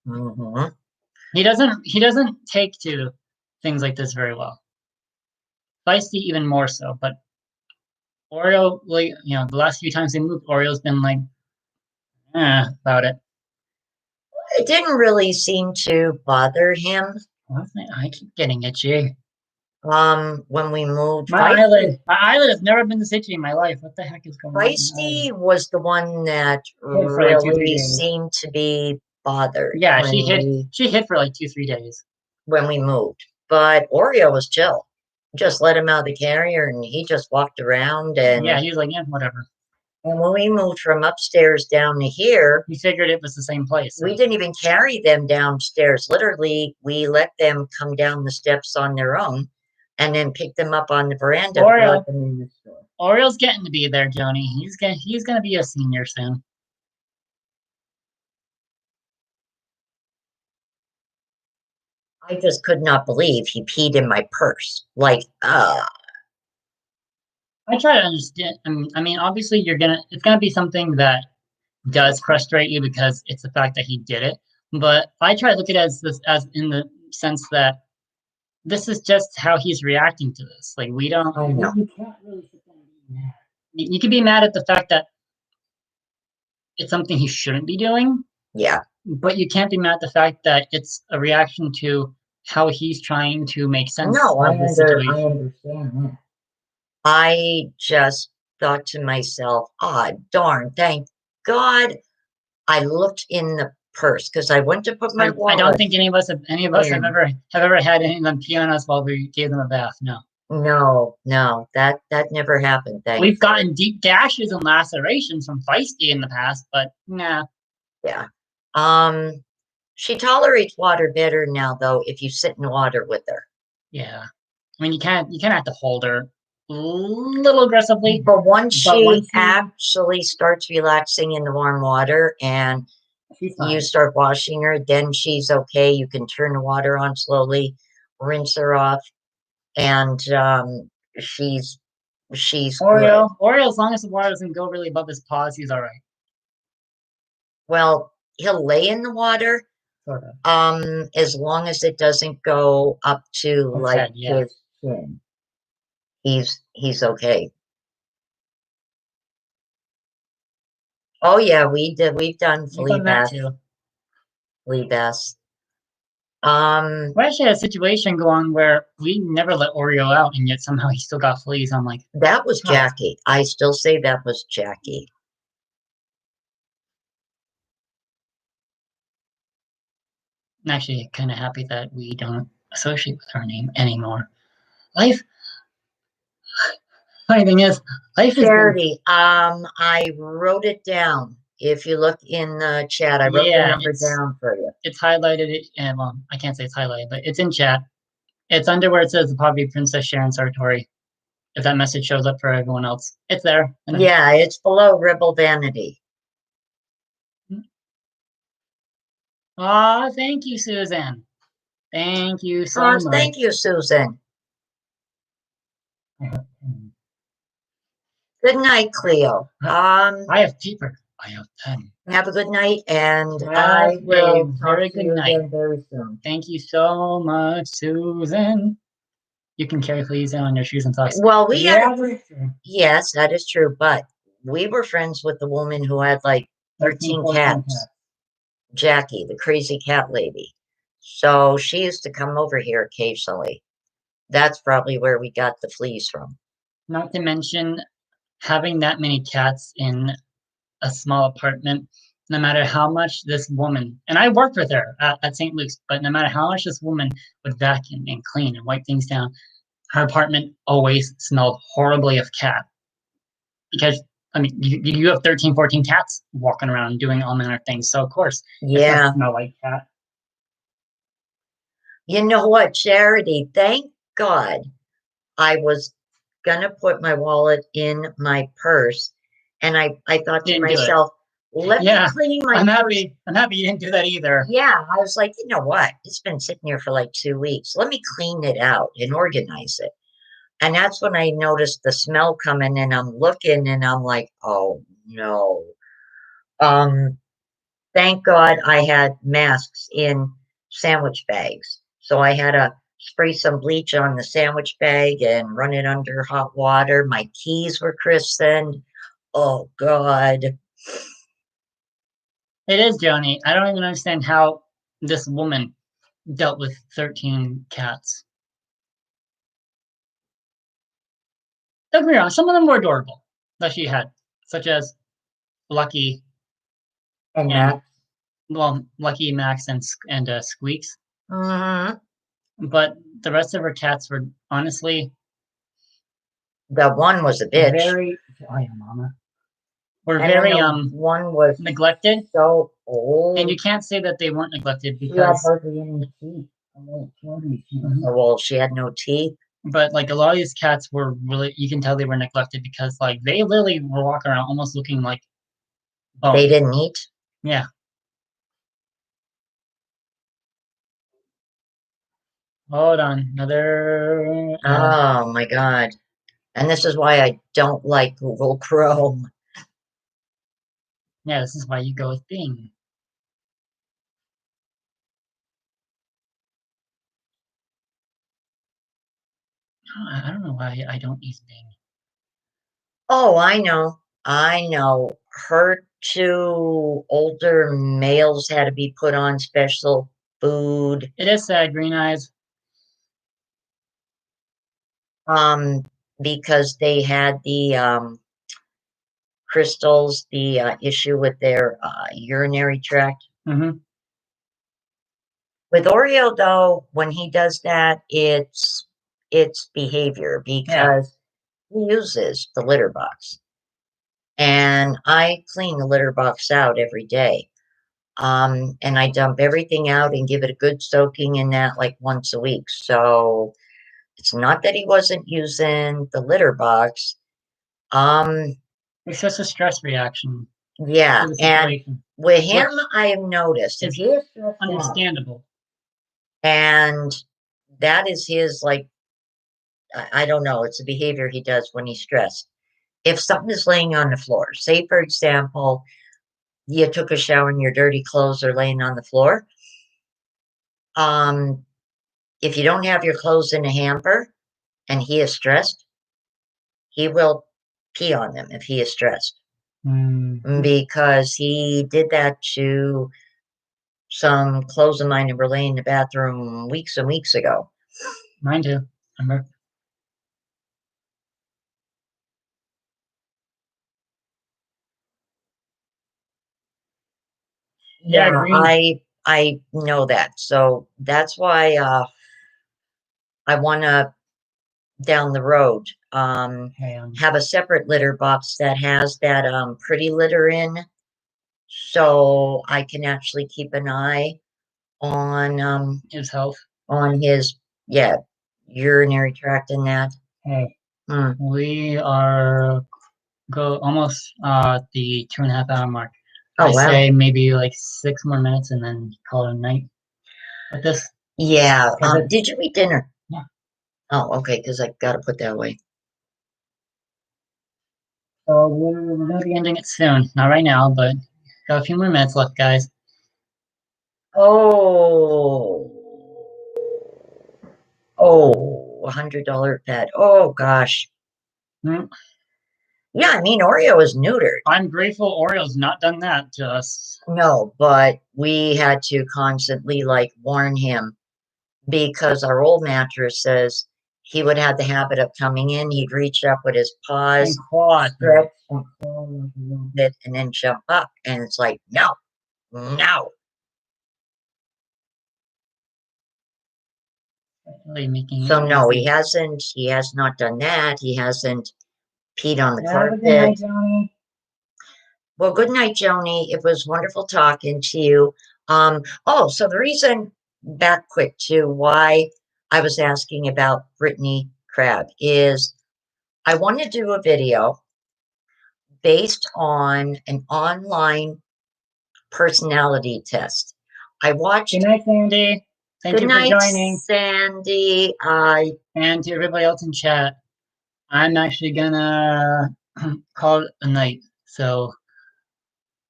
Hmm. He doesn't take to things like this very well. Feisty even more so, but Oreo, like, the last few times they moved, Oreo's been like, about it. It didn't really seem to bother him. I keep getting itchy. When we moved. My eyelid has never been this itchy in my life. What the heck is going on in my eyelid? Feisty was the one that Hit for like 2, 3 really days. seemed to be bothered Yeah, she hit for like 2, 3 days. when we moved. But Oreo was chill. Just let him out of the carrier and he just walked around Yeah, he was like, yeah, whatever. and when we moved from upstairs down to here, He figured it was the same place. we didn't even carry them downstairs. Literally, we let them come down the steps on their own and then pick them up on the veranda and Oreo, brought them in the store. Oreo's getting to be there, Joni. He's gonna be a senior soon. I just could not believe he peed in my purse. Like, I try to understand. I mean, obviously, it's gonna be something that does frustrate you because it's the fact that he did it. But I try to look at it as in the sense that this is just how he's reacting to this. Like we don't. I know. You can't really sit there and be mad. You can be mad at the fact that it's something he shouldn't be doing, Yeah. but you can't be mad at the fact that it's a reaction to how he's trying to make sense No, of the situation. I understand that. I just thought to myself, ah, darn, thank God I looked in the purse because I went to put my I don't wallet think any of us have in. ever had anyone pee on us while we gave them a bath. No. No, that never happened. We've Thankfully. gotten deep gashes and lacerations from Feisty in the past, but nah. Yeah. Um, she tolerates water better now, though, if you sit in water with her. Yeah. I mean, you can't have to hold her a little aggressively, But once but she once actually starts relaxing in the warm water and she's you fine. start washing her, then she's okay. You can turn the water on slowly, rinse her off, and she's good. Oreo, as long as the water doesn't go really above his paws, he's all right. Well, he'll lay in the water, Sort of. as long as it doesn't go up to His like head, yeah. his chin. He's okay. Oh yeah, we've done We've done that too. flea baths. We actually had a situation go on where we never let Oreo out, and yet somehow he still got fleas. I'm like, That was how? Jackie. I still say that was Jackie. I'm actually kind of happy that we don't associate with her name anymore. Life, funny thing is, life has been, Charity, I wrote it down. If you look in the chat, I wrote the yeah, number down for you. it's highlighted. And well, I can't say it's highlighted, but it's in chat. It's under where it says the Poverty Princess Sharon Sartori. If that message shows up for everyone else, it's there. Yeah, it's below Rebel Vanity. Aw, thank you, Susan. Thank you so Oh, much. thank you, Susan. Good night, Cleo. I have paper. I have pen. Have a good night, and Have I will a talk very to good you night. again very soon. Thank you so much, Susan. You can carry fleas on your shoes and socks. Well, we Yeah, had yes, that is true, but we were friends with the woman who had like 13 cats, Jackie, the crazy cat lady. So she used to come over here occasionally. That's probably where we got the fleas from. Not to mention having that many cats in a small apartment, no matter how much this woman, and I worked with her at St. Luke's, but no matter how much this woman would vacuum and clean and wipe things down, her apartment always smelled horribly of cat. Because, I mean, you have 13, 14 cats walking around doing all manner of things. So, of course, it's going Yeah. to smell like cat. You know what, Charity? Thank God I was gonna put my wallet in my purse, and I thought to Didn't do it. myself, let me Yeah, clean my I'm purse. happy you didn't do that either. Yeah, I was like, you know what? It's been sitting here for like 2 weeks. Let me clean it out and organize it. And that's when I noticed the smell coming and I'm looking and I'm like, oh no. Um, thank God I had masks in sandwich bags. So I had to spray some bleach on the sandwich bag and run it under hot water. My keys were christened. Oh God. It is, Joni. I don't even understand how this woman dealt with 13 cats. Don't get me wrong, some of them were adorable that she had, such as Lucky And and that. well, Lucky, Max, and Squeaks. Mhm. But the rest of her cats were honestly The one was a bitch. very. Oh yeah, Mama. Were And then very the one was neglected, so and you old. can't say that they weren't neglected She had because. hardly any teeth. Oh, well, she had no teeth. But like a lot of these cats were really, you can tell they were neglected because like they literally were walking around almost looking like bone. They didn't eat. Yeah. Hold on, another. Oh my God. And this is why I don't like Google Chrome. Yeah, this is why you go with Bing. I don't know why I don't use Bing. Oh, I know. I know. Her two older males had to be put on special food. It is sad, Green Eyes. Um, because they had the crystals, the issue with their urinary tract. Mm-hmm. With Oreo, though, when he does that, it's behavior Yeah, because he uses the litter box, and I clean the litter box out every day. And I dump everything out and give it a good soaking in that like once a week. So it's not that he wasn't using the litter box. Um, it's just a stress reaction yeah, to the and situation, with which him, I have noticed if is he is stressed out, understandable. and that is his like I don't know, it's a behavior he does when he's stressed. If something is laying on the floor, say for example, you took a shower and your dirty clothes are laying on the floor. Um, if you don't have your clothes in a hamper and he is stressed, he will pee on them if he is stressed Mm-hmm. because he did that to some clothes of mine that were laying in the bathroom weeks and weeks ago. Mine too. Remember? Yeah, Yeah, Green. I know that. So that's why I want to down the road Hey, have a separate litter box that has that pretty litter in so I can actually keep an eye his health. on his yeah urinary tract and that. Hey, Hmm. we are go almost the 2.5 hour mark. Oh I wow. say maybe like 6 more minutes and then call it a night with this. Yeah. 'Cause it's Did you eat dinner? yeah. Oh, okay, because I gotta put that away. So we're gonna be ending it soon. Not right now, but got a few more minutes left, guys. Oh, oh, $100 pet. Oh gosh. Mm, Yeah, I mean Oreo is neutered. I'm grateful Oriole's not done that to us. No, but we had to constantly like warn him because our old mattress says he would have the habit of coming in, he'd reach up with his And paws, quad. stretch and crawl like a little bit, and then jump up. And it's like, no, no. Really making it So no, easy. he has not done that. He hasn't peed on the Have a good carpet. night, Johnny. Well, good night, Joni. It was wonderful talking to you. Oh, so the reason back quick to why I was asking about Brittany Crabb is I want to do a video based on an online personality test. I Good watched night, Sandy. Thank Good you for night, joining. Sandy. I And to everybody else in chat. I'm actually gonna call it a night. So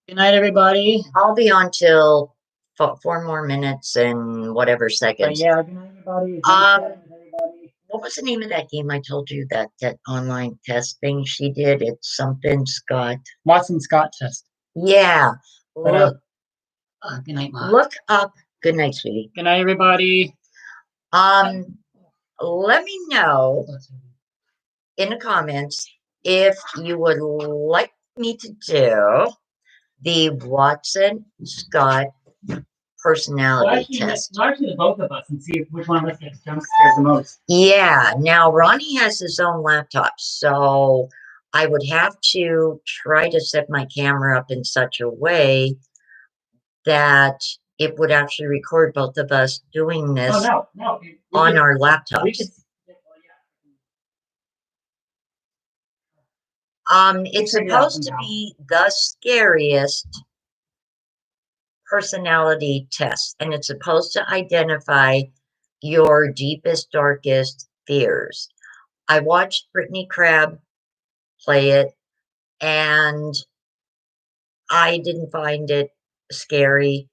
good night, everybody. I'll be on till 4 more minutes and whatever But seconds. yeah, good night, everybody. Thanks for Um, everybody. what was the name of that game I told you that online test thing she did? It's something Scott. Watson Scott test. Yeah. But good night, Ma. Look up. Good night, sweetie. Good night, everybody. Um, let me know in the comments if you would like me to do the Watson Scott personality test. Actually, the both of us and see which one of us gets jump scared the most. Yeah, now Ronnie has his own laptop, so I would have to try to set my camera up in such a way that it would actually record both of us doing this No. on our We laptops. could. It's supposed to be the scariest personality test, and it's supposed to identify your deepest, darkest fears. I watched Brittany Crabb play it, and I didn't find it scary.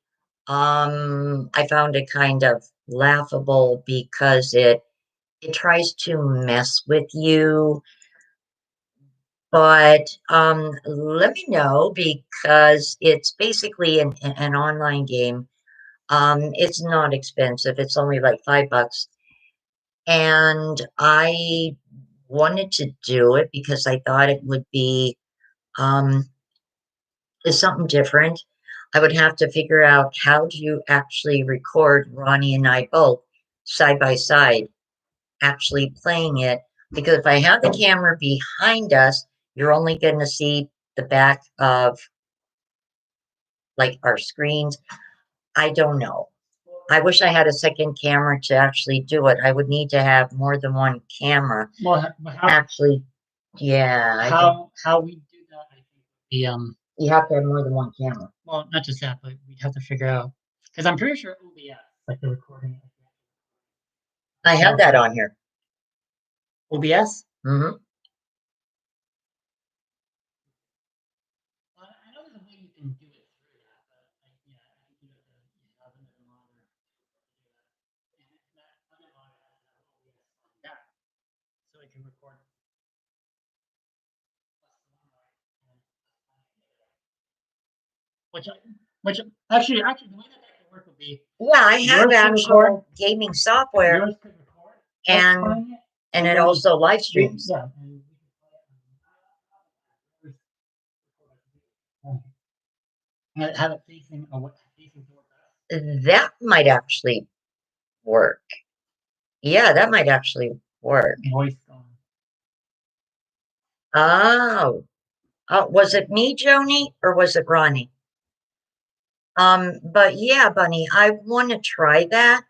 I found it kind of laughable because it tries to mess with you. But let me know because it's basically an online game. It's not expensive. It's only like $5. And I wanted to do it because I thought it would be um, is something different. I would have to figure out how do you actually record Ronnie and I both side by side actually playing it. Because if I have the camera behind us, you're only going to see the back of like our screens. I don't know. I wish I had a second camera to actually do it. I would need to have more than one camera. Well, Actually, yeah, how we do that, I think, the you have to have more than one camera. well, not just that, but we'd have to figure out because I'm pretty sure OBS, like the recording. I have that on here. OBS. Hmm. Well, I know there's a way you can do it through that, but yeah, I think you have another monitor to do that, and that other monitor has to have OBS on that, so it can record. Which, which actually, the way that could work would be Yeah, I have yours could record, actual gaming software, yours could record, and it, and it then also live streams. yeah, and we could play it and have it facing towards us. That might actually work. Yeah, that might actually work. Voice on. Oh, was it me, Joni, or was it Ronnie? But yeah, Bunny, I want to try that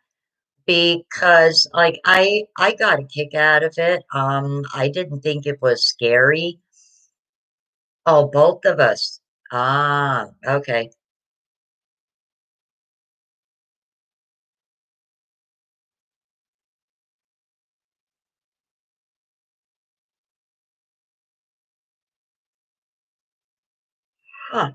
because like I got a kick out of it. I didn't think it was scary. Oh, both of us. Ah, okay. Huh,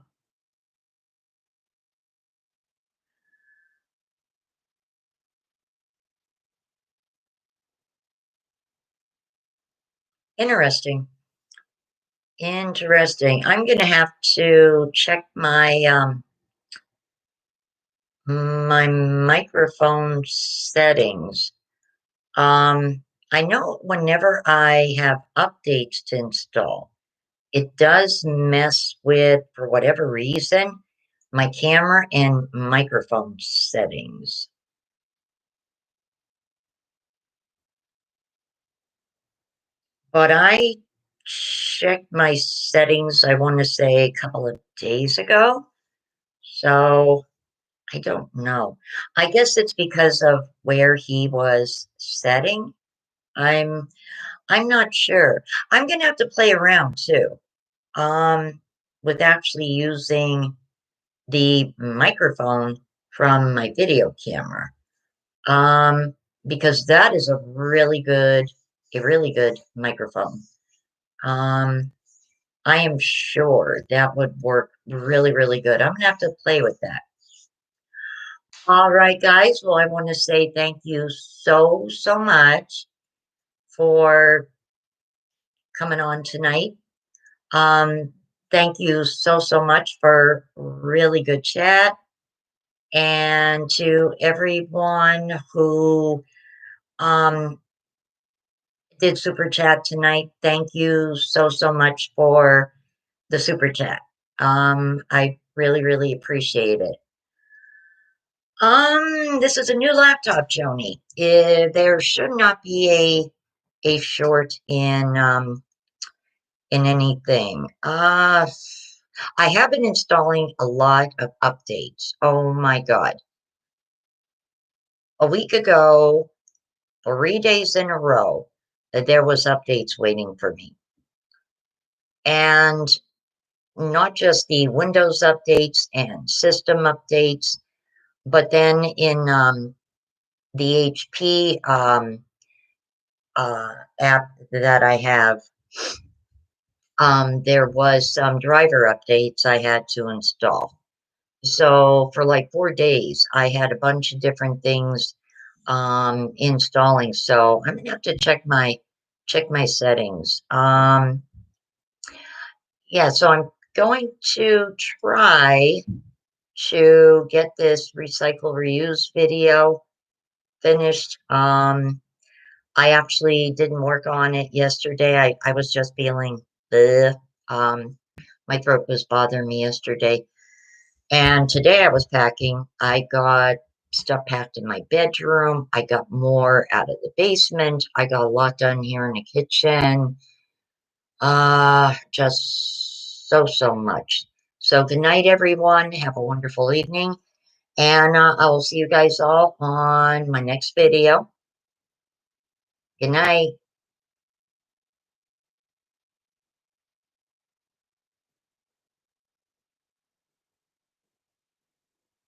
interesting. Interesting. I'm gonna have to check my microphone settings. I know whenever I have updates to install, it does mess with, for whatever reason, my camera and microphone settings. But I checked my settings, I want to say a couple of days ago. So I don't know. I guess it's because of where he was setting. I'm I'm not sure. I'm gonna have to play around too. Um, with actually using the microphone from my video camera. Um, because that is a really good a really good microphone. Um, I am sure that would work really, really good. I'm gonna have to play with that. All right, guys. Well, I want to say thank you so, so much for coming on tonight. Um, Thank you so, so much for really good chat. And to everyone who um, did super chat tonight, thank you so, so much for the super chat. I really, really appreciate it. This is a new laptop, Joni. There should not be a short in anything. I have been installing a lot of updates. Oh my God. A week ago, 3 days in a row, there was updates waiting for me. And not just the Windows updates and system updates, but then in the HP app that I have, there was some driver updates I had to install. So for like 4 days, I had a bunch of different things installing. So I'm gonna have to check my settings. Yeah, so I'm going to try to get this recycle reuse video finished. I actually didn't work on it yesterday. I was just feeling the my throat was bothering me yesterday. And today I was packing. I got stuff packed in my bedroom. I got more out of the basement. I got a lot done here in the kitchen. Just so, so much. So good night, everyone. Have a wonderful evening. And I will see you guys all on my next video. Good night.